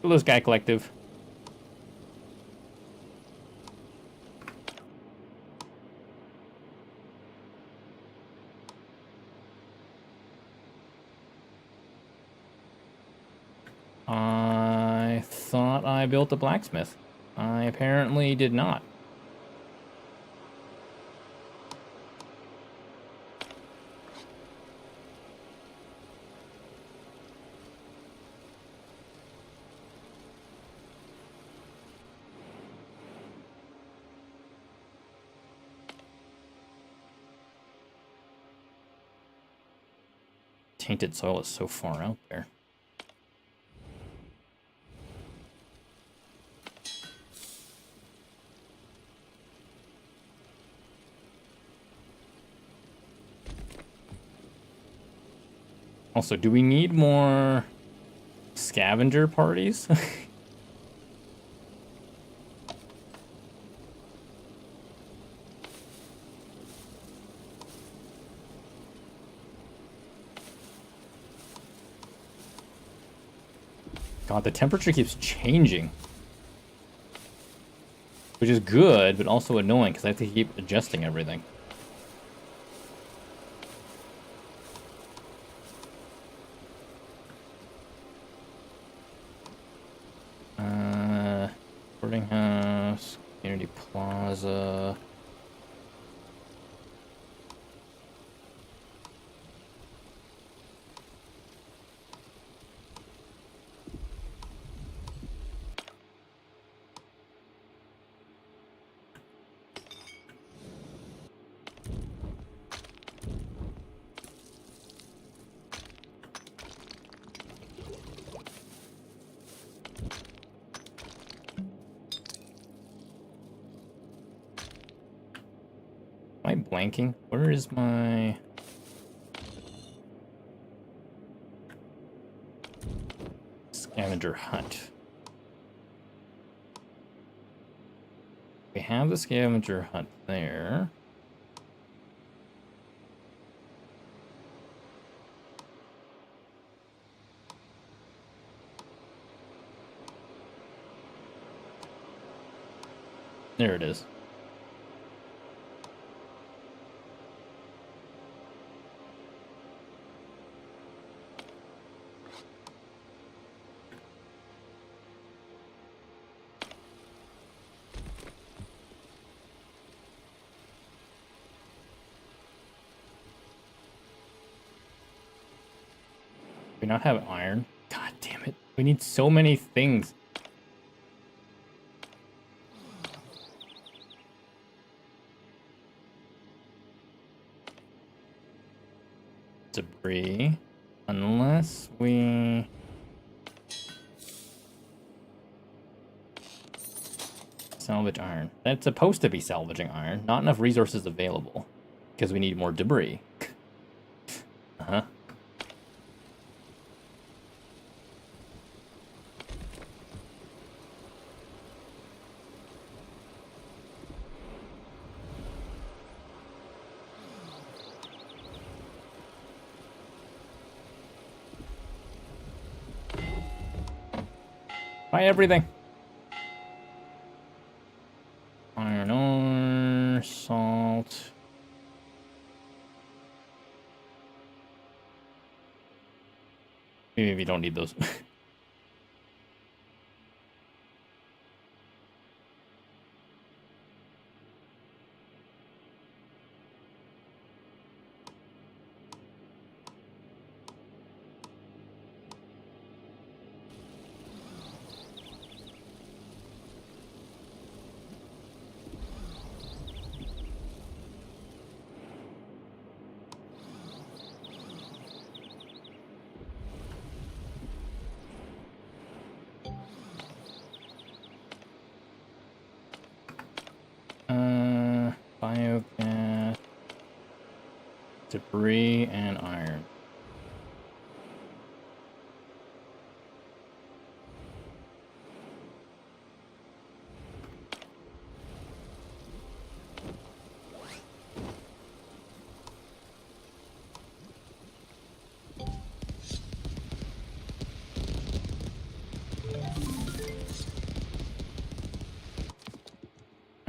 Blue Sky Collective. I thought I built a blacksmith. I apparently did not. Tainted soil is so far out there. Also, do we need more scavenger parties? God, the temperature keeps changing. Which is good, but also annoying, because I have to keep adjusting everything. Boarding house, community plaza. Am I blanking? Where is my... scavenger hunt? We have the scavenger hunt there. There it is. Do we not have iron? God damn it. We need so many things. Debris. Unless we... salvage iron. That's supposed to be salvaging iron. Not enough resources available. Because we need more debris. Uh-huh. Buy everything. Iron ore, salt. Maybe we don't need those. Biogas, debris, and iron.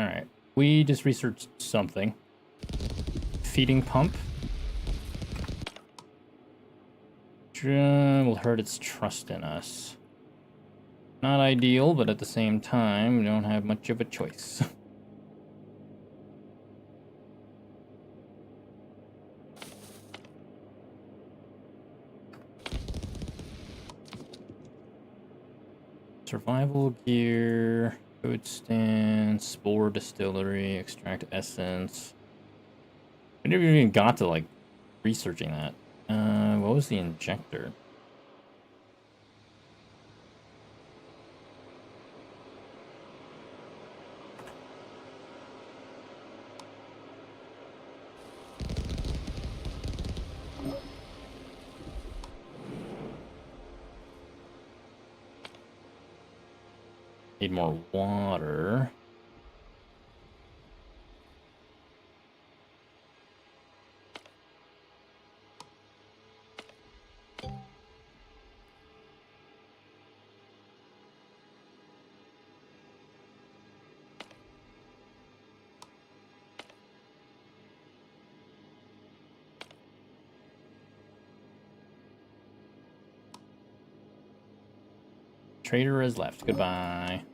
Alright, we just researched something. Feeding pump. Will hurt its trust in us. Not ideal, but at the same time, we don't have much of a choice. Survival gear, food stand, spore distillery, extract essence. We never even got to, like, researching that. What was the injector? Need more water. Trader has left. Goodbye.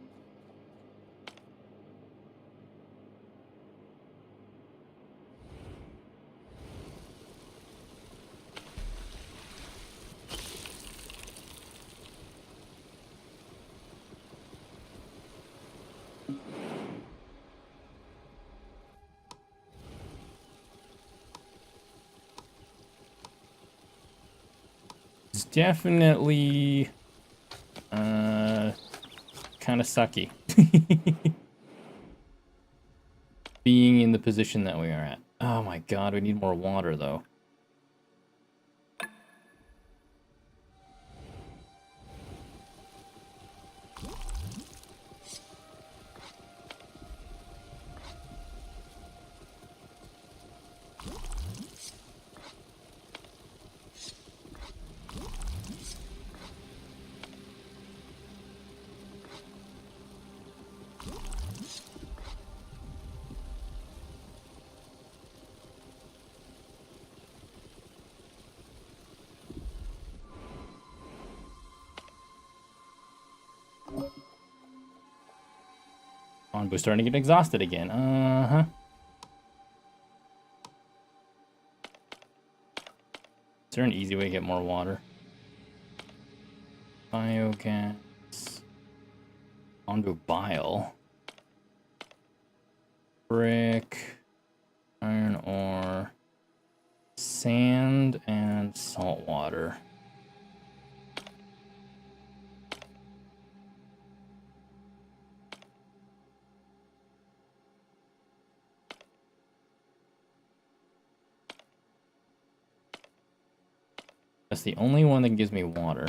It's definitely kind of sucky being in the position that we are at. Oh my god, we need more water though. We're starting to get exhausted again. Uh-huh. Is there an easy way to get more water? Biogas. Onto bile. Brick. Iron ore. Sand and salt water. That's the only one that gives me water.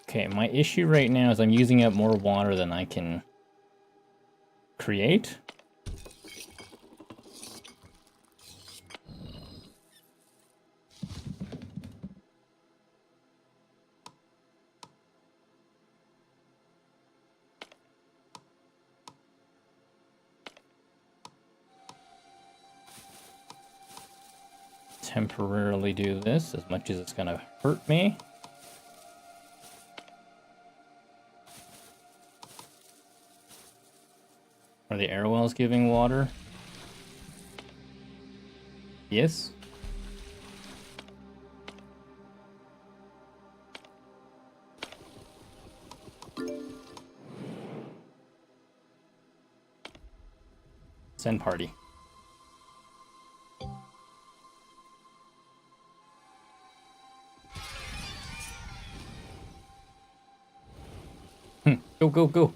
Okay, my issue right now is I'm using up more water than I can create. Temporarily do this as much as it's gonna hurt me. Are the air wells giving water? Yes. Send party. Go, go, go.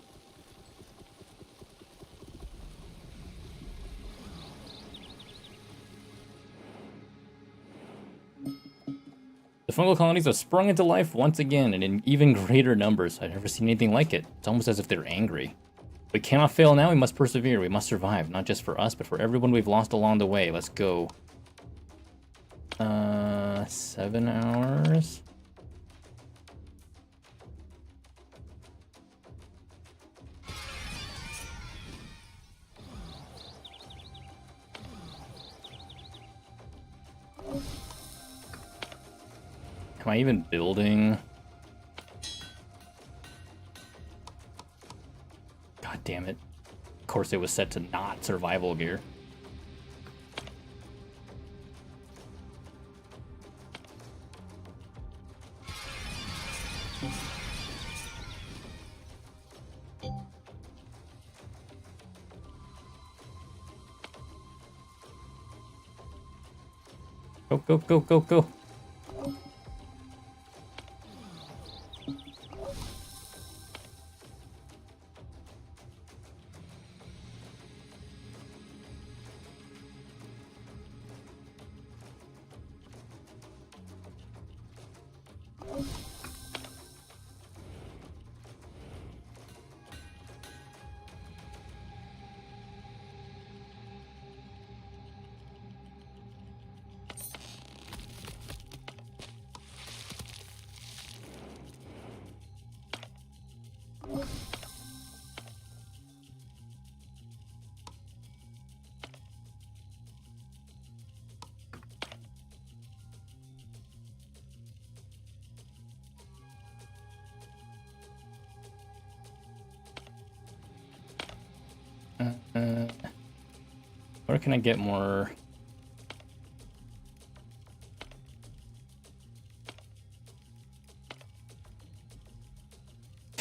The fungal colonies have sprung into life once again and in even greater numbers. I've never seen anything like it. It's almost as if they're angry. We cannot fail now, we must persevere. We must survive, not just for us, but for everyone we've lost along the way. Let's go. 7 hours. Am I even building? God damn it. Of course it was set to not survival gear. Go, go, go, go, go. Where can I get more?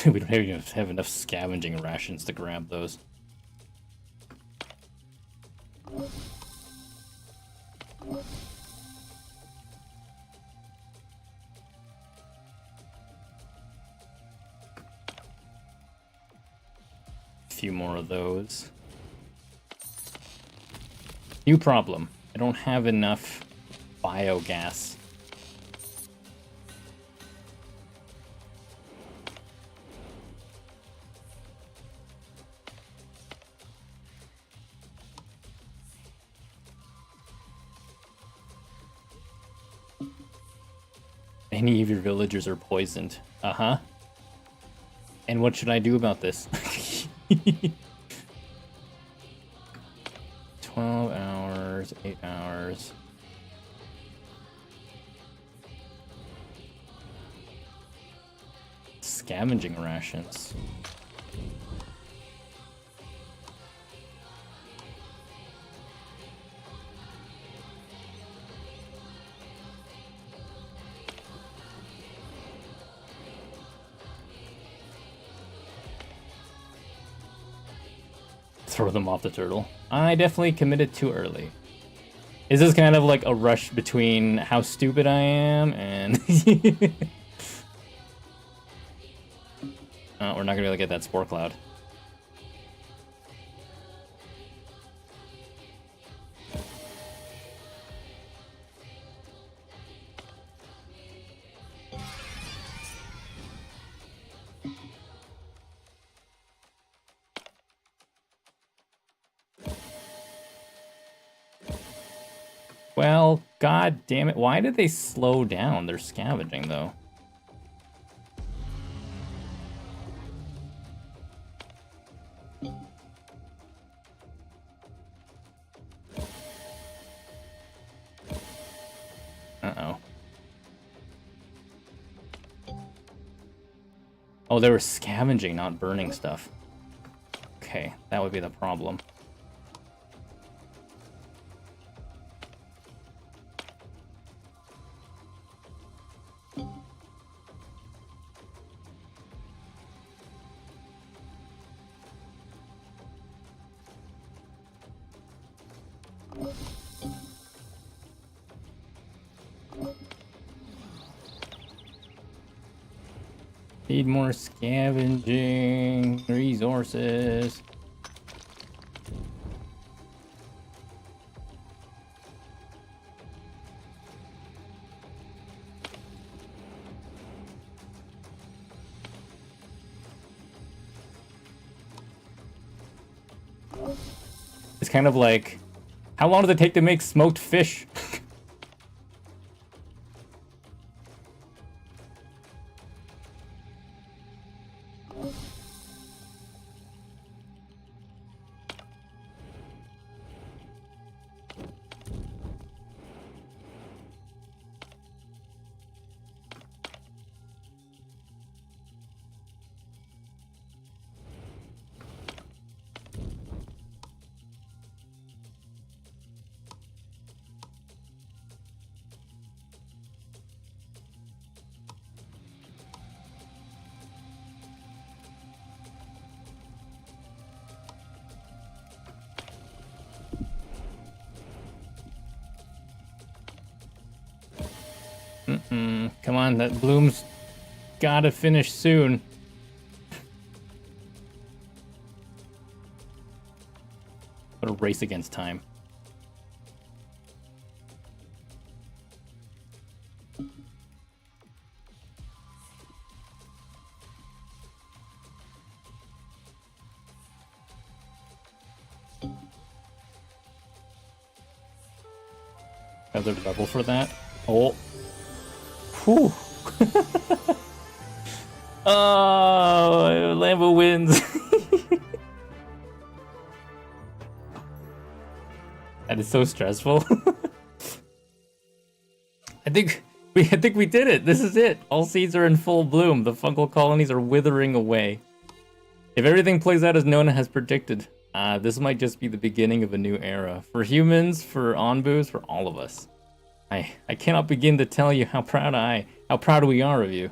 We don't even have enough scavenging rations to grab those. A few more of those. New problem. I don't have enough biogas. Any of your villagers are poisoned. Uh-huh. And what should I do about this? 12 hours, 8 hours. Scavenging rations. Throw them off the turtle. I definitely committed too early. Is this kind of like a rush between how stupid I am and... We're not gonna be able to get that spore cloud. Well, god damn it. Why did they slow down? They're scavenging, though. Uh-oh. Oh, they were scavenging, not burning stuff. Okay, that would be the problem. Need more scavenging resources. It's kind of like, how long does it take to make smoked fish? Come on, that bloom's gotta finish soon. What a race against time. Another level for that. Oh. Whew. Oh, Lambo wins. That is so stressful. I think we did it. This is it. All seeds are in full bloom. The fungal colonies are withering away. If everything plays out as Nona has predicted, This might just be the beginning of a new era. For humans, for Onbus, for all of us. I cannot begin to tell you how proud we are of you.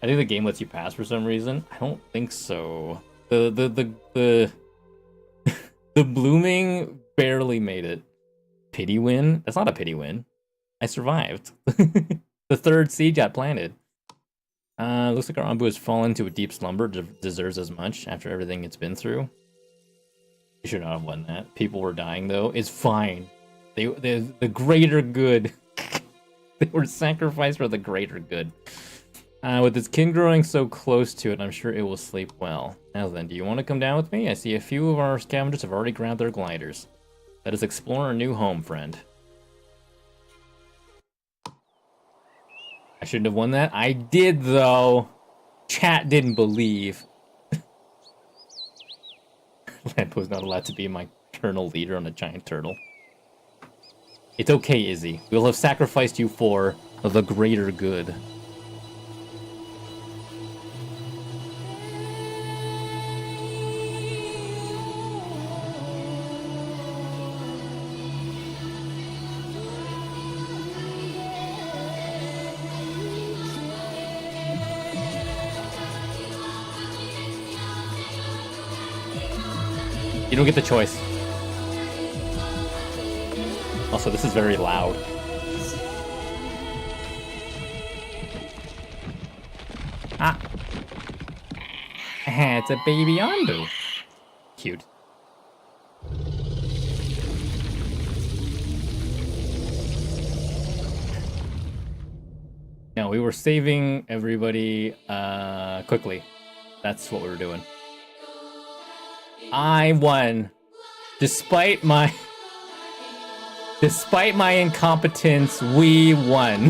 I think the game lets you pass for some reason. I don't think so. The blooming barely made it. Pity win? That's not a pity win. I survived. The third siege got planted. Looks like our Onbu has fallen into a deep slumber. Deserves as much after everything it's been through. We should not have won that. People were dying though. It's fine. They're the greater good. They were sacrificed for the greater good. With its kin growing so close to it, I'm sure it will sleep well. Now then, do you want to come down with me? I see a few of our scavengers have already grabbed their gliders. Let us explore our new home, friend. I shouldn't have won that. I did, though. Chat didn't believe. Lampo's not allowed to be my eternal leader on a giant turtle. It's okay, Izzy. We'll have sacrificed you for the greater good. You don't get the choice. Also, this is very loud. Ah. It's a baby Onbu. Cute. No, we were saving everybody quickly. That's what we were doing. I won. Despite my incompetence, we won.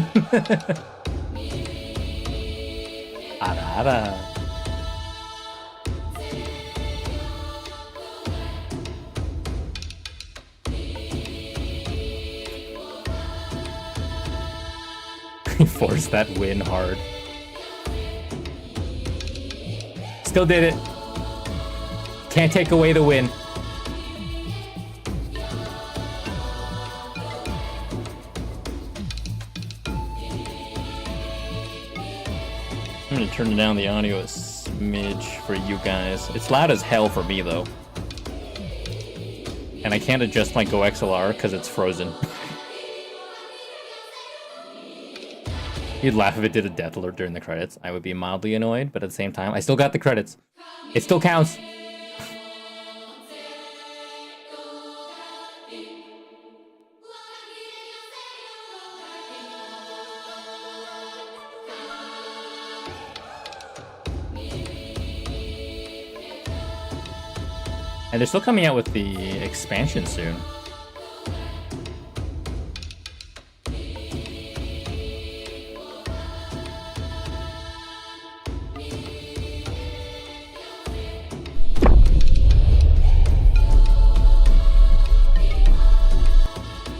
Arara. Force that win hard. Still did it. Can't take away the win. I'm gonna turn down the audio a smidge for you guys. It's loud as hell for me though. And I can't adjust my Go XLR because it's frozen. You'd laugh if it did a death alert during the credits. I would be mildly annoyed, but at the same time, I still got the credits. It still counts. And they're still coming out with the expansion soon.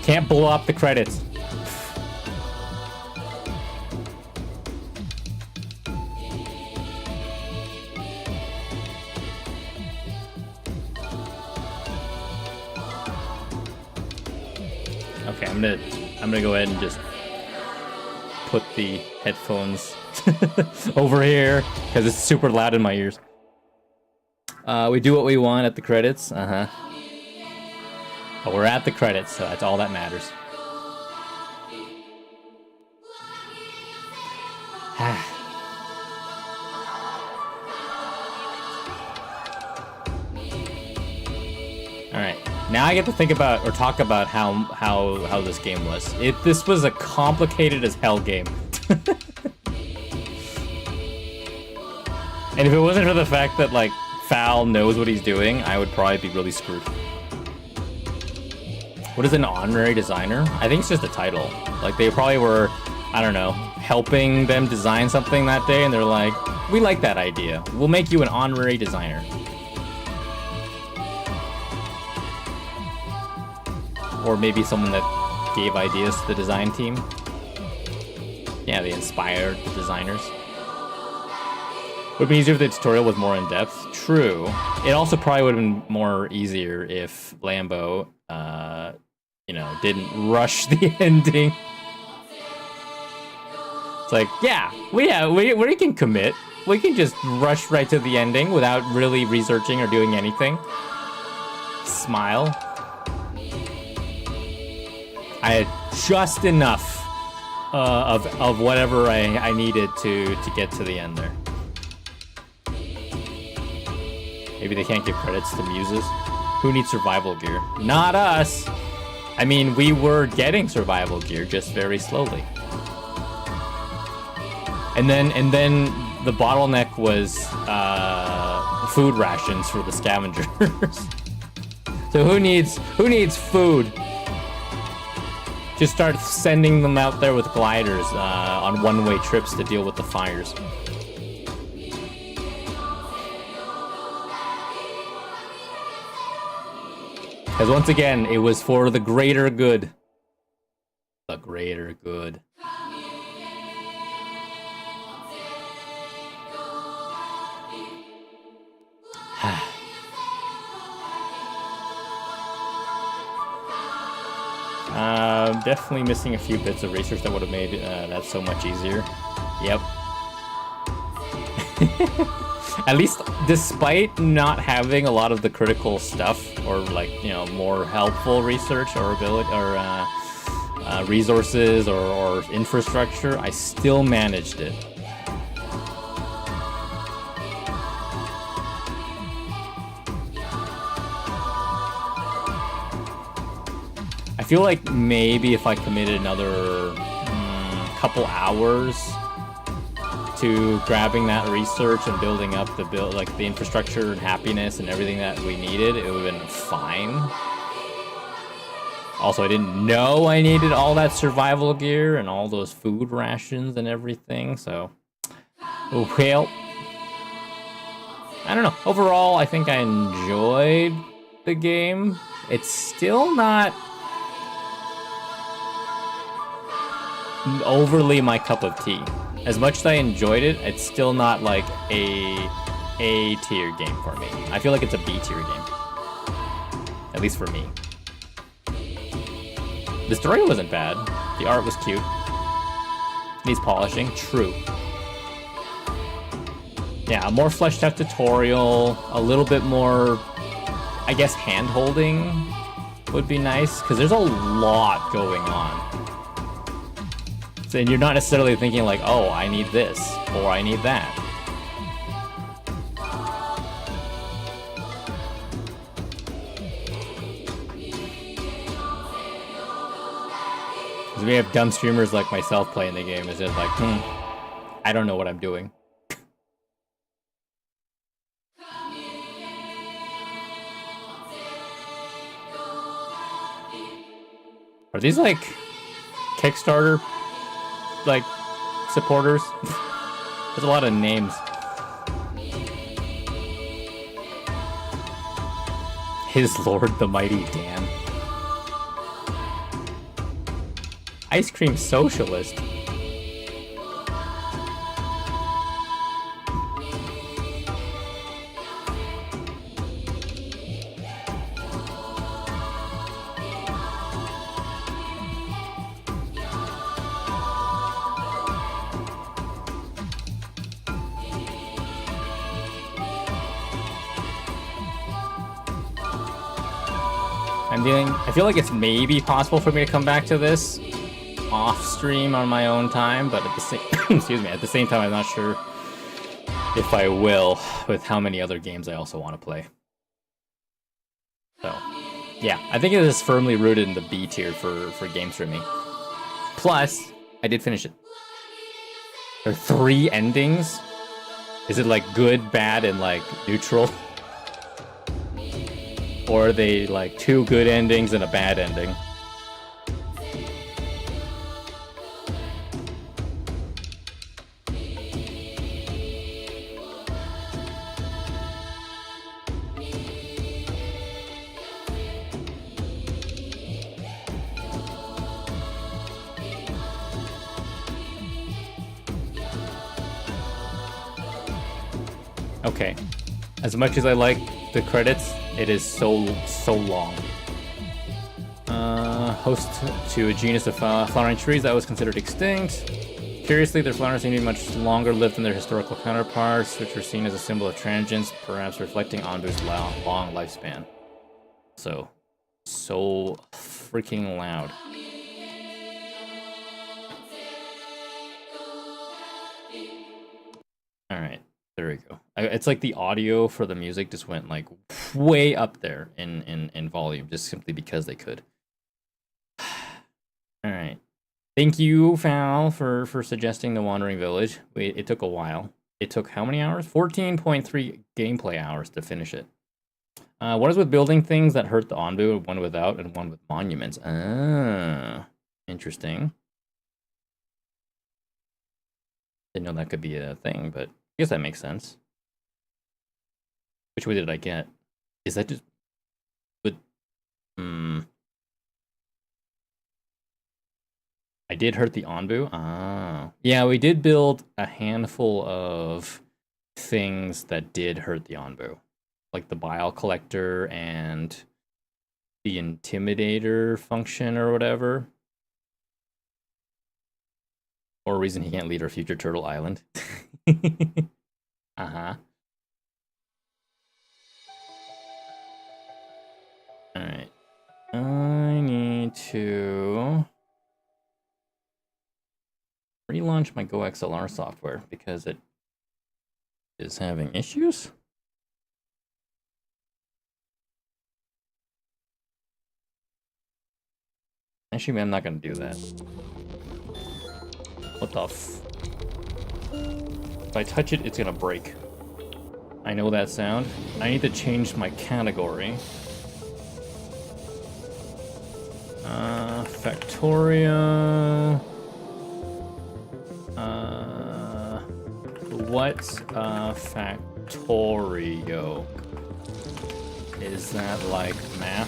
Can't blow up the credits. Okay, I'm gonna go ahead and just put the headphones over here because it's super loud in my ears. We do what we want at the credits. But we're at the credits, so that's all that matters. Alright, now I get to think about, or talk about how this game was. This was a complicated as hell game. And if it wasn't for the fact that, like, Fowl knows what he's doing, I would probably be really screwed. What is an honorary designer? I think it's just a title. Like, they probably were, I don't know, helping them design something that day, and they're like, we like that idea. We'll make you an honorary designer. Or maybe someone that gave ideas to the design team. Yeah, they inspired the designers. Would be easier if the tutorial was more in depth. True. It also probably would have been more easier if Lambo, you know, didn't rush the ending. It's like, yeah, we can commit. We can just rush right to the ending without really researching or doing anything. Smile. I had just enough of whatever I needed to get to the end there. Maybe they can't give credits to muses. Who needs survival gear? Not us! I mean, we were getting survival gear, just very slowly. And then the bottleneck was food rations for the scavengers. So who needs food? Just start sending them out there with gliders on one-way trips to deal with the fires. Because once again, it was for the greater good. The greater good. Definitely missing a few bits of research that would have made that so much easier. Yep. At least, despite not having a lot of the critical stuff, or like, you know, more helpful research or ability or resources or infrastructure, I still managed it. I feel like maybe if I committed another couple hours to grabbing that research and building up the the infrastructure and happiness and everything that we needed, it would have been fine. Also, I didn't know I needed all that survival gear and all those food rations and everything, so... Well... I don't know. Overall, I think I enjoyed the game. It's still not overly my cup of tea. As much as I enjoyed it, it's still not like a tier game for me. I feel like it's a B tier game. At least for me. The story wasn't bad. The art was cute. Needs polishing. True. Yeah, a more fleshed out tutorial. A little bit more, I guess, hand-holding would be nice. Because there's a lot going on. And you're not necessarily thinking like, oh, I need this, or I need that. Because we have dumb streamers like myself playing the game. It's just like, I don't know what I'm doing. Are these like Kickstarter like supporters? There's a lot of names. His Lord the Mighty Dan. Ice Cream Socialist. I feel like it's maybe possible for me to come back to this off stream on my own time, but at the same excuse me, at the same time I'm not sure if I will with how many other games I also want to play. So, yeah, I think it is firmly rooted in the B tier for games for me. Plus, I did finish it. There are 3 endings. Is it like good, bad, and like neutral? Or are they like 2 good endings and a bad ending? Okay. As much as I like the credits, it is so long. Host to a genus of flowering trees that was considered extinct. Curiously, their flowers seem to be much longer lived than their historical counterparts, which were seen as a symbol of transience, perhaps reflecting Onbu's long lifespan. So freaking loud. Alright, there we go. It's like the audio for the music just went like way up there in volume, just simply because they could. Alright. Thank you, Fal, for suggesting the Wandering Village. It took a while. It took how many hours? 14.3 gameplay hours to finish it. What is with building things that hurt the Onbu, one without, and one with monuments? Ah, interesting. Didn't know that could be a thing, but I guess that makes sense. Which way did I get? Is that just... But... I did hurt the Onbu? Ah. Yeah, we did build a handful of things that did hurt the Onbu. Like the bile collector and the intimidator function or whatever. Or a reason he can't lead our future Turtle Island. Uh-huh. Alright. I need to relaunch my GoXLR software because it is having issues. Actually, I'm not gonna do that. What the f... If I touch it, it's gonna break. I know that sound. I need to change my category. Factorio... What's Factorio? Is that like math?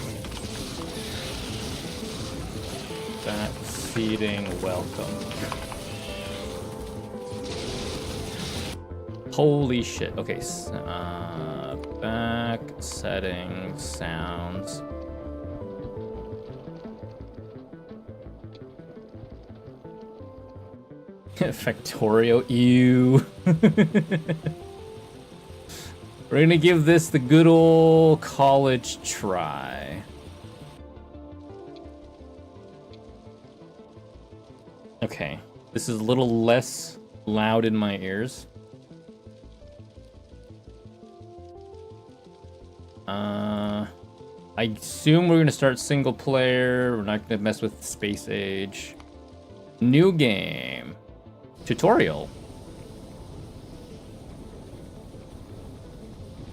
Feeding welcome. Holy shit. Okay, back settings, sounds. Factorio, ew. We're gonna give this the good old college try. Okay, this is a little less loud in my ears. I assume we're gonna start single player. We're not gonna mess with Space Age. New game. Tutorial.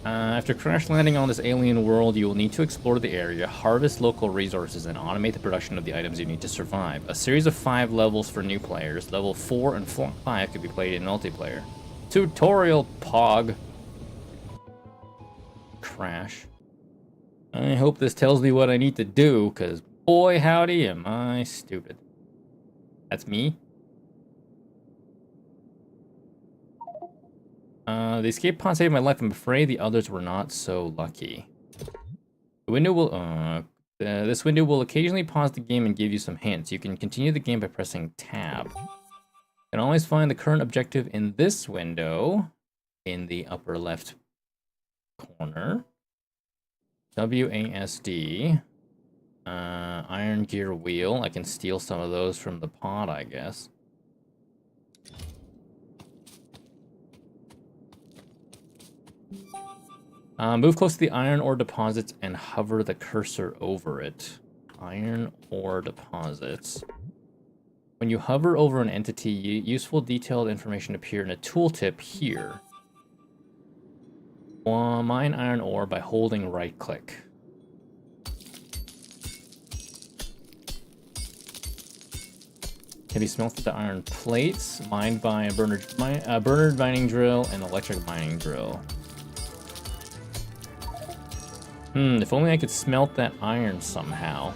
After crash landing on this alien world, you will need to explore the area, harvest local resources, and automate the production of the items you need to survive. A series of 5 levels for new players. Level 4 and 5 could be played in multiplayer. Tutorial pog. Crash. I hope this tells me what I need to do, because boy howdy am I stupid. That's me? The escape pod saved my life. I'm afraid the others were not so lucky. The window will, this window will occasionally pause the game and give you some hints. You can continue the game by pressing tab. You can always find the current objective in this window, in the upper left corner. WASD. Iron gear wheel. I can steal some of those from the pod, I guess. Move close to the iron ore deposits and hover the cursor over it. Iron ore deposits. When you hover over an entity, useful detailed information appear in a tooltip here. Mine iron ore by holding right click. Can be smelted to iron plates, mined by a burner mining drill and electric mining drill. If only I could smelt that iron somehow.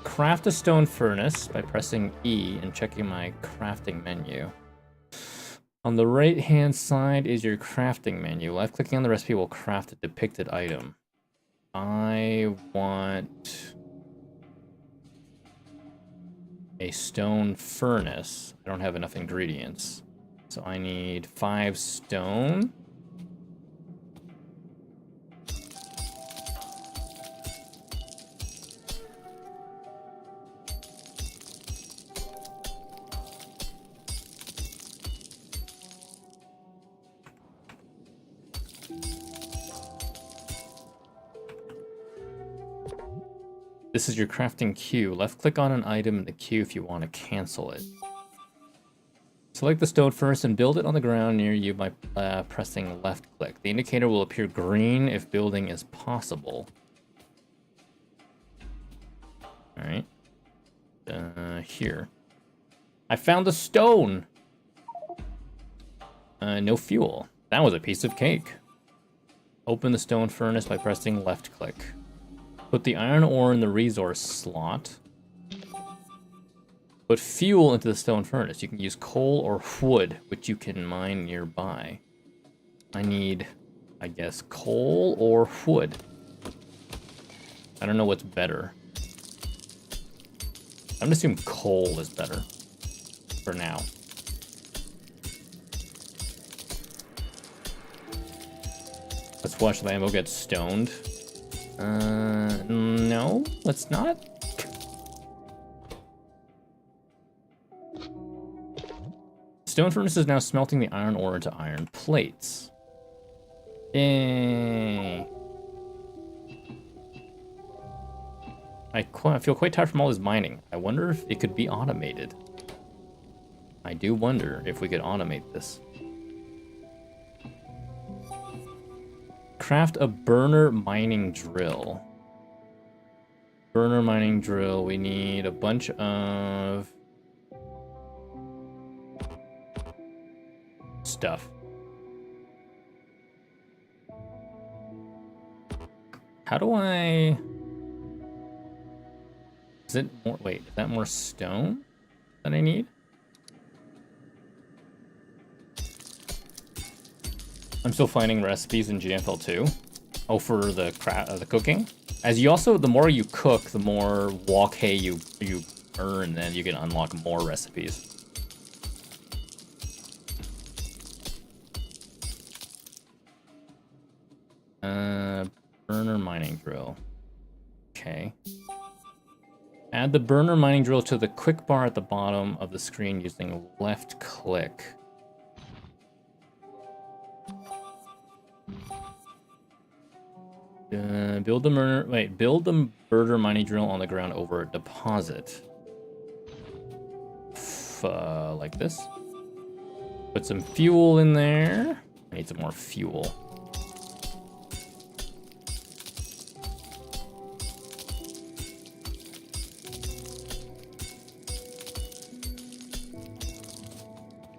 Craft a stone furnace by pressing E and checking my crafting menu. On the right-hand side is your crafting menu. Left-clicking on the recipe will craft a depicted item. I want a stone furnace. I don't have enough ingredients. So I need 5 stone. This is your crafting queue. Left-click on an item in the queue if you want to cancel it. Select the stone first and build it on the ground near you by pressing left-click. The indicator will appear green if building is possible. Alright. Here. I found a stone! No fuel. That was a piece of cake. Open the stone furnace by pressing left-click. Put the iron ore in the resource slot. Put fuel into the stone furnace. You can use coal or wood, which you can mine nearby. I need, I guess, coal or wood. I don't know what's better. I'm gonna assume coal is better for now. Let's watch Lambo get stoned. No, let's not. Stone furnace is now smelting the iron ore into iron plates. Yay. I feel quite tired from all this mining. I wonder if it could be automated. I do wonder if we could automate this. Craft a burner mining drill. Burner mining drill. We need a bunch of stuff. How do I... Is it more... Wait, is that more stone that I need? I'm still finding recipes in GFL2. Oh, for the cooking. As you also, the more you cook, the more walk hay you earn, then you can unlock more recipes. Burner mining drill. Okay. Add the burner mining drill to the quick bar at the bottom of the screen using left click. Build the burner mining drill on the ground over a deposit. Like this. Put some fuel in there. I need some more fuel.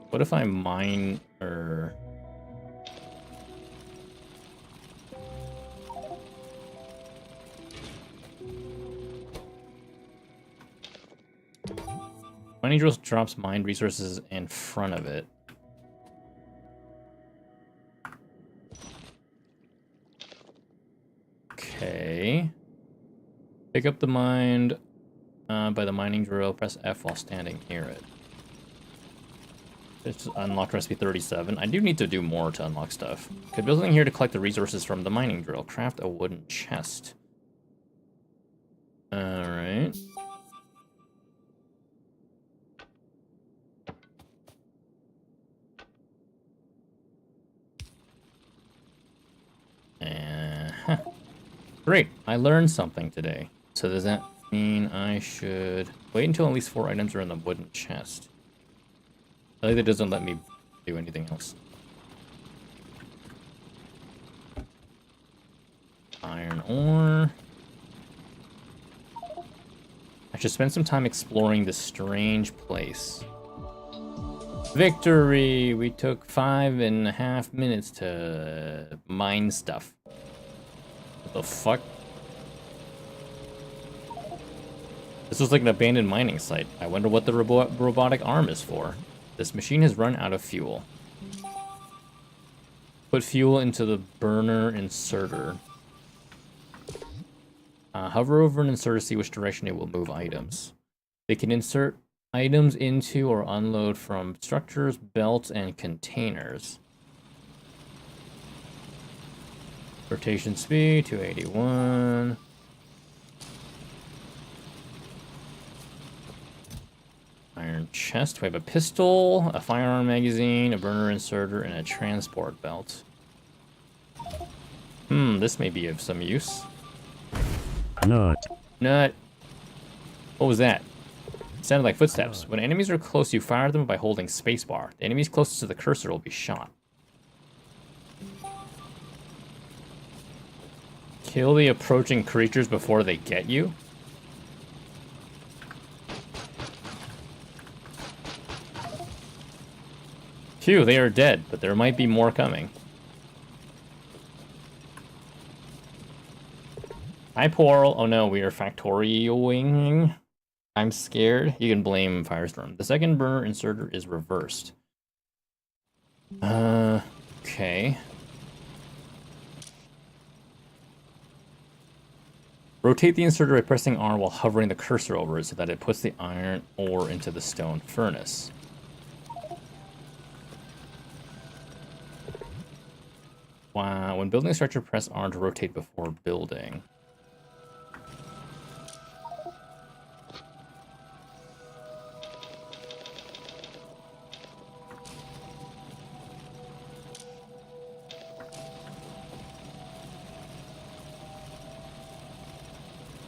What if I mine or... Mining drill drops mined resources in front of it. Okay. Pick up the mined by the mining drill. Press F while standing near it. It's unlocked recipe 37. I do need to do more to unlock stuff. Okay, build something here to collect the resources from the mining drill. Craft a wooden chest. Alright. Great, I learned something today. So does that mean I should wait until at least 4 items are in the wooden chest? I think that doesn't let me do anything else. Iron ore. I should spend some time exploring this strange place. Victory! We took 5.5 minutes to mine stuff. What the fuck? This was like an abandoned mining site. I wonder what the robotic arm is for. This machine has run out of fuel. Put fuel into the burner inserter. Hover over an inserter to see which direction it will move items. They can insert items into or unload from structures, belts, and containers. Rotation speed, 281. Iron chest. We have a pistol, a firearm magazine, a burner inserter, and a transport belt. This may be of some use. Nut. Nut. What was that? It sounded like footsteps. When enemies are close, you fire them by holding spacebar. The enemies closest to the cursor will be shot. Kill the approaching creatures before they get you? Phew, they are dead, but there might be more coming. Hi, Porl. Oh no, we are factorioing. I'm scared. You can blame Firestorm. The second burner inserter is reversed. Okay. Rotate the inserter by pressing R while hovering the cursor over it so that it puts the iron ore into the stone furnace. Wow, when building a structure, press R to rotate before building.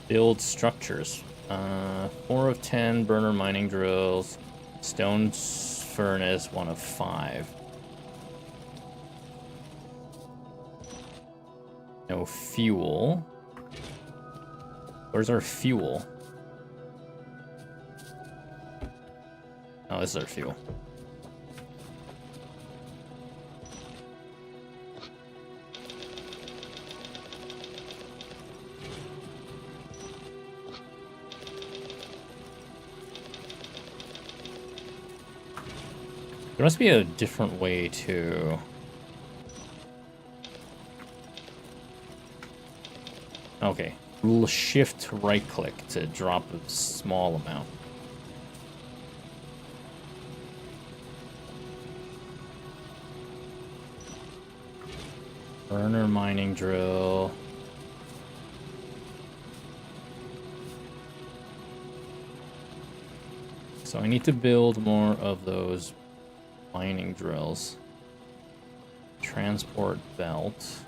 Build structures. 4 of 10 burner mining drills, stone furnace, 1 of 5. No fuel. Where's our fuel? Oh, this is our fuel. There must be a different way to... Okay. Shift right click to drop a small amount. Burner mining drill. So I need to build more of those mining drills. Transport belt.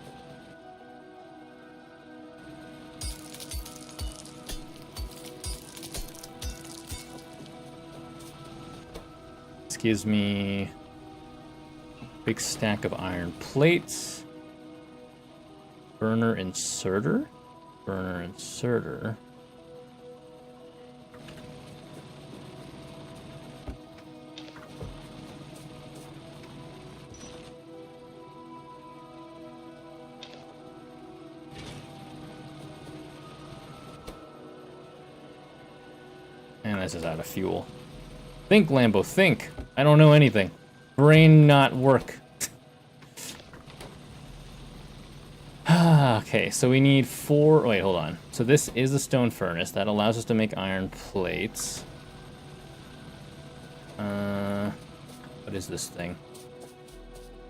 This gives me a big stack of iron plates. Burner inserter. Burner inserter. And this is out of fuel. Think, Lambo, think. I don't know anything. Brain not work. Okay, so we need 4... Wait, hold on. So this is a stone furnace. That allows us to make iron plates. What is this thing?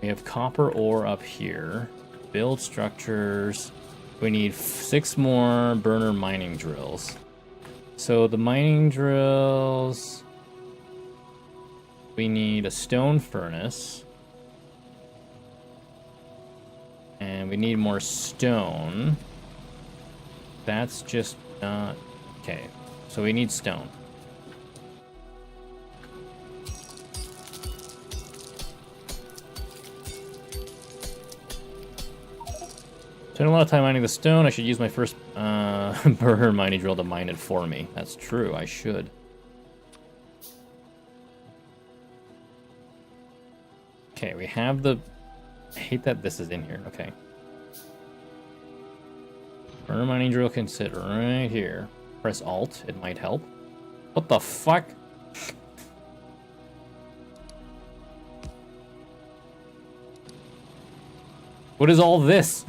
We have copper ore up here. Build structures. We need 6 more burner mining drills. So the mining drills... We need a stone furnace. And we need more stone. That's just not... Okay, so we need stone. Spent a lot of time mining the stone. I should use my first burner mining drill to mine it for me. That's true, I should. Okay, we have the... I hate that this is in here. Okay. Burner mining drill can sit right here. Press Alt, it might help. What the fuck? What is all this?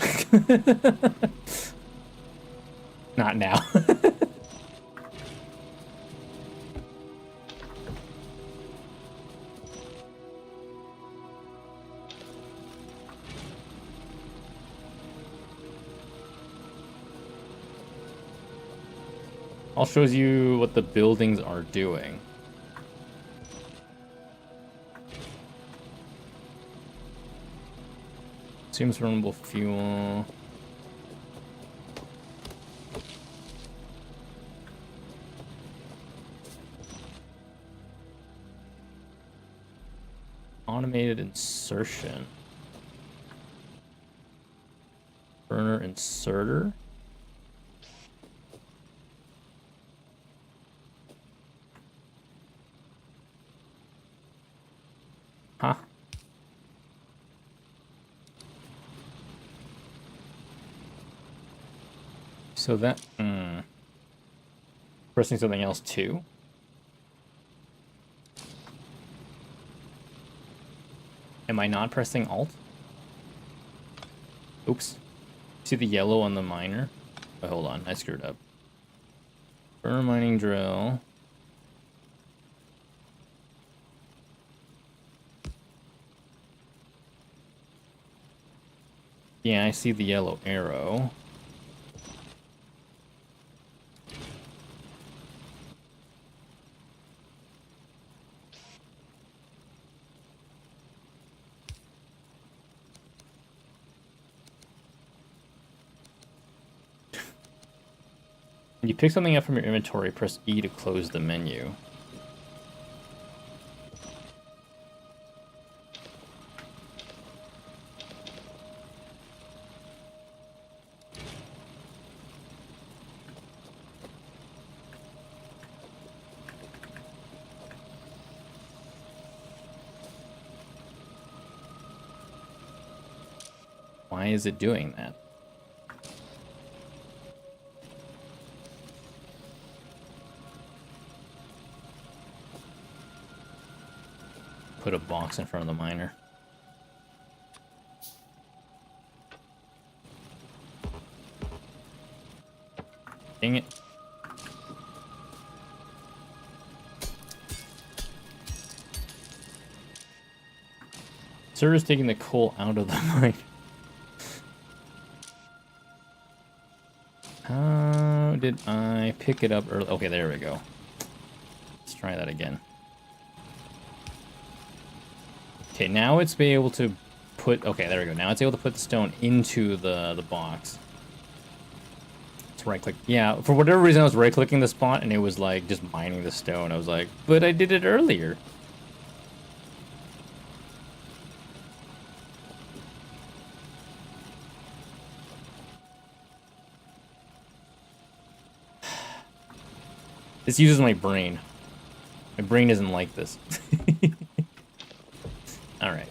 Not now. All shows you what the buildings are doing. Seems renewable fuel. Automated insertion. Burner inserter. Huh. So that, pressing something else too? Am I not pressing Alt? Oops. See the yellow on the miner? Oh, hold on, I screwed up. Burner mining drill. Yeah, I see the yellow arrow. When you pick something up from your inventory, press E to close the menu. Why is it doing that? Put a box in front of the miner. Dang it. Server's taking the coal out of the mine. How did I pick it up early? Okay, there we go. Let's try that again. Okay, now it's be able to put... Okay, there we go. Now it's able to put the stone into the box. Let's right-click. Yeah, for whatever reason, I was right-clicking the spot, and it was, like, just mining the stone. I was like, but I did it earlier. This uses my brain. My brain isn't like this. Alright.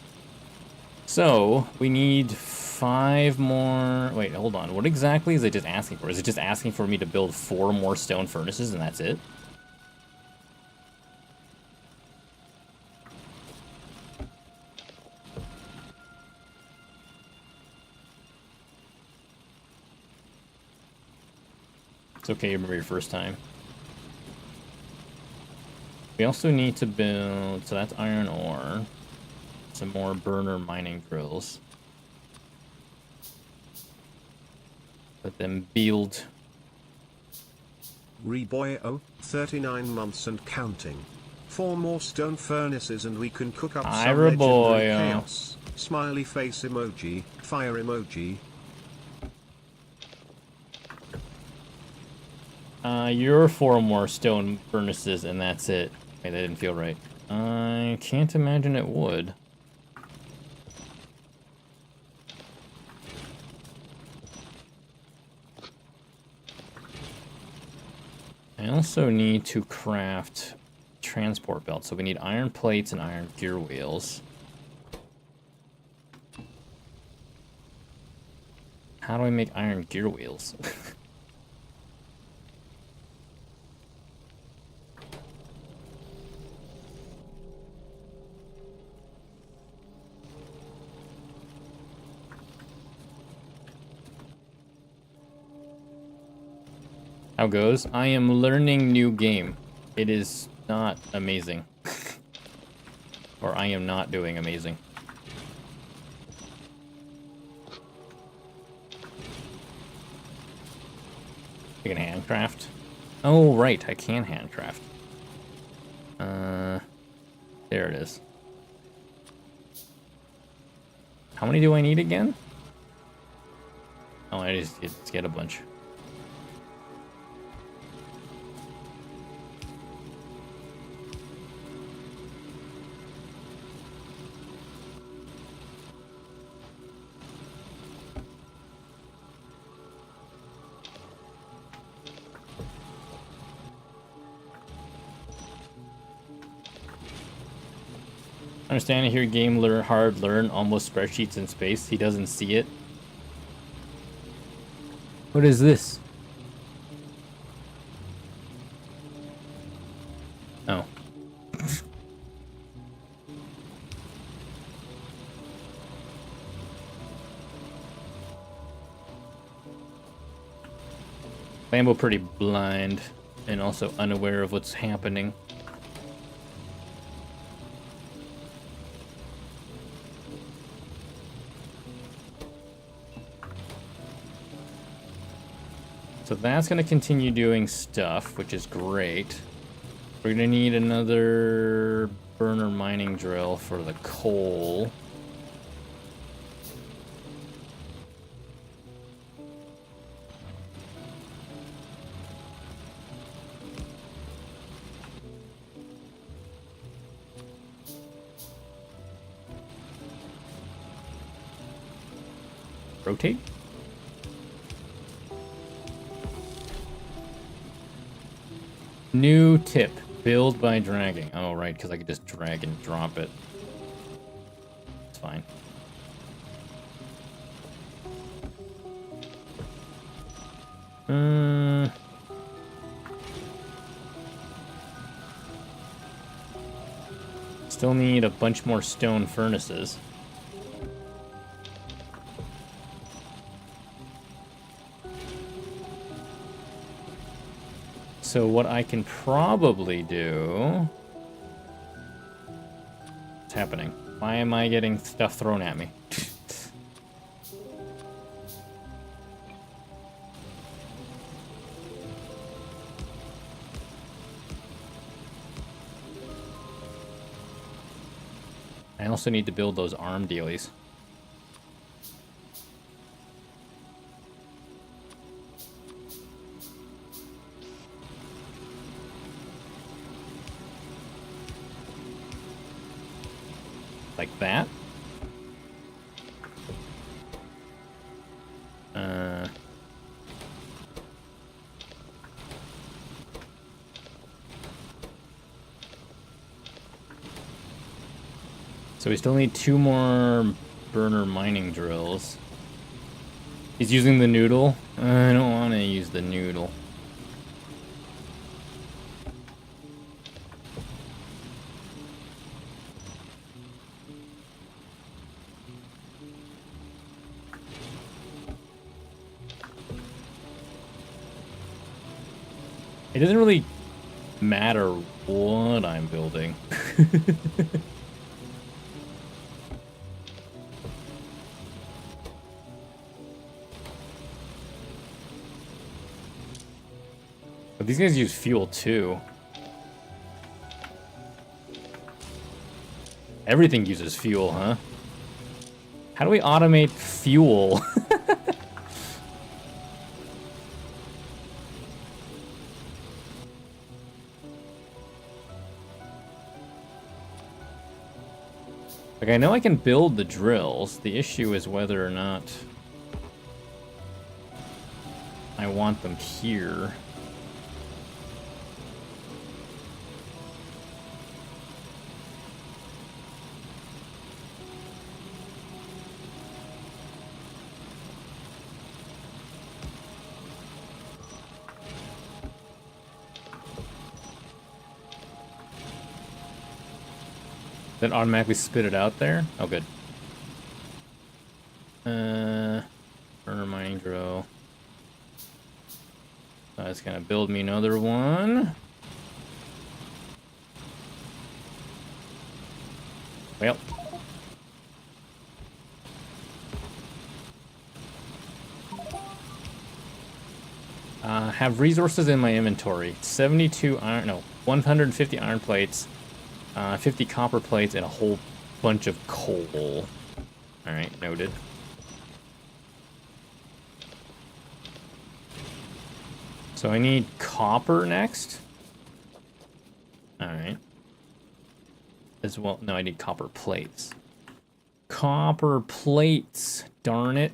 So, we need 5 more... Wait, hold on. What exactly is it just asking for? Is it just asking for me to build 4 more stone furnaces and that's it? It's okay, you remember your first time. We also need to build... So that's iron ore. Some more burner mining drills. Let them build. Reboyo, 39 months and counting. 4 more stone furnaces and we can cook up some legendary chaos. Smiley face emoji, fire emoji. You're 4 more stone furnaces and that's it. Wait, that didn't feel right. I can't imagine it would. I also need to craft transport belts. So we need iron plates and iron gear wheels. How do I make iron gear wheels? How goes? I am learning new game. It is not amazing. Or I am not doing amazing. You can handcraft? Oh, right, I can handcraft. There it is. How many do I need again? Oh, I just get a bunch. Understand here, game learn hard learn almost spreadsheets in space. He doesn't see it. What is this? Oh. Lambo pretty blind and also unaware of what's happening. So that's going to continue doing stuff, which is great. We're going to need another burner mining drill for the coal. Rotate? New tip. Build by dragging. Oh, right, because I could just drag and drop it. It's fine. Still need a bunch more stone furnaces. So what I can probably do... What's happening? Why am I getting stuff thrown at me? I also need to build those arm dealies. Like that. So we still need 2 more burner mining drills. He's using the noodle. I don't want to use the noodle. It doesn't really matter what I'm building. But these guys use fuel too. Everything uses fuel, huh? How do we automate fuel? Like, I know I can build the drills. The issue is whether or not I want them here. Then automatically spit it out there? Oh, good. Burner mining drill. So it's gonna build me another one. Well. Have resources in my inventory. 72 iron, no, 150 iron plates, 50 copper plates, and a whole bunch of coal. Alright, noted. So I need copper next. Alright. As well, no, I need copper plates. Copper plates, darn it.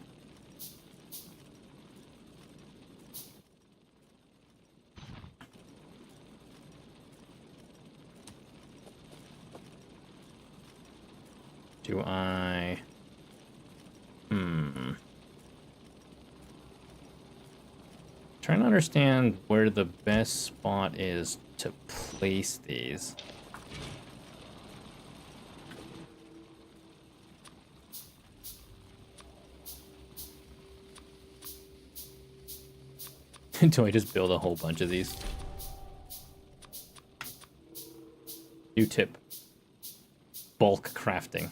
Do I... Trying to understand where the best spot is to place these. Do I just build a whole bunch of these? New tip. Bulk crafting.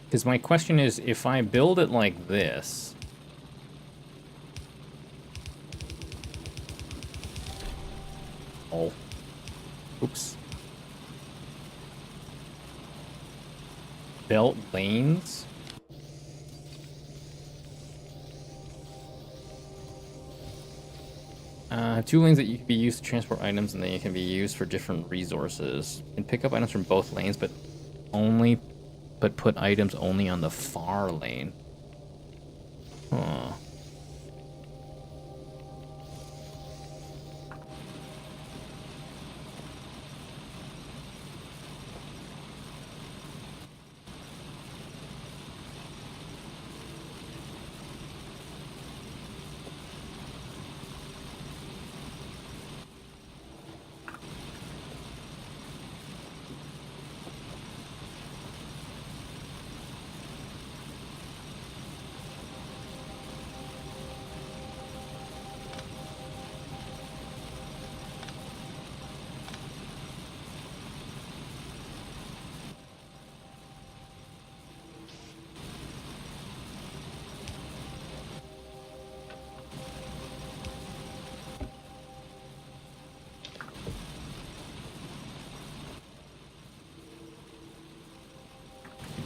Because my question is, if I build it like this... Oh. Oops. Belt lanes? Two lanes that you can be used to transport items, and then you can be used for different resources. You can pick up items from both lanes, but put items only on the far lane. Huh.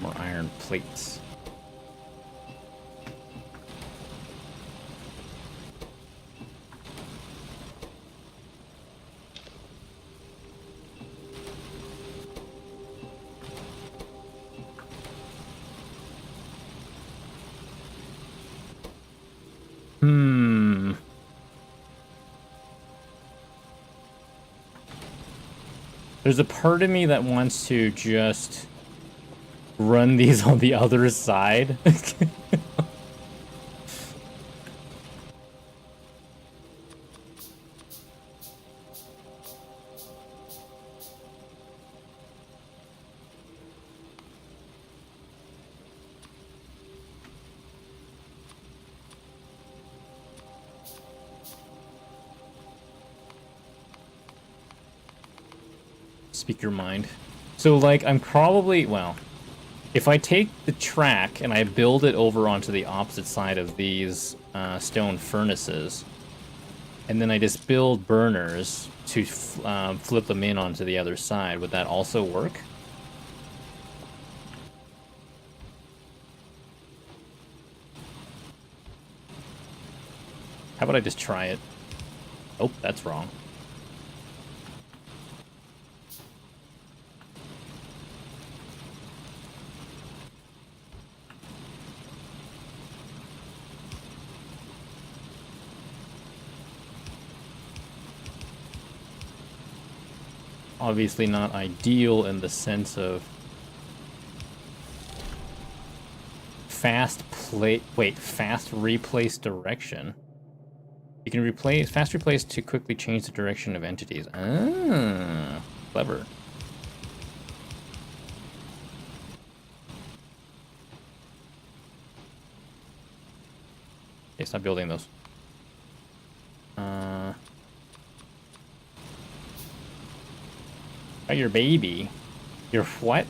More iron plates. There's a part of me that wants to just run these on the other side. Speak your mind. So, like, I'm probably, well, if I take the track and I build it over onto the opposite side of these stone furnaces, and then I just build burners to flip them in onto the other side, would that also work? How about I just try it? Oh, that's wrong. Obviously not ideal in the sense of fast replace direction. You can fast replace to quickly change the direction of entities. Ah, Clever. Okay, stop building those. Oh, your baby. Your what?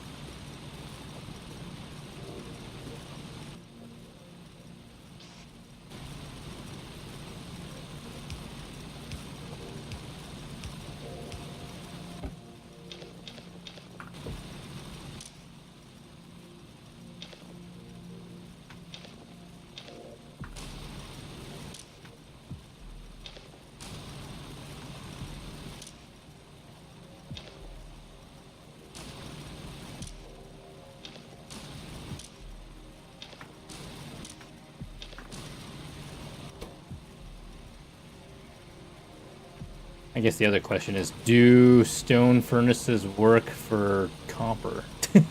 I guess the other question is, do stone furnaces work for copper? You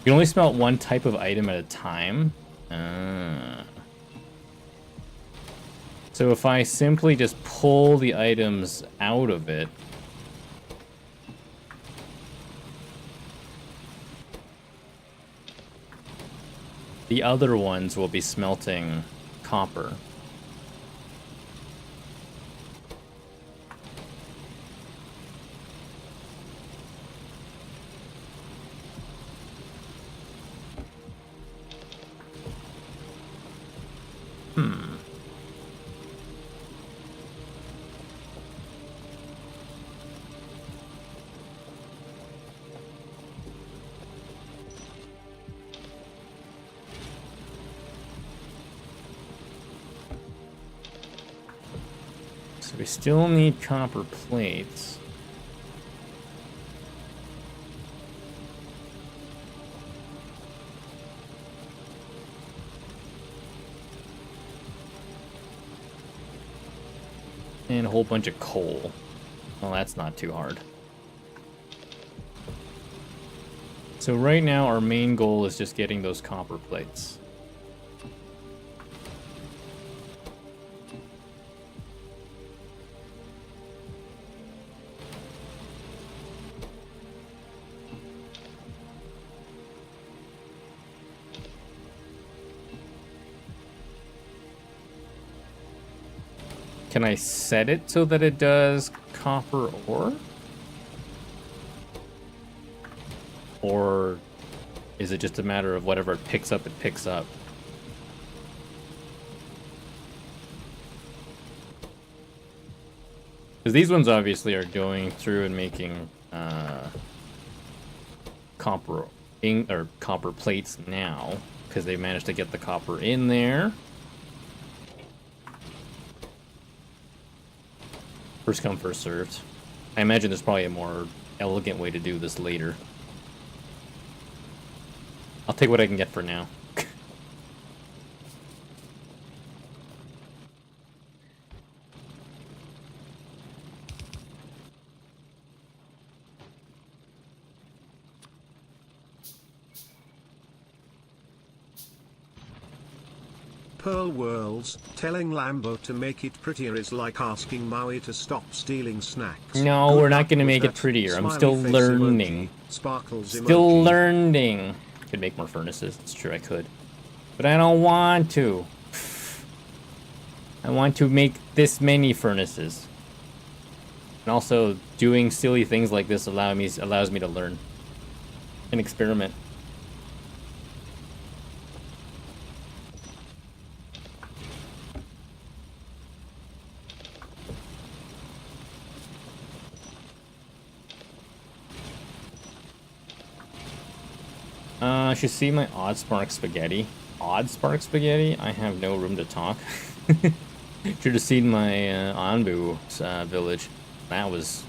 can only smelt one type of item at a time. So if I simply just pull the items out of it, the other ones will be smelting copper. So we still need copper plates. And a whole bunch of coal. Well, that's not too hard. So right now our main goal is just getting those copper plates. Can I set it so that it does copper ore? Or is it just a matter of whatever it picks up, it picks up? Because these ones obviously are going through and making copper plates now, because they managed to get the copper in there. First come, first served. I imagine there's probably a more elegant way to do this later. I'll take what I can get for now. Pearl Whirls, telling Lambo to make it prettier is like asking Maui to stop stealing snacks. No, Good we're not luck going to with make it that prettier. I'm smiley still face learning. emoji, sparkles Still emoji. learning. Could make more furnaces. It's true, I could. But I don't want to. I want to make this many furnaces. And also, doing silly things like this allows me to learn and experiment. I should see my odd spark spaghetti. Odd spark spaghetti? I have no room to talk. Should have seen my Anbu village. That was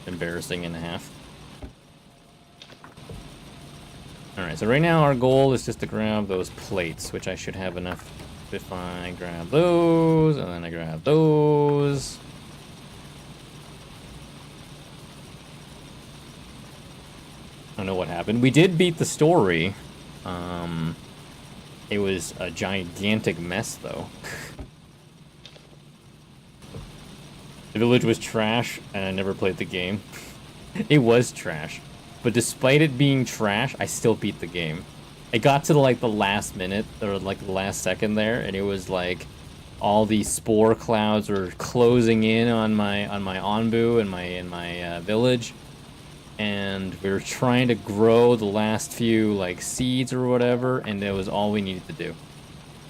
embarrassing and a half. Alright, so right now our goal is just to grab those plates, which I should have enough if I grab those, and then I grab those. I don't know what happened. We did beat the story. It was a gigantic mess, though. The village was trash, and I never played the game. It was trash. But despite it being trash, I still beat the game. It got to like the last minute, or like the last second there, and it was like all these spore clouds were closing in on my onbu and my village, and we were trying to grow the last few like seeds or whatever, and it was all we needed to do.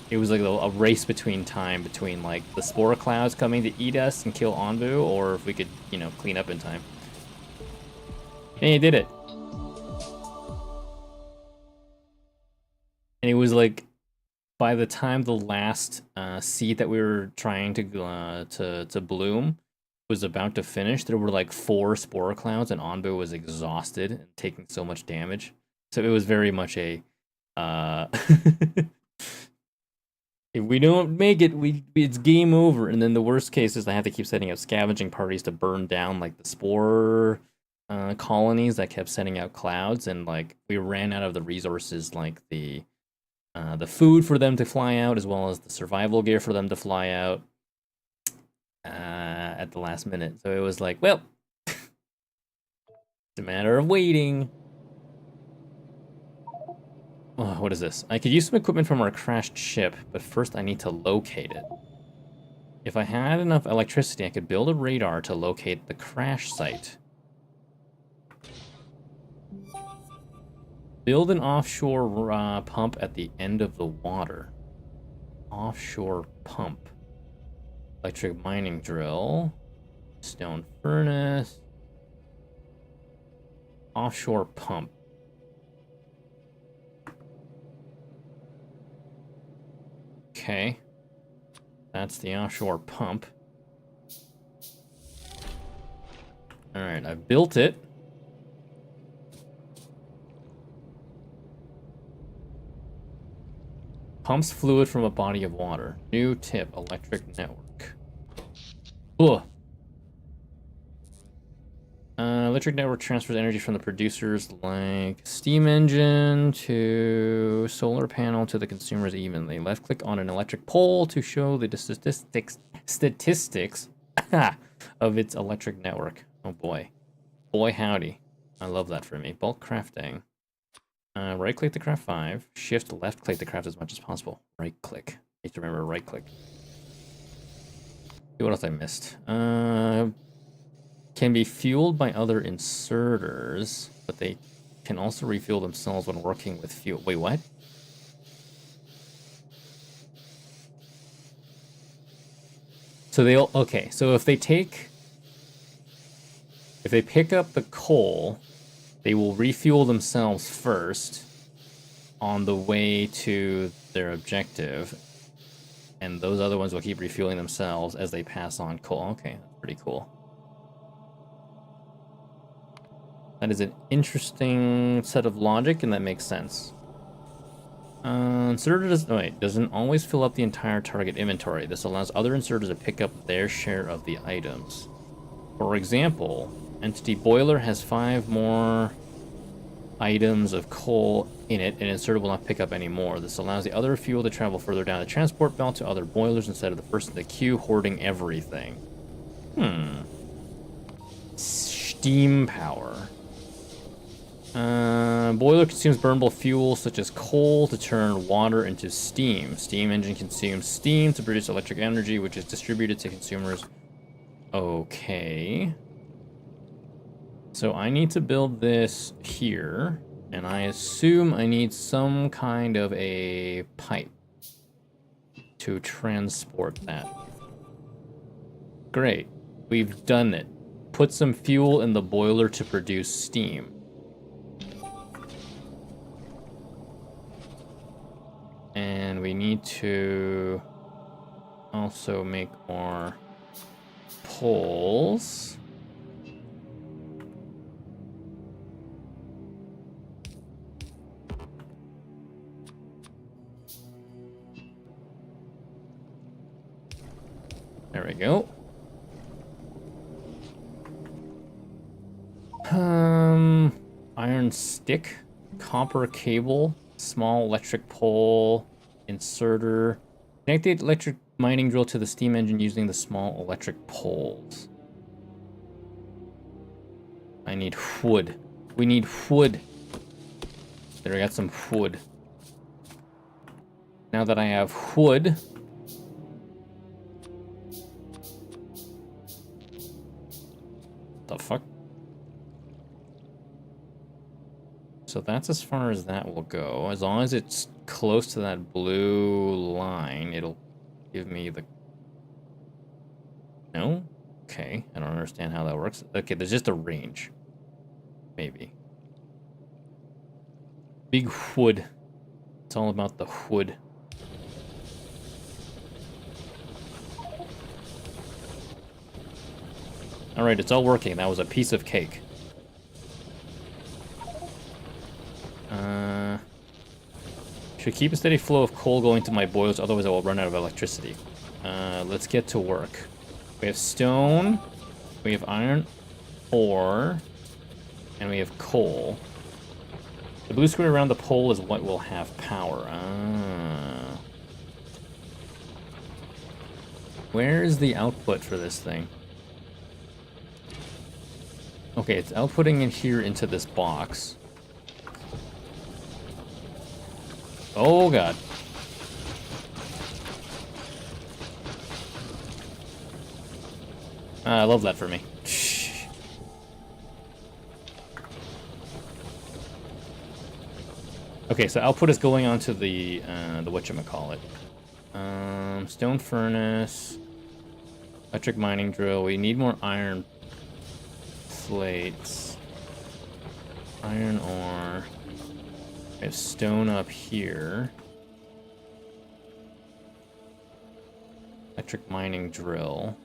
It was like a race between like the spore clouds coming to eat us and kill onbu, or if we could, you know, clean up in time. And he did it. And it was like, by the time the last seed that we were trying to bloom was about to finish, there were like 4 spore clouds, and onbu was exhausted and taking so much damage. So it was very much a if we don't make it, it's game over. And then the worst case is I have to keep setting up scavenging parties to burn down like the spore colonies that kept sending out clouds, and like we ran out of the resources, like the food for them to fly out, as well as the survival gear for them to fly out at the last minute. So it was like, well, it's a matter of waiting. Oh, what is this? I could use some equipment from our crashed ship, but first I need to locate it. If I had enough electricity, I could build a radar to locate the crash site. Build an offshore pump at the end of the water. Offshore pump. Electric mining drill. Stone furnace. Offshore pump. Okay. That's the offshore pump. Alright, I've built it. Pumps fluid from a body of water. New tip, electric network. Ugh. Electric network transfers energy from the producers like steam engine to solar panel to the consumers evenly. Left click on an electric pole to show the statistics of its electric network. Oh boy. Boy howdy. I love that for me. Bulk crafting. Right click to craft 5. Shift left click to craft as much as possible. Right click. You have to remember right click. See what else I missed. Can be fueled by other inserters, but they can also refuel themselves when working with fuel. Wait, what? So they'll, okay, so if they pick up the coal, they will refuel themselves first on the way to their objective, and those other ones will keep refueling themselves as they pass on coal. Okay, that's pretty cool. That is an interesting set of logic, and that makes sense. Inserter doesn't always fill up the entire target inventory. This allows other inserters to pick up their share of the items. For example, Entity Boiler has 5 more items of coal in it, and inserter will not pick up any more. This allows the other fuel to travel further down the transport belt to other boilers instead of the person in the queue hoarding everything. Steam power. Boiler consumes burnable fuel such as coal to turn water into steam. Steam engine consumes steam to produce electric energy, which is distributed to consumers. Okay. So I need to build this here, and I assume I need some kind of a pipe to transport that. Great. We've done it. Put some fuel in the boiler to produce steam. And we need to also make more poles. There we go. Iron stick, copper cable, small electric pole, inserter. Connect the electric mining drill to the steam engine using the small electric poles. I need wood. We need wood. There, I got some wood. Now that I have wood... The fuck? So that's as far as that will go. As long as it's close to that blue line, it'll give me the... No? Okay, I don't understand how that works. Okay, there's just a range. Maybe. Big wood. It's all about the wood. Alright, it's all working. That was a piece of cake. Should keep a steady flow of coal going to my boilers, otherwise I will run out of electricity. Let's get to work. We have stone, we have iron ore, and we have coal. The blue square around the pole is what will have power. Where is the output for this thing? Okay, it's outputting in here into this box. Oh god. I love that for me. Okay, so output is going onto the whatchamacallit. Stone furnace, electric mining drill. We need more iron plates, iron ore. I have stone up here. Electric mining drill.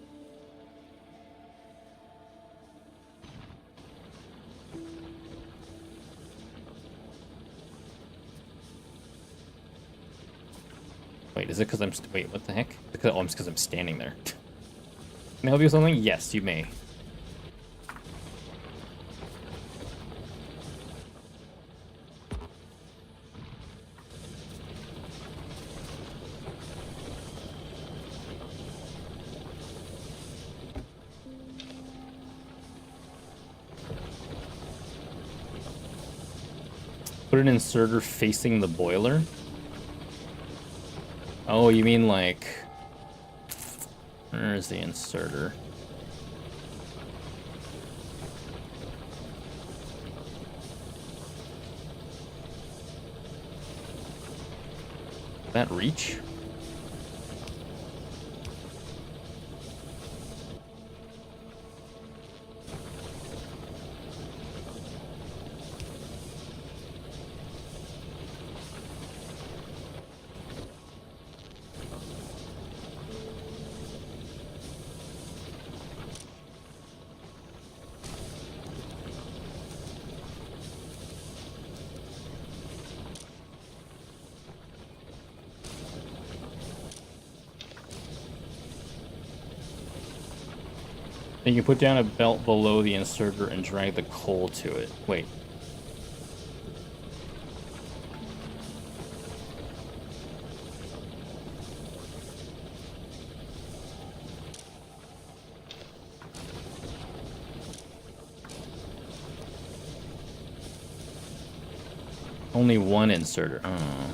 Wait, is it because I'm... Wait, what the heck? Oh, it's because I'm standing there. Can I help you with something? Yes, you may. Put an inserter facing the boiler? Oh, you mean like... Where's the inserter? That reach? Then you put down a belt below the inserter and drag the coal to it. Wait. Only one inserter. Oh.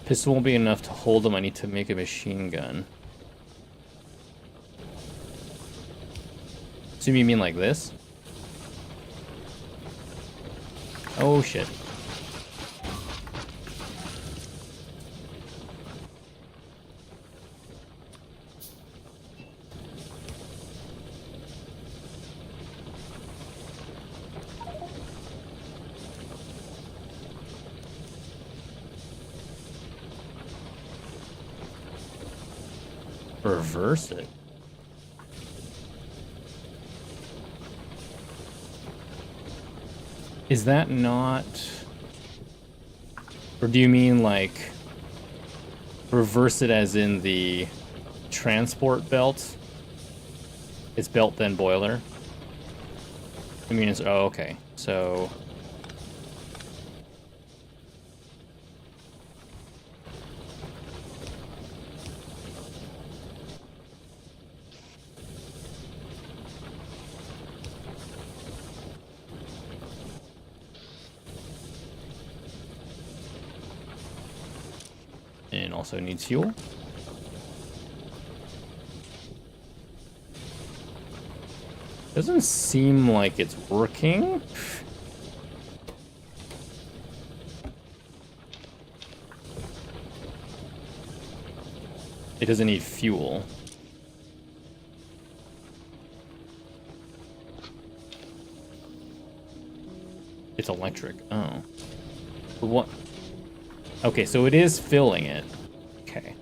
Pistol won't be enough to hold them. I need to make a machine gun. So you mean like this? Oh shit. Reverse it. Is that not... Or do you mean like reverse it as in the transport belt? It's built then boiler. I mean, it's, oh, okay. So and also needs fuel. Doesn't seem like it's working. It doesn't need fuel. It's electric. Oh. But what? Okay, so it is filling it. Okay.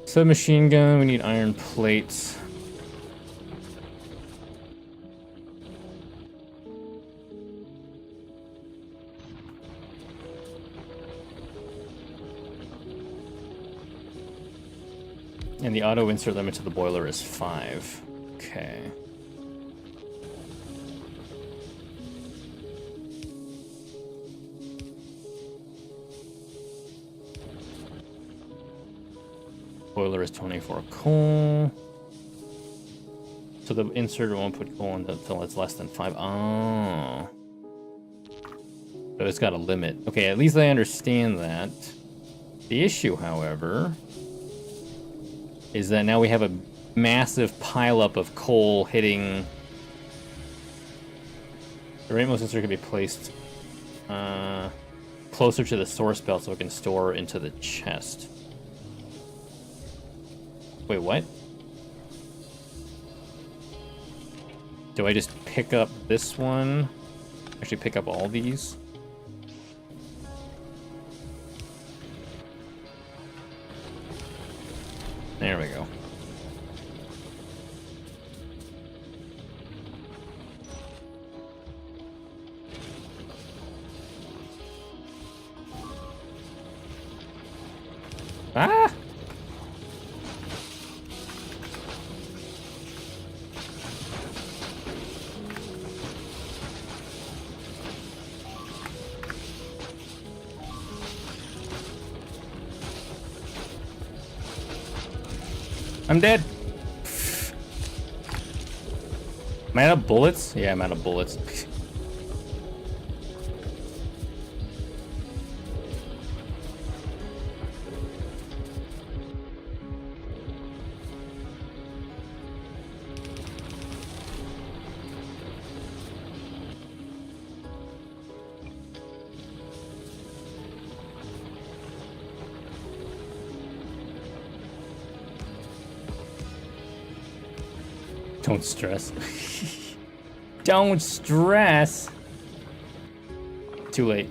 Submachine gun, we need iron plates. And the auto insert limit to the boiler is 5. Okay. Boiler is 24 coal. So the inserter won't put coal until it's less than 5. Oh. So it's got a limit. Okay, at least I understand that. The issue, however, is that now we have a massive pileup of coal hitting. The rainbow sensor can be placed closer to the source belt so it can store into the chest. Wait, what? Do I just pick up this one? Actually pick up all these? There we go. Ah! I'm dead. Am I out of bullets? Yeah, I'm out of bullets. Don't stress. Don't stress. Too late.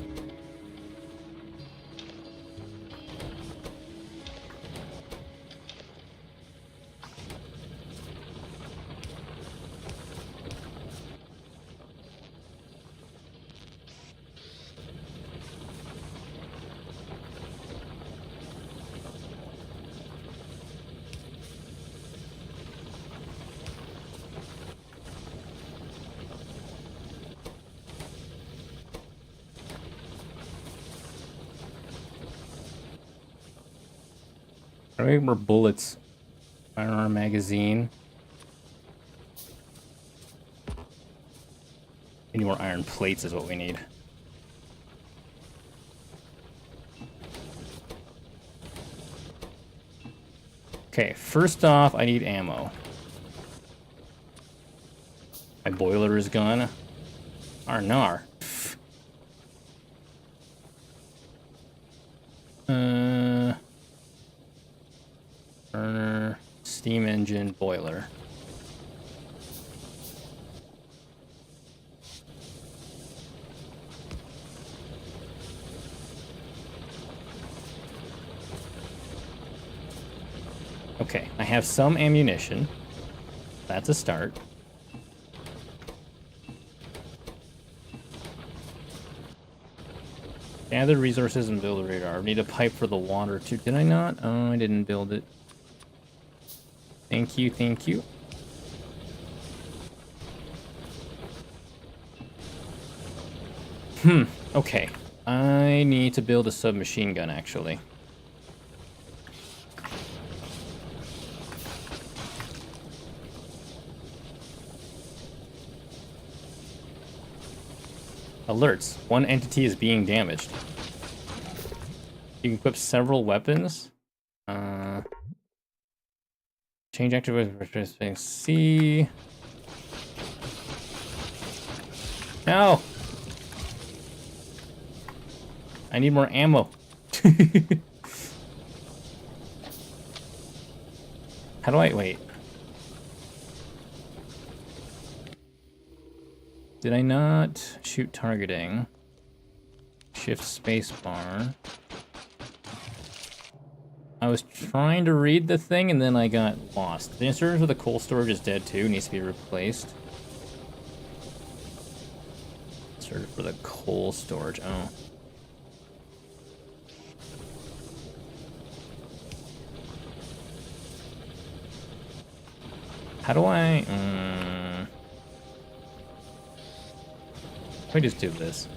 I need more bullets. Firearm magazine. Any more iron plates is what we need. Okay, first off, I need ammo. My boiler is gone. Arnar. Burner, steam engine, boiler. Okay, I have some ammunition. That's a start. Gather resources and build a radar. Need a pipe for the water too. Did I not? Oh, I didn't build it. Thank you, thank you. Okay. I need to build a submachine gun, actually. Alerts. One entity is being damaged. You can equip several weapons. Change activation. C. No! I need more ammo. How do I... Wait. Did I not shoot targeting? Shift spacebar. I was trying to read the thing and then I got lost. The inserter for the coal storage is dead too, needs to be replaced. Inserter for the coal storage, oh. How do I... Let me just do this.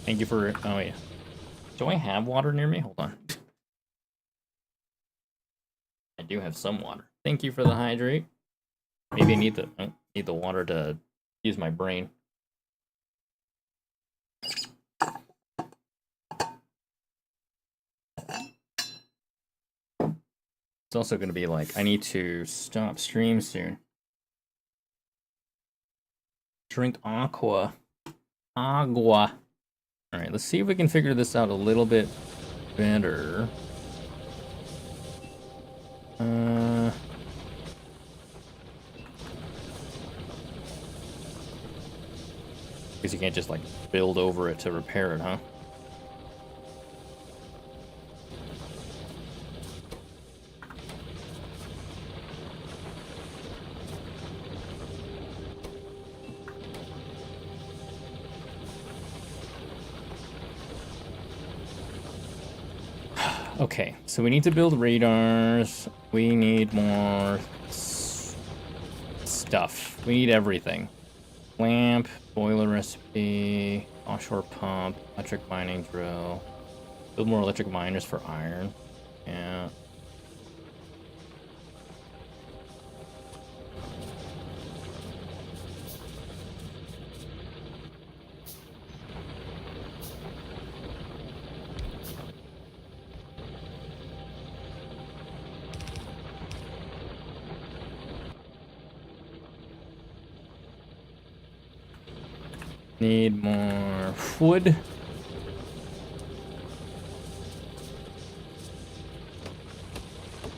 Thank you for... Oh, yeah. Do I have water near me? Hold on. I do have some water. Thank you for the hydrate. Maybe I need the water to use my brain. It's also going to be like, I need to stop stream soon. Drink aqua. Agua. Alright, let's see if we can figure this out a little bit better. Because you can't just like build over it to repair it, huh? Okay, so we need to build radars. We need more stuff. We need everything. Lamp, boiler recipe, offshore pump, electric mining drill. Build more electric miners for iron. Yeah. Need more wood.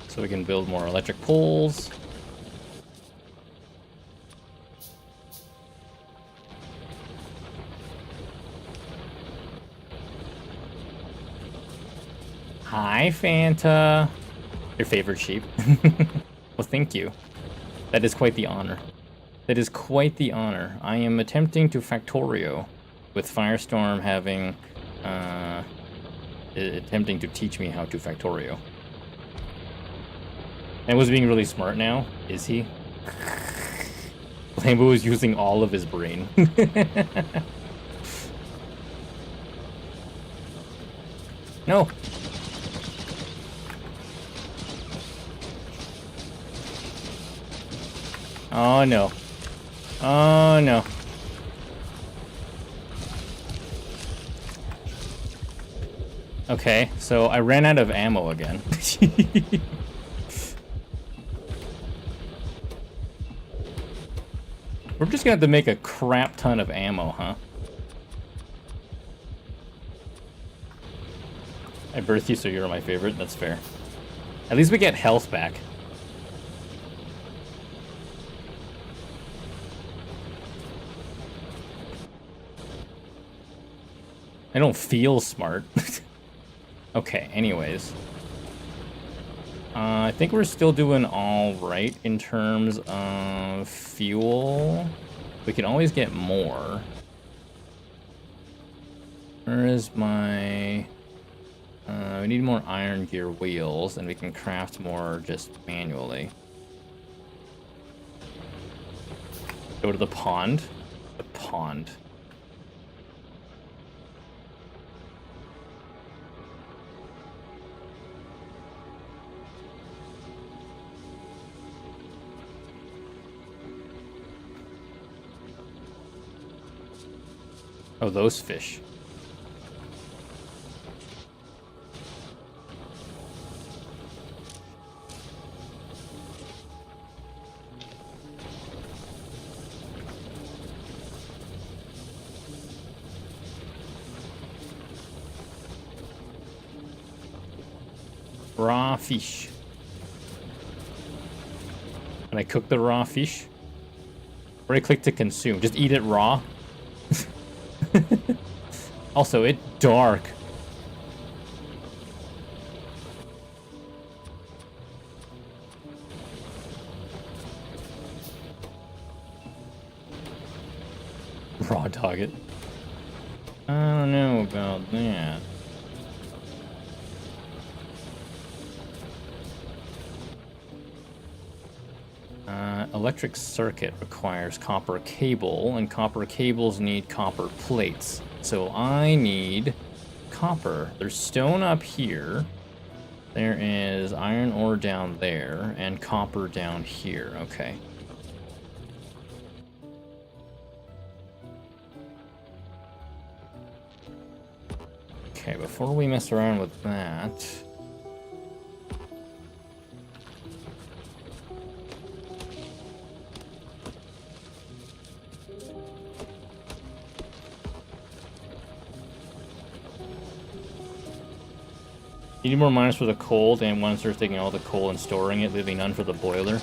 So we can build more electric poles. Hi, Fanta. Your favorite sheep. Well, thank you. That is quite the honor. That is quite the honor. I am attempting to Factorio, with Firestorm having, attempting to teach me how to Factorio. And was being really smart now, is he? Lambo is using all of his brain. No. Oh no. Oh no. Okay, so I ran out of ammo again. We're just gonna have to make a crap ton of ammo, huh? I birthed you, so you're my favorite. That's fair. At least we get health back. I don't feel smart. Okay, anyways. I think we're still doing all right in terms of fuel. We can always get more. Where is my... we need more iron gear wheels, and we can craft more just manually. Go to the pond. The pond. Oh, those fish. Raw fish. Can I cook the raw fish? Or I click to consume. Just eat it raw. Also, it's dark. Raw dog it. I don't know about that. Electric circuit requires copper cable, and copper cables need copper plates. So I need copper. There's stone up here. There is iron ore down there, and copper down here. Okay. Okay, before we mess around with that... You need more miners for the coal, and one starts taking all the coal and storing it, leaving none for the boiler.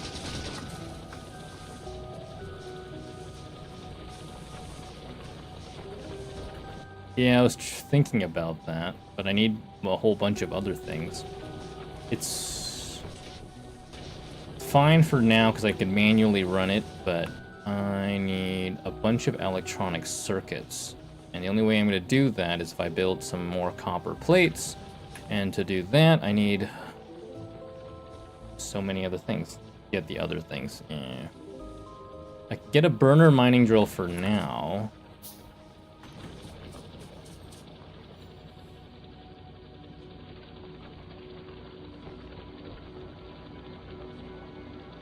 Yeah, I was thinking about that, but I need a whole bunch of other things. It's fine for now because I can manually run it, but I need a bunch of electronic circuits. And the only way I'm going to do that is if I build some more copper plates. And to do that, I need so many other things. Get the other things. Yeah. I can get a burner mining drill for now.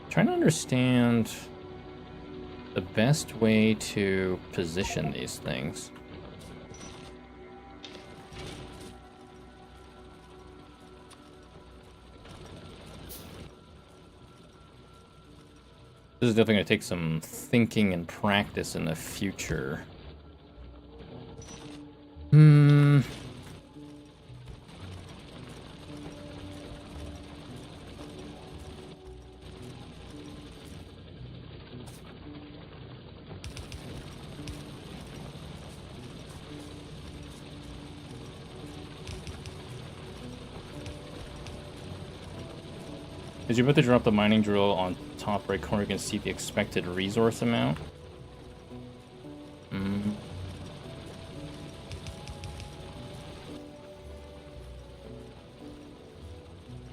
Trying to understand the best way to position these things. This is definitely going to take some thinking and practice in the future. As you're about to drop the mining drill on top right corner, you can see the expected resource amount.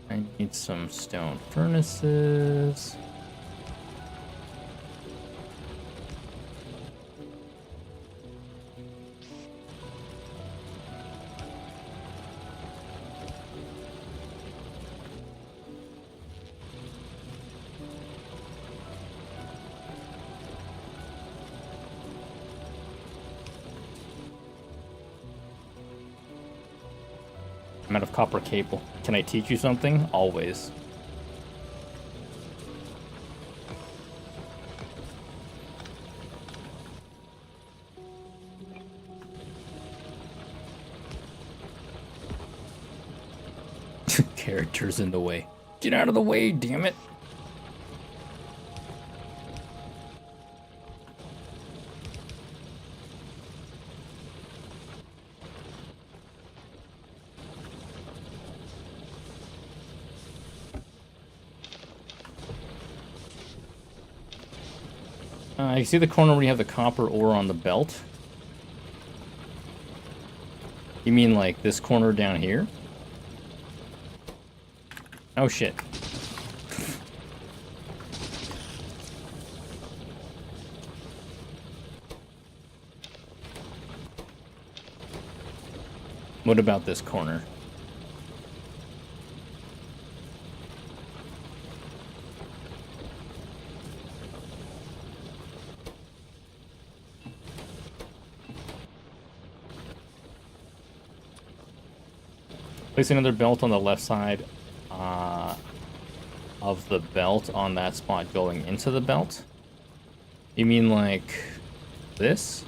I need some stone furnaces. I'm out of copper cable. Can I teach you something? Always. Characters in the way. Get out of the way, damn it. You see the corner where you have the copper ore on the belt? You mean like this corner down here? Oh shit. What about this corner? Place another belt on the left side of the belt on that spot going into the belt? You mean like this?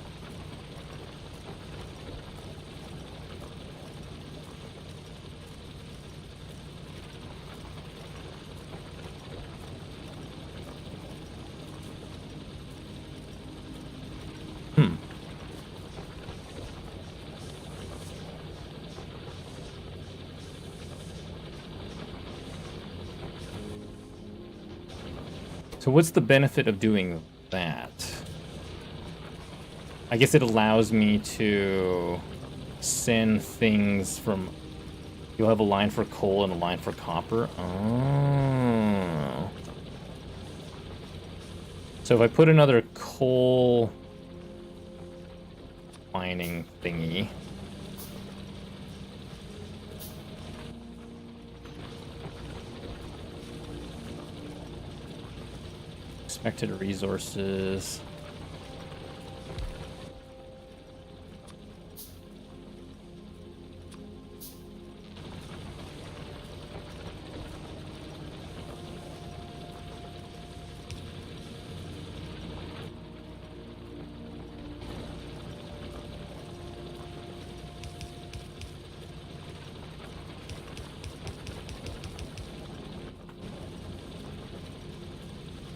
So what's the benefit of doing that? I guess it allows me to send things from... You'll have a line for coal and a line for copper. Oh. So if I put another coal mining thingy... Expected resources.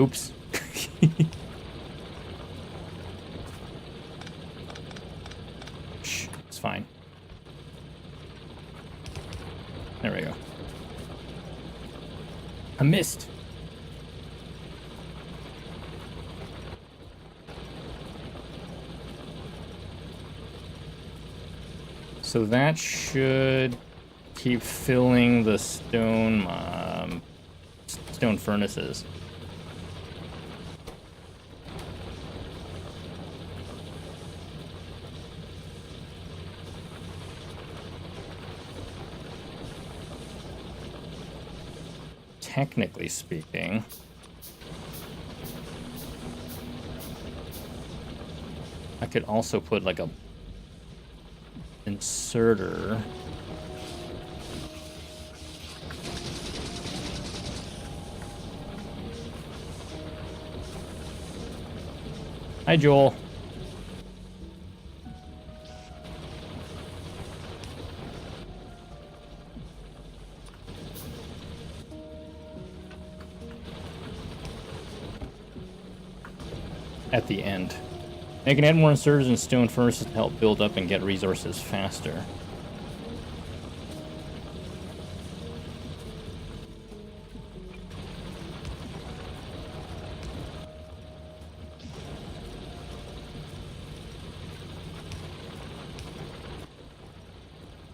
Oops. Shh, it's fine. There we go. I missed. So that should keep filling the stone furnaces. Technically speaking, I could also put like a inserter. Hi, Joel. At the end. They can add more inserters and stone furnaces to help build up and get resources faster.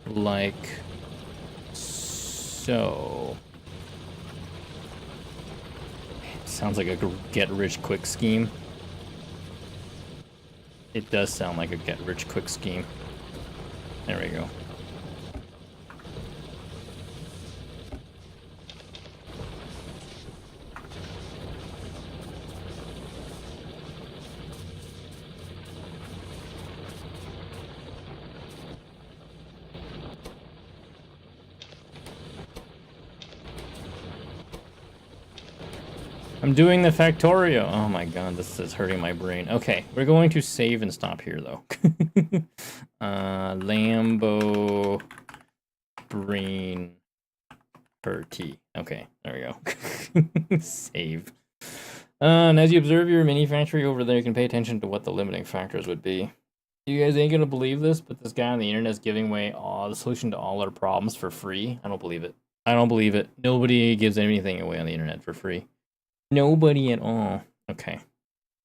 Like so. Sounds like a get-rich-quick scheme. It does sound like a get-rich-quick scheme. There we go. I'm doing the Factorio. Oh my god, this is hurting my brain. Okay, we're going to save and stop here, though. Lambo brain per T. Okay, there we go. Save. And as you observe your mini factory over there, you can pay attention to what the limiting factors would be. You guys ain't gonna believe this, but this guy on the internet is giving away the solution to all our problems for free. I don't believe it. I don't believe it. Nobody gives anything away on the internet for free. Nobody at all. Okay.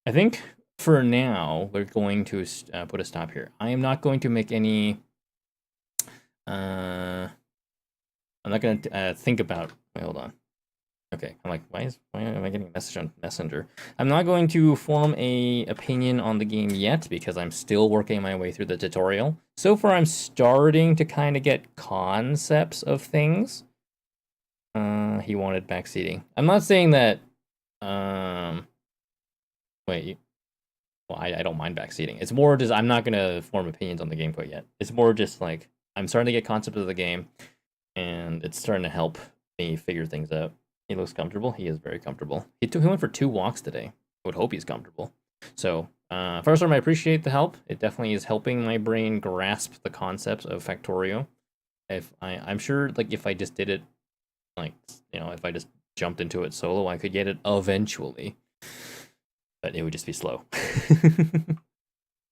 I think for now, we're going to put a stop here. I am not going to make any... I'm not going to think about... Wait, hold on. Okay, I'm like, why am I getting a message on Messenger? I'm not going to form a opinion on the game yet because I'm still working my way through the tutorial. So far, I'm starting to kind of get concepts of things. He wanted backseating. I'm not saying that. Wait. Well, I don't mind backseating. It's more just I'm not gonna form opinions on the game quite yet. It's more just like I'm starting to get concepts of the game, and it's starting to help me figure things out. He looks comfortable. He is very comfortable. He went for 2 walks today. I would hope he's comfortable. So, first I appreciate the help. It definitely is helping my brain grasp the concepts of Factorio. I'm sure, like, if I just did it, like, you know, if I just jumped into it solo, I could get it eventually. But it would just be slow.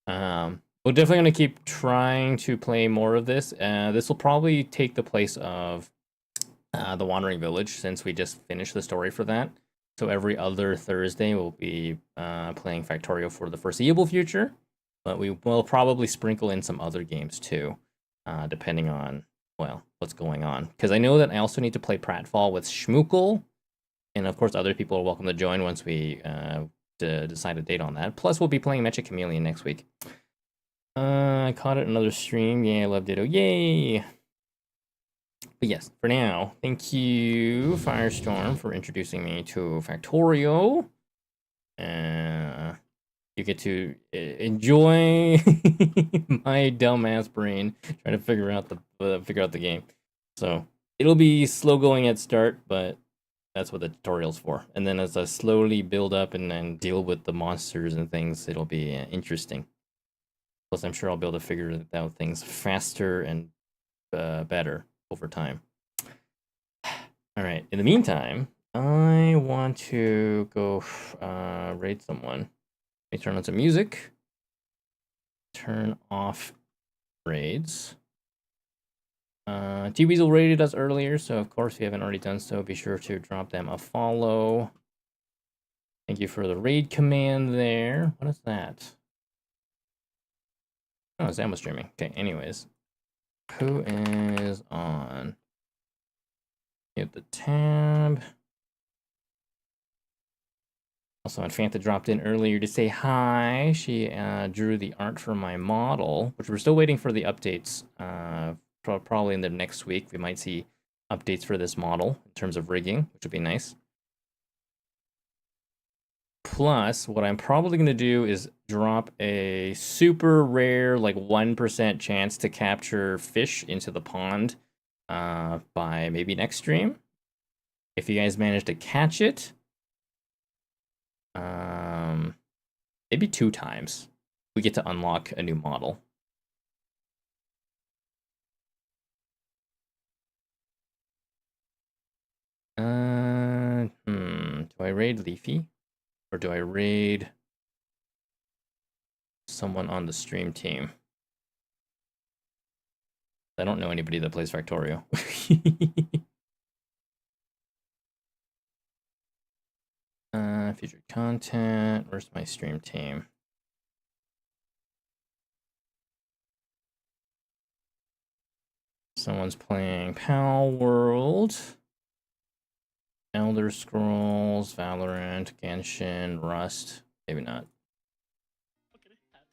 We're definitely going to keep trying to play more of this. This will probably take the place of the Wandering Village, since we just finished the story for that. So every other Thursday we'll be playing Factorio for the foreseeable future, but we will probably sprinkle in some other games too, depending on, well, what's going on. Because I know that I also need to play Pratfall with Schmookle, and of course other people are welcome to join once we decide a date on that. Plus we'll be playing Mecha Chameleon next week. I caught it in another stream. Yeah, I loved it. Oh, yay! But yes, for now, thank you, Firestorm, for introducing me to Factorio. You get to enjoy my dumbass brain trying to figure out the game. So it'll be slow going at start, but that's what the tutorial's for. And then as I slowly build up and then deal with the monsters and things, it'll be interesting. Plus, I'm sure I'll be able to figure out things faster and better over time. All right. In the meantime, I want to go raid someone. Let me turn on some music. Turn off raids. T-Weasel raided us earlier, so of course, if you haven't already done so, be sure to drop them a follow. Thank you for the raid command there. What is that? Oh, Sam was streaming. Okay, anyways. Who is on? Hit the tab. Also, Fanta dropped in earlier to say hi. She drew the art for my model, which we're still waiting for the updates. Probably in the next week, we might see updates for this model in terms of rigging, which would be nice. Plus, what I'm probably going to do is drop a super rare, like 1% chance to capture fish into the pond by maybe next stream. If you guys manage to catch it, maybe 2 times, we get to unlock a new model. Do I raid Leafy? Or do I raid someone on the stream team? I don't know anybody that plays Factorio. Featured content. Where's my stream team? Someone's playing Pal World, Elder Scrolls, Valorant, Genshin, Rust. Maybe not.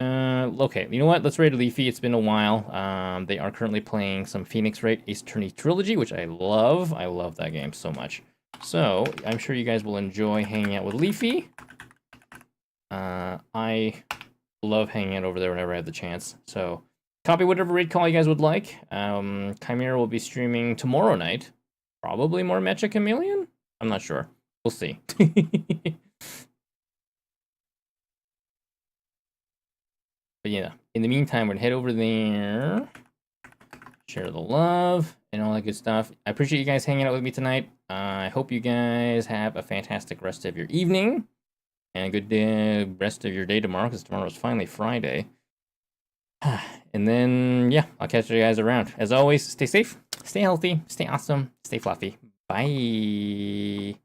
Okay, you know what? Let's raid Leafy. It's been a while. They are currently playing some Phoenix Wright Ace Attorney Trilogy, which I love. I love that game so much. So, I'm sure you guys will enjoy hanging out with Leafy. I love hanging out over there whenever I have the chance. So, copy whatever raid call you guys would like. Chimera will be streaming tomorrow night. Probably more Mecha Chameleon? I'm not sure. We'll see. But yeah, in the meantime, we're gonna head over there, share the love, and all that good stuff. I appreciate you guys hanging out with me tonight. I hope you guys have a fantastic rest of your evening, and a good day, rest of your day tomorrow, because tomorrow is finally Friday. And then, yeah, I'll catch you guys around. As always, stay safe, stay healthy, stay awesome, stay fluffy. Bye.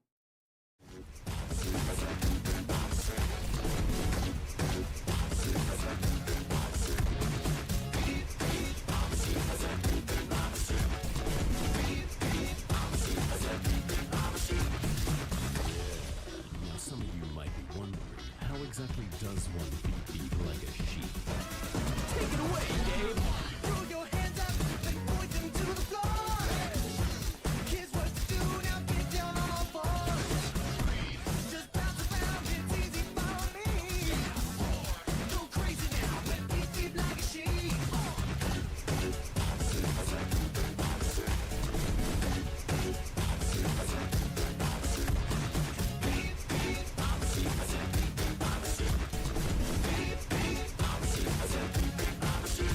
Be like a sheep. Take it away, Dave.